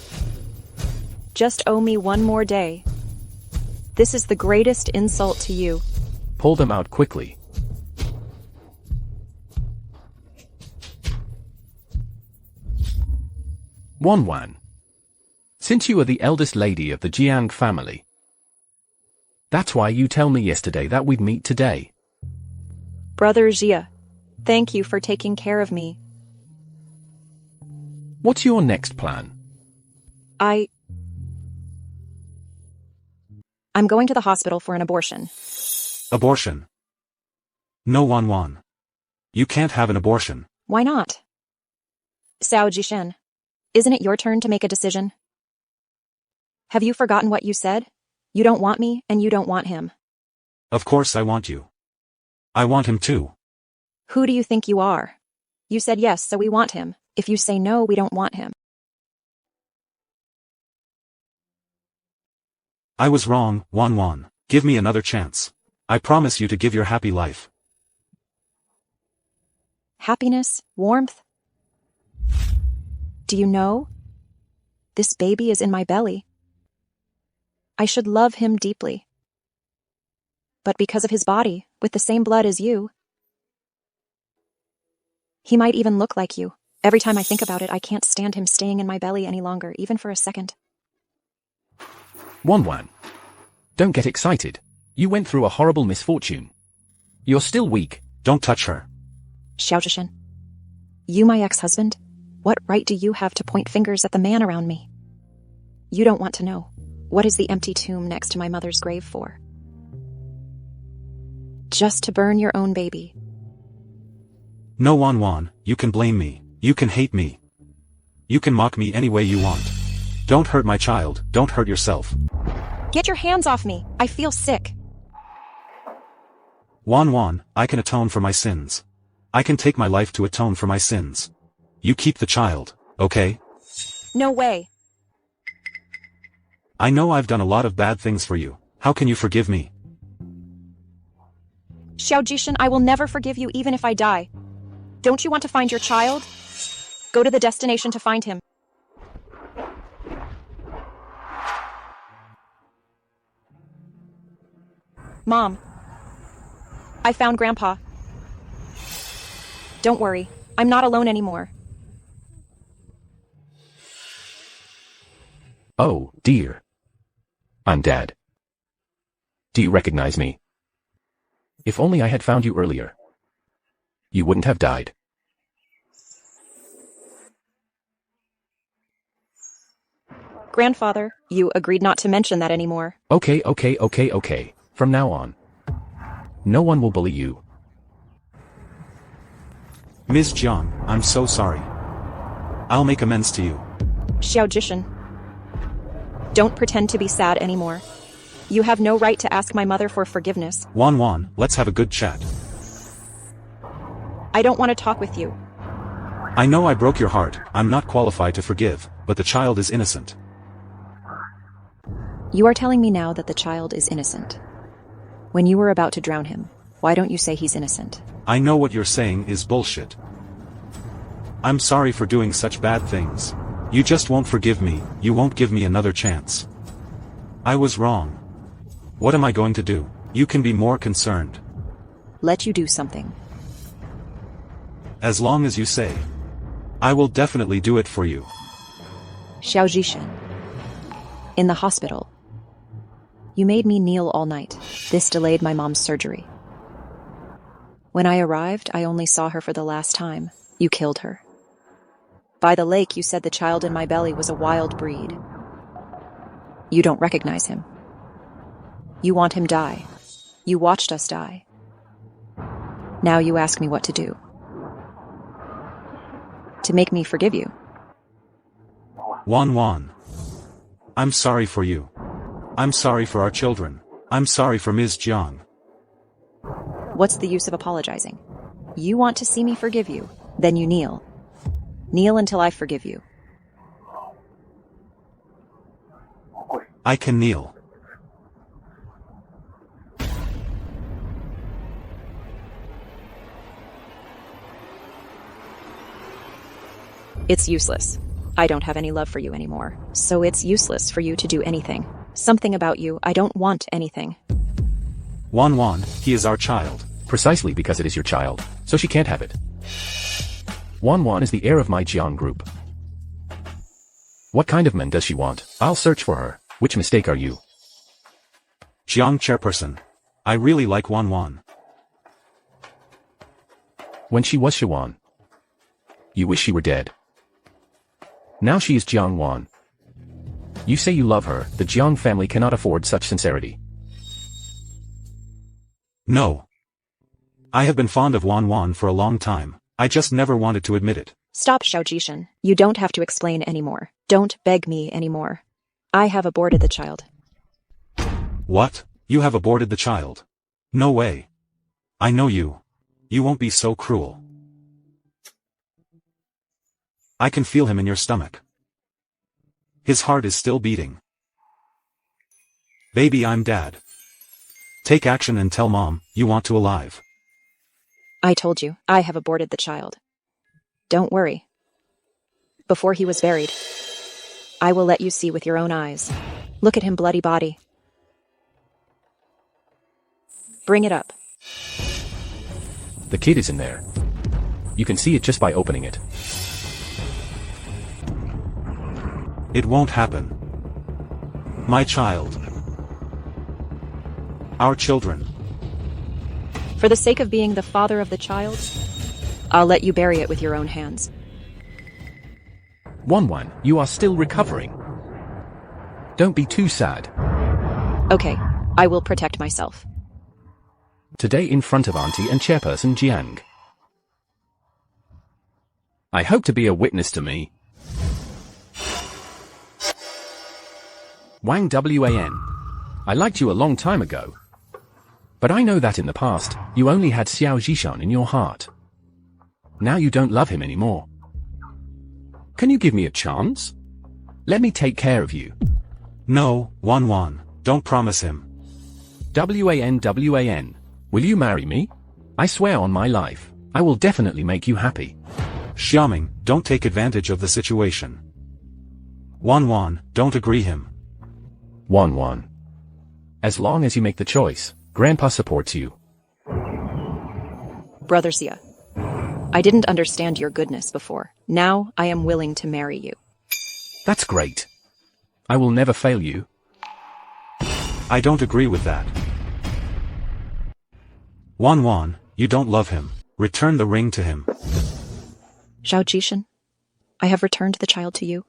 Just owe me one more day. This is the greatest insult to you. Pull them out quickly. Wan. Since you are the eldest lady of the Jiang family, that's why you tell me yesterday that we'd meet today. Brother Jia, thank you for taking care of me. What's your next plan? I'm going to the hospital for an abortion. Abortion. No, Wan. You can't have an abortion. Why not? Xiao Jishen, isn't it your turn to make a decision? Have you forgotten what you said? You don't want me, and you don't want him. Of course I want you. I want him too. Who do you think you are? You said yes, so we want him. If you say no, we don't want him. I was wrong, Wan. Give me another chance. I promise you to give your happy life. Happiness? Warmth? Do you know? This baby is in my belly. I should love him deeply. But because of his body, with the same blood as you, he might even look like you. Every time I think about it, I can't stand him staying in my belly any longer, even for a second. Wan. Don't get excited. You went through a horrible misfortune. You're still weak. Don't touch her. Xiao Zhishen, you my ex-husband? What right do you have to point fingers at the man around me? You don't want to know. What is the empty tomb next to my mother's grave for? Just to burn your own baby. No, Wan, you can blame me. You can hate me. You can mock me any way you want. Don't hurt my child, don't hurt yourself. Get your hands off me. I feel sick. Wan, I can atone for my sins. I can take my life to atone for my sins. You keep the child, okay? No way. I know I've done a lot of bad things for you. How can you forgive me? Xiao Jishen, I will never forgive you even if I die. Don't you want to find your child? Go to the destination to find him. Mom, I found Grandpa. Don't worry, I'm not alone anymore. Oh, dear. I'm Dad. Do you recognize me? If only I had found you earlier. You wouldn't have died. Grandfather, you agreed not to mention that anymore. Okay. From now on. No one will bully you. Ms. Jiang, I'm so sorry. I'll make amends to you. Xiao Jishen, don't pretend to be sad anymore. You have no right to ask my mother for forgiveness. Wan, let's have a good chat. I don't want to talk with you. I know I broke your heart, I'm not qualified to forgive, but the child is innocent. You are telling me now that the child is innocent. When you were about to drown him, why don't you say he's innocent? I know what you're saying is bullshit. I'm sorry for doing such bad things. You just won't forgive me, you won't give me another chance. I was wrong. What am I going to do? You can be more concerned. Let you do something. As long as you say. I will definitely do it for you. Xiao Jishen. In the hospital. You made me kneel all night. This delayed my mom's surgery. When I arrived, I only saw her for the last time. You killed her. By the lake, you said the child in my belly was a wild breed. You don't recognize him. You want him die. You watched us die. Now you ask me what to do. To make me forgive you. Wan. I'm sorry for you. I'm sorry for our children. I'm sorry for Ms. Jiang. What's the use of apologizing? You want to see me forgive you, then you kneel. Kneel until I forgive you. I can kneel. It's useless. I don't have any love for you anymore, so it's useless for you to do anything. Something about you, I don't want anything. Wan, he is our child. Precisely because it is your child, so she can't have it. Wan is the heir of my Jiang group. What kind of men does she want? I'll search for her. Which mistake are you? Jiang chairperson. I really like Wan. When she was Shiwan. You wish she were dead. Now she is Jiang Wan. You say you love her, the Jiang family cannot afford such sincerity. No. I have been fond of Wan Wan for a long time, I just never wanted to admit it. Stop, Xiao. You don't have to explain anymore. Don't beg me anymore. I have aborted the child. What? You have aborted the child? No way. I know you. You won't be so cruel. I can feel him in your stomach. His heart is still beating. Baby, I'm Dad. Take action and tell Mom you want to alive. I told you, I have aborted the child. Don't worry. Before he was buried, I will let you see with your own eyes. Look at him, bloody body. Bring it up. The kid is in there. You can see it just by opening it. It won't happen. My child. Our children. For the sake of being the father of the child, I'll let you bury it with your own hands. Wan Wan, you are still recovering. Don't be too sad. Okay, I will protect myself. Today in front of Auntie and Chairperson Jiang. I hope to be a witness to me. Wang Wan. I liked you a long time ago. But I know that in the past, you only had Xiao Zhishan in your heart. Now you don't love him anymore. Can you give me a chance? Let me take care of you. No, Wan Wan, don't promise him. Wan. Will you marry me? I swear on my life, I will definitely make you happy. Xiaoming, don't take advantage of the situation. Wan Wan, don't agree him. Wan Wan. As long as you make the choice, Grandpa supports you. Brother Xia, I didn't understand your goodness before. Now I am willing to marry you. That's great. I will never fail you. I don't agree with that. Wan Wan, you don't love him. Return the ring to him. Xiao Jishan, I have returned the child to you.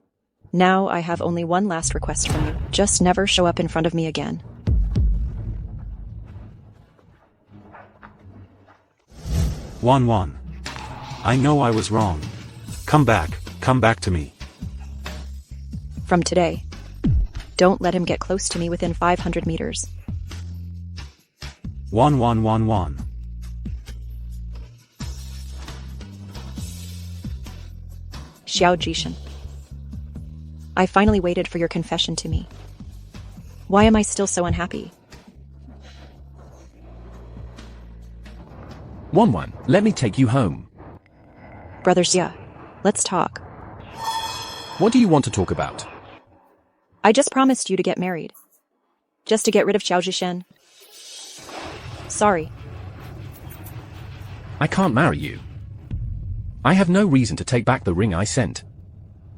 Now I have only one last request from you. Just never show up in front of me again. Wan Wan. I know I was wrong. Come back to me. From today, don't let him get close to me within 500 meters. Wan. Xiao Jishan, I finally waited for your confession to me. Why am I still so unhappy? Wan Wan, let me take you home. Brother Xia, let's talk. What do you want to talk about? I just promised you to get married. Just to get rid of Xiao Zhishan. Sorry. I can't marry you. I have no reason to take back the ring I sent.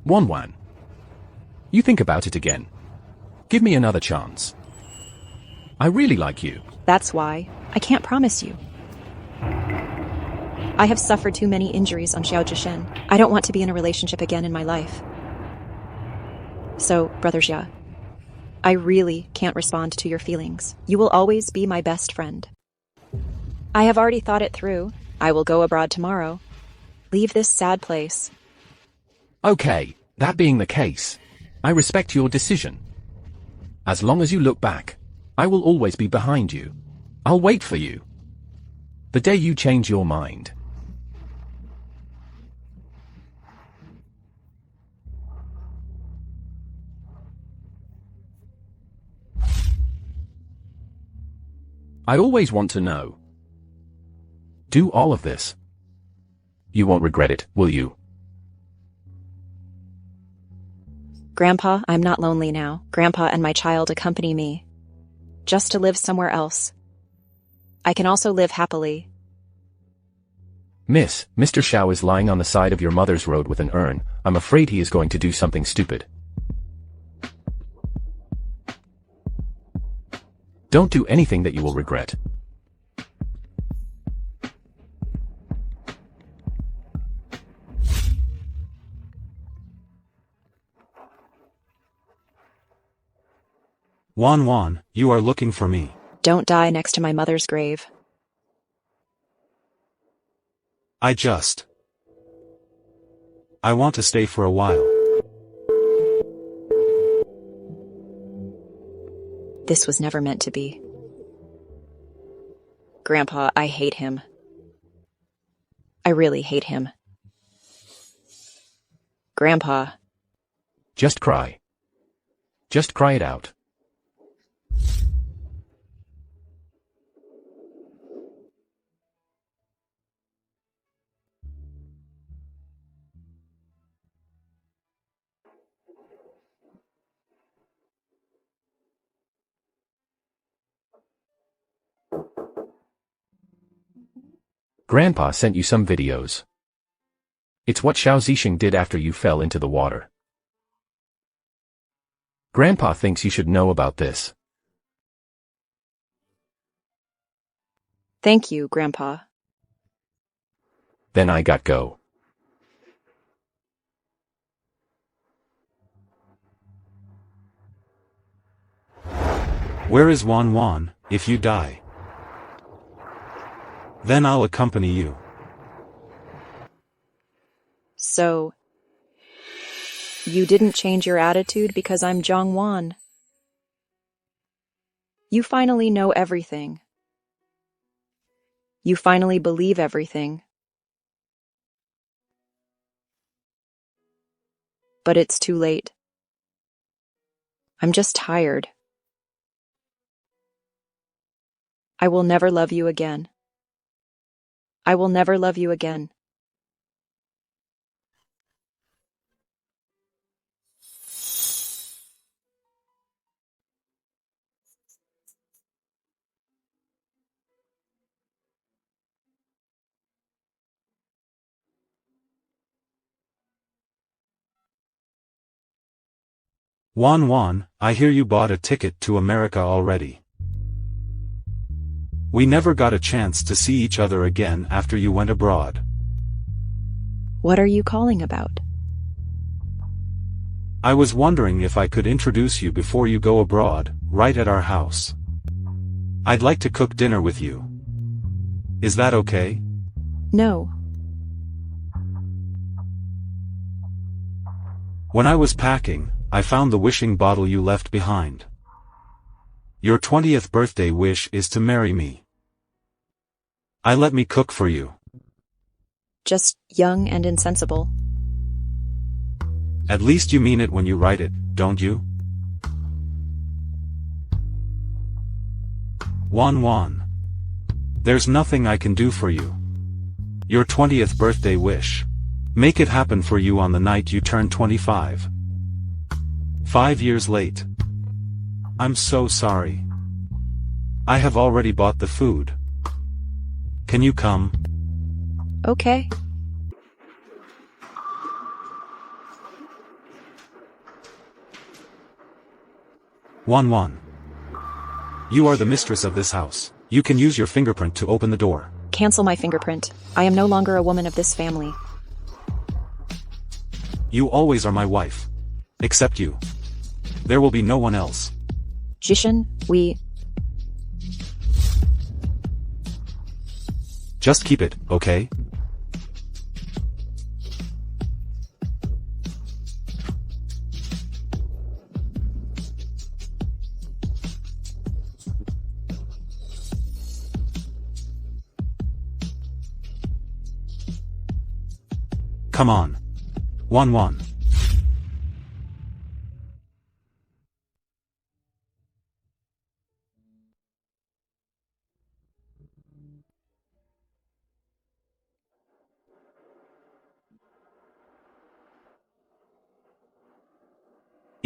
Wan Wan. You think about it again. Give me another chance. I really like you. That's why I can't promise you. I have suffered too many injuries on Xiao Zhishan. I don't want to be in a relationship again in my life. So, Brother Xia, I really can't respond to your feelings. You will always be my best friend. I have already thought it through. I will go abroad tomorrow. Leave this sad place. Okay, that being the case, I respect your decision. As long as you look back, I will always be behind you. I'll wait for you. The day you change your mind. I always want to know. Do all of this. You won't regret it, will you? Grandpa, I'm not lonely now. Grandpa and my child accompany me. Just to live somewhere else. I can also live happily. Miss, Mr. Xiao is lying on the side of your mother's road with an urn. I'm afraid he is going to do something stupid. Don't do anything that you will regret. Wan, you are looking for me. Don't die next to my mother's grave. I want to stay for a while. This was never meant to be. Grandpa, I hate him. I really hate him. Grandpa. Just cry. Just cry it out. Grandpa sent you some videos. It's what Zhaolusi did after you fell into the water. Grandpa thinks you should know about this. Thank you, Grandpa. Then I got go. Where is Wan, if you die? Then I'll accompany you. So, you didn't change your attitude because I'm Wan. You finally know everything. You finally believe everything. But it's too late. I'm just tired. I will never love you again. I will never love you again. Wan, I hear you bought a ticket to America already. We never got a chance to see each other again after you went abroad. What are you calling about? I was wondering if I could introduce you before you go abroad, right at our house. I'd like to cook dinner with you. Is that okay? No. When I was packing, I found the wishing bottle you left behind. Your 20th birthday wish is to marry me. Let me cook for you. Just young and insensible. At least you mean it when you write it, don't you? Wan. There's nothing I can do for you. Your 20th birthday wish. Make it happen for you on the night you turn 25. 5 years late. I'm so sorry. I have already bought the food. Can you come? Okay. Wan. You are the mistress of this house. You can use your fingerprint to open the door. Cancel my fingerprint. I am no longer a woman of this family. You always are my wife. Except you. There will be no one else. Jishin, we... Just keep it, okay? Come on. Wan.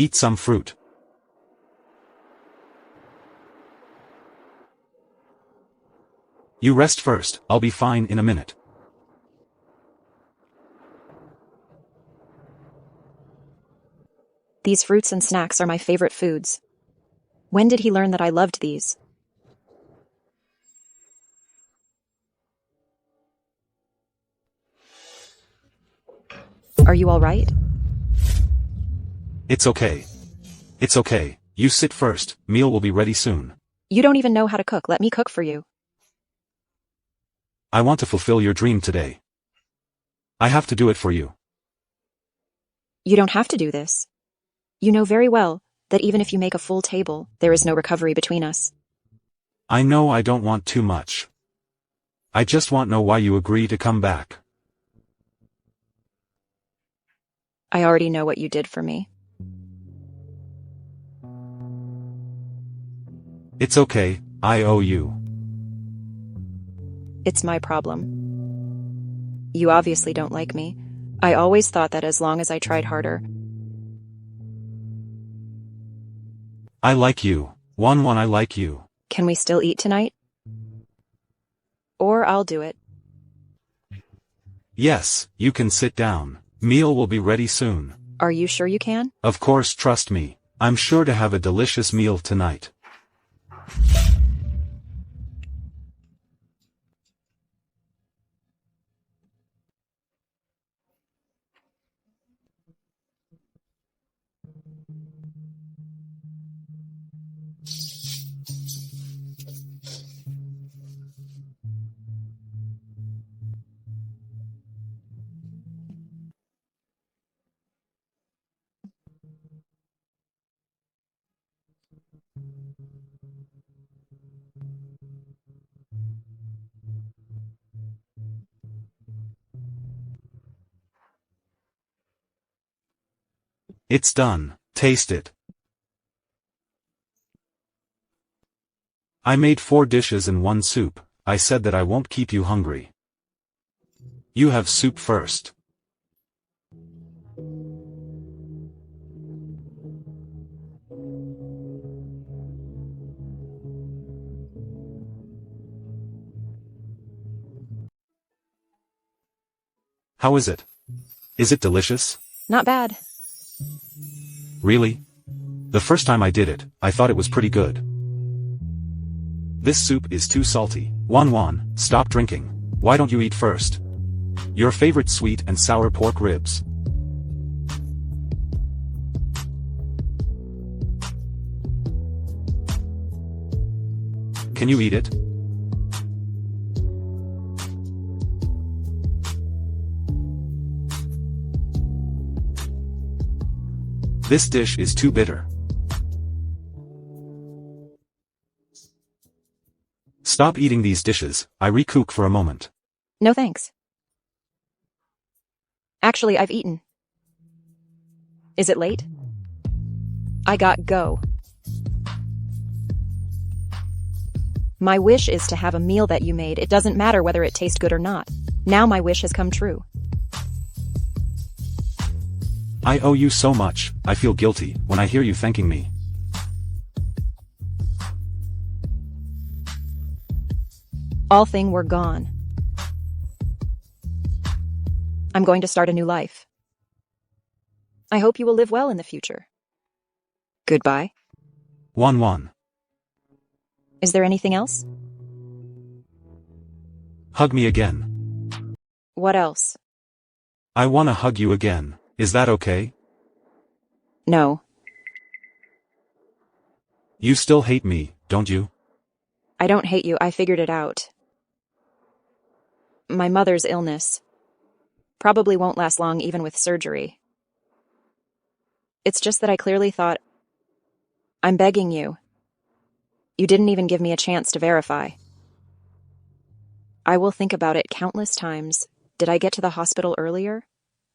Eat some fruit. You rest first, I'll be fine in a minute. These fruits and snacks are my favorite foods. When did he learn that I loved these? Are you all right? It's okay. It's okay. You sit first, meal will be ready soon. You don't even know how to cook. Let me cook for you. I want to fulfill your dream today. I have to do it for you. You don't have to do this. You know very well that even if you make a full table, there is no recovery between us. I know I don't want too much. I just want to know why you agree to come back. I already know what you did for me. It's okay, I owe you. It's my problem. You obviously don't like me. I always thought that as long as I tried harder. I like you. I like you. Can we still eat tonight? Or I'll do it. Yes, you can sit down. Meal will be ready soon. Are you sure you can? Of course, trust me. I'm sure to have a delicious meal tonight. It's done. Taste it. I made 4 dishes and 1 soup. I said that I won't keep you hungry. You have soup first. How is it? Is it delicious? Not bad. Really? The first time I did it, I thought it was pretty good. This soup is too salty. Wan, stop drinking. Why don't you eat first? Your favorite sweet and sour pork ribs. Can you eat it? This dish is too bitter. Stop eating these dishes. I recook for a moment. No thanks. Actually, I've eaten. Is it late? I got go. My wish is to have a meal that you made. It doesn't matter whether it tastes good or not. Now my wish has come true. I owe you so much. I feel guilty when I hear you thanking me. All thing were gone. I'm going to start a new life. I hope you will live well in the future. Goodbye. Wan. Is there anything else? Hug me again. What else? I wanna hug you again. Is that okay? No. You still hate me, don't you? I don't hate you. I figured it out. My mother's illness probably won't last long even with surgery. It's just that I clearly thought, I'm begging you. You didn't even give me a chance to verify. I will think about it countless times. Did I get to the hospital earlier?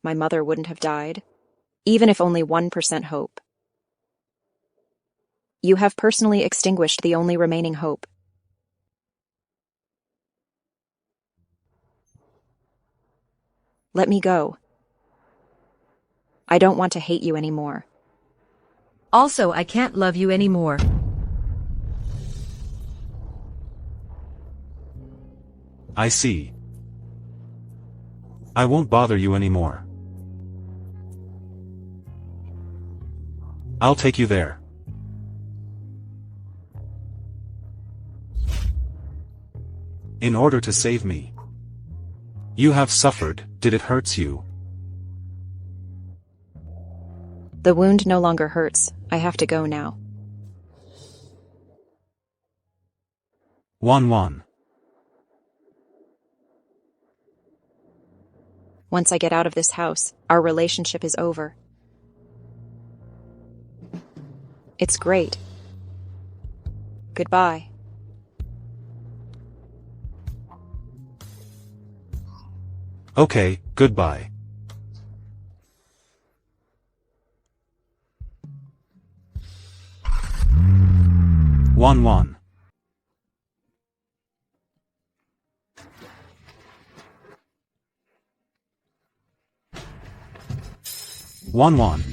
My mother wouldn't have died, even if only 1% hope. You have personally extinguished the only remaining hope. Let me go. I don't want to hate you anymore. Also, I can't love you anymore. I see. I won't bother you anymore. I'll take you there. In order to save me. You have suffered. Did it hurt you? The wound no longer hurts. I have to go now. Wan. Once I get out of this house, our relationship is over. It's great. Goodbye. Okay, goodbye. One. 1.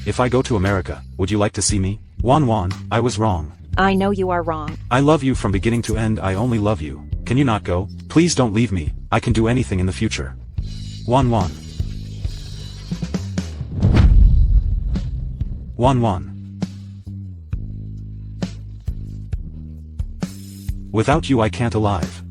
If I go to America, would you like to see me? 1. I was wrong. I know you are wrong. I love you from beginning to end. I only love you. Can you not go? Please don't leave me. I can do anything in the future. 1. 1. Without you I can't alive.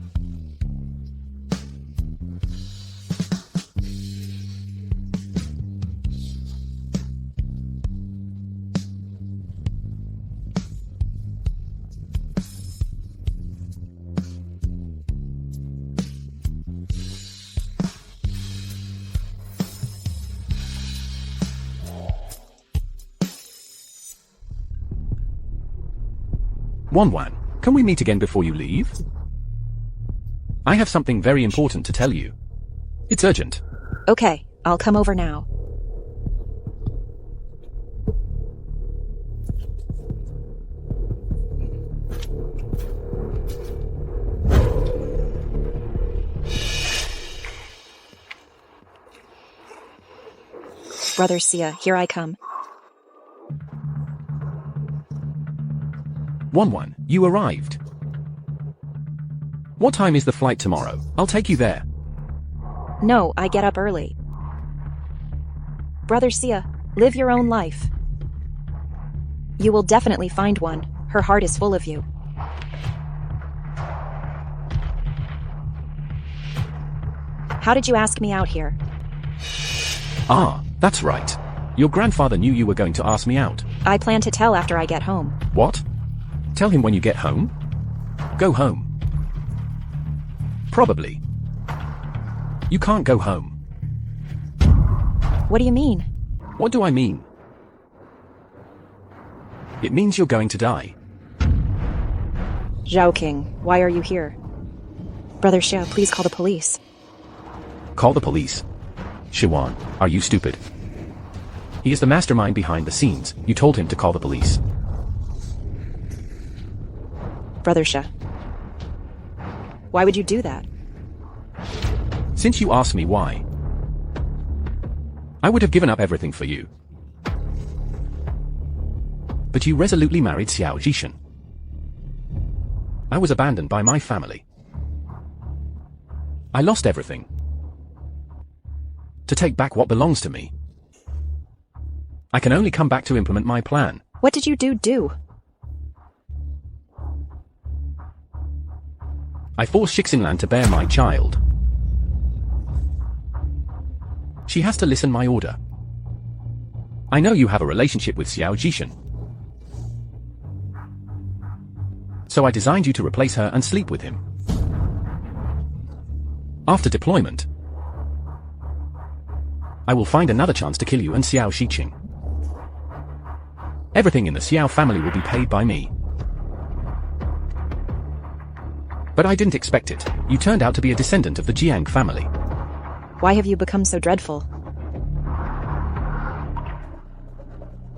Wan, can we meet again before you leave? I have something very important to tell you. It's urgent. Okay, I'll come over now. Brother Sia, here I come. Wan, you arrived. What time is the flight tomorrow? I'll take you there. No, I get up early. Brother Sia, live your own life. You will definitely find one. Her heart is full of you. How did you ask me out here? Ah, that's right. Your grandfather knew you were going to ask me out. I plan to tell after I get home. What? Tell him when you get home? Go home. Probably. You can't go home. What do you mean? What do I mean? It means you're going to die. Zhao King, why are you here? Brother Xia, please call the police. Call the police. Shiwan, are you stupid? He is the mastermind behind the scenes. You told him to call the police. Brother Xia, why would you do that? Since you asked me why, I would have given up everything for you. But you resolutely married Xiao Jishan. I was abandoned by my family. I lost everything. To take back what belongs to me. I can only come back to implement my plan. What did you do? I forced Shixinlan to bear my child. She has to listen my order. I know you have a relationship with Xiao Jishan. So I designed you to replace her and sleep with him. After deployment, I will find another chance to kill you and Xiao Shiqing. Everything in the Xiao family will be paid by me. But I didn't expect it. You turned out to be a descendant of the Jiang family. Why have you become so dreadful?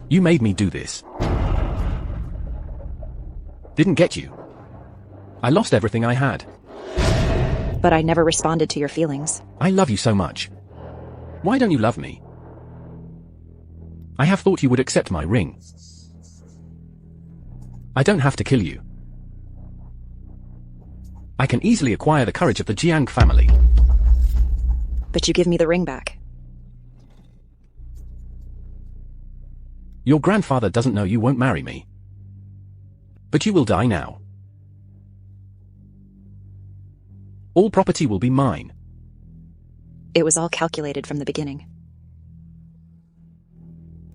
You made me do this. Didn't get you. I lost everything I had. But I never responded to your feelings. I love you so much. Why don't you love me? I have thought you would accept my ring. I don't have to kill you. I can easily acquire the courage of the Jiang family. But you give me the ring back. Your grandfather doesn't know you won't marry me. But you will die now. All property will be mine. It was all calculated from the beginning.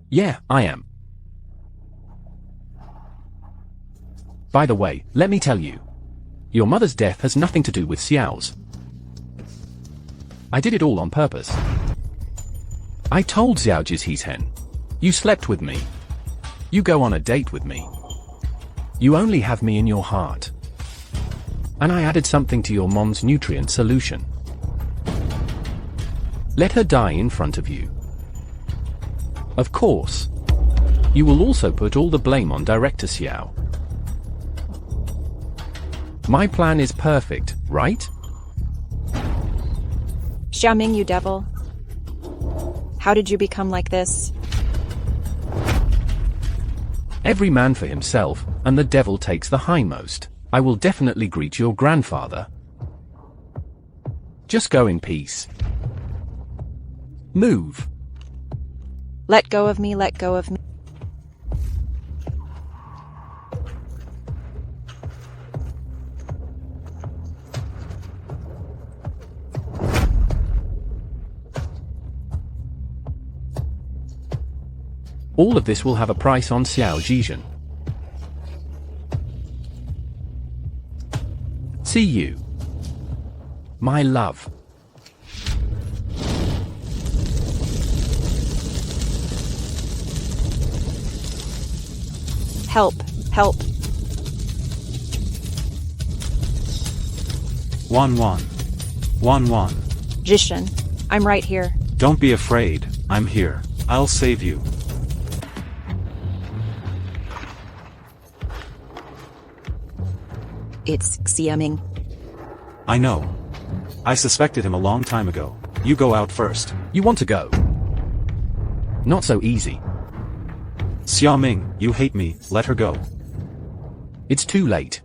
Yeah, I am. By the way, let me tell you. Your mother's death has nothing to do with Xiao's. I did it all on purpose. I told Zhaojis he's hen. You slept with me. You go on a date with me. You only have me in your heart. And I added something to your mom's nutrient solution. Let her die in front of you. Of course. You will also put all the blame on Director Xiao. My plan is perfect, right? Xiaoming, you devil. How did you become like this? Every man for himself, and the devil takes the hindmost. I will definitely greet your grandfather. Just go in peace. Move. Let go of me, let go of me. All of this will have a price on Xiao Jizhen. See you, my love. Help, help. 1-1. 1-1. Jishin, I'm right here. Don't be afraid, I'm here. I'll save you. It's Xiaoming. I know. I suspected him a long time ago. You go out first. You want to go? Not so easy. Xiaoming, you hate me, let her go. It's too late.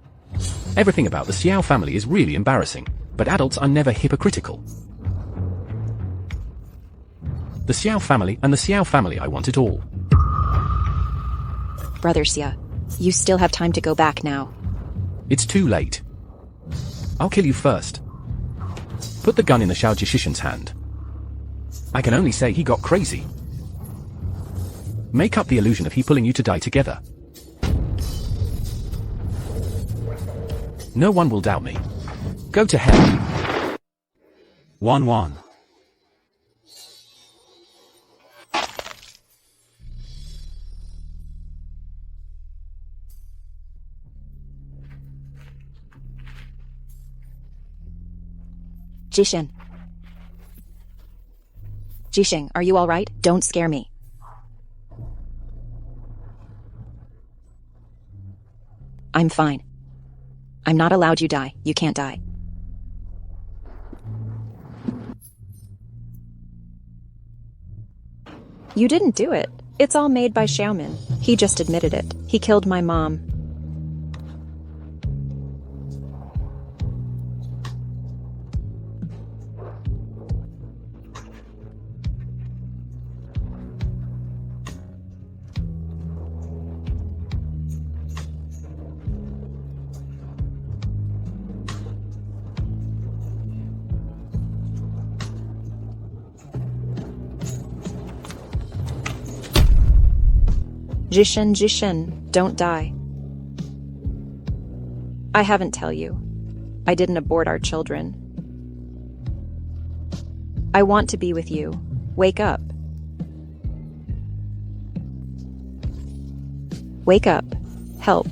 Everything about the Xiao family is really embarrassing, but adults are never hypocritical. The Xiao family and the Xiao family, I want it all. Brother Xia, you still have time to go back now. It's too late. I'll kill you first. Put the gun in the Xiao Jishishin's hand. I can only say he got crazy. Make up the illusion of he pulling you to die together. No one will doubt me. Go to hell. 1-1. Jishin. Jishing, are you all right? Don't scare me. I'm fine. I'm not allowed you die. You can't die. You didn't do it. It's all made by Xiaomin. He just admitted it. He killed my mom. Jishin, Jishin, don't die. I haven't tell you. I didn't abort our children. I want to be with you. Wake up. Wake up. Help.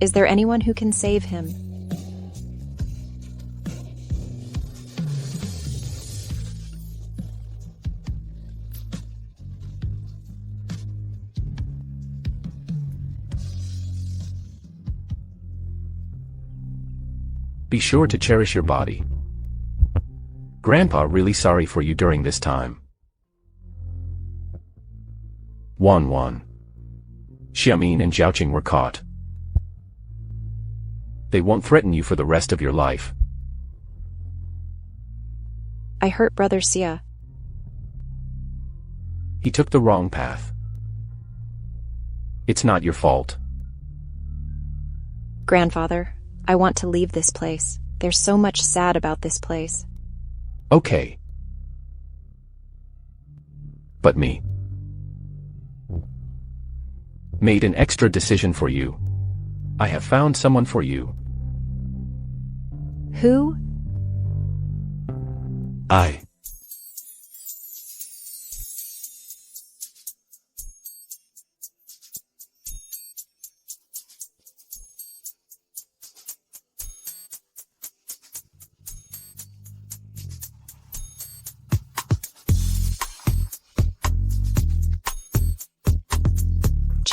Is there anyone who can save him? Be sure to cherish your body. Grandpa really sorry for you during this time. 1-1. Xiaoming and Zhaoqing were caught. They won't threaten you for the rest of your life. I hurt Brother Xia. He took the wrong path. It's not your fault. Grandfather, I want to leave this place. There's so much sad about this place. Okay. But me. Made an extra decision for you. I have found someone for you. Who?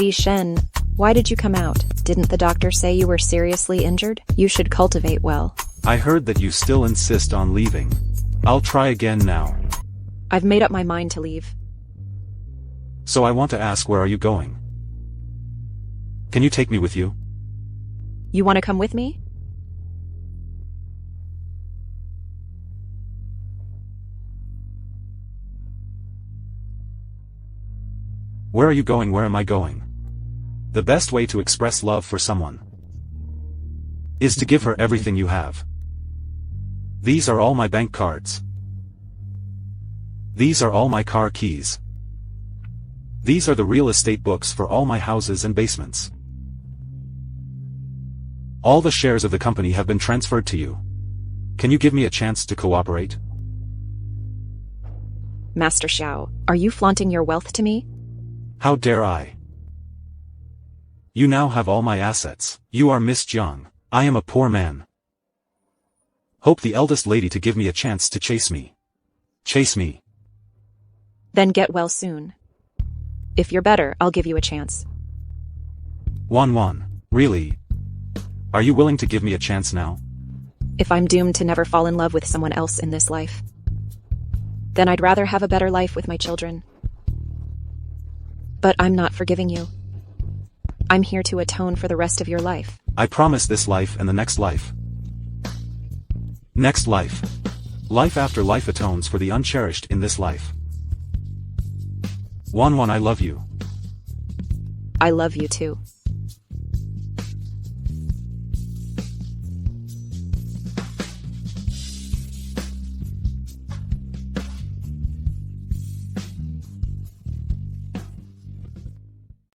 Ji Shen, why did you come out? Didn't the doctor say you were seriously injured? You should cultivate well. I heard that you still insist on leaving. I'll try again now. I've made up my mind to leave. So I want to ask, where are you going? Can you take me with you? You want to come with me? Where are you going? Where am I going? The best way to express love for someone is to give her everything you have. These are all my bank cards. These are all my car keys. These are the real estate books for all my houses and basements. All the shares of the company have been transferred to you. Can you give me a chance to cooperate? Master Xiao, are you flaunting your wealth to me? How dare I? You now have all my assets. You are Miss Jiang. I am a poor man. Hope the eldest lady to give me a chance to chase me. Chase me. Then get well soon. If you're better, I'll give you a chance. Wan, really? Are you willing to give me a chance now? If I'm doomed to never fall in love with someone else in this life, then I'd rather have a better life with my children. But I'm not forgiving you. I'm here to atone for the rest of your life. I promise this life and the next life. Next life. Life after life atones for the uncherished in this life. Wan, I love you. I love you too.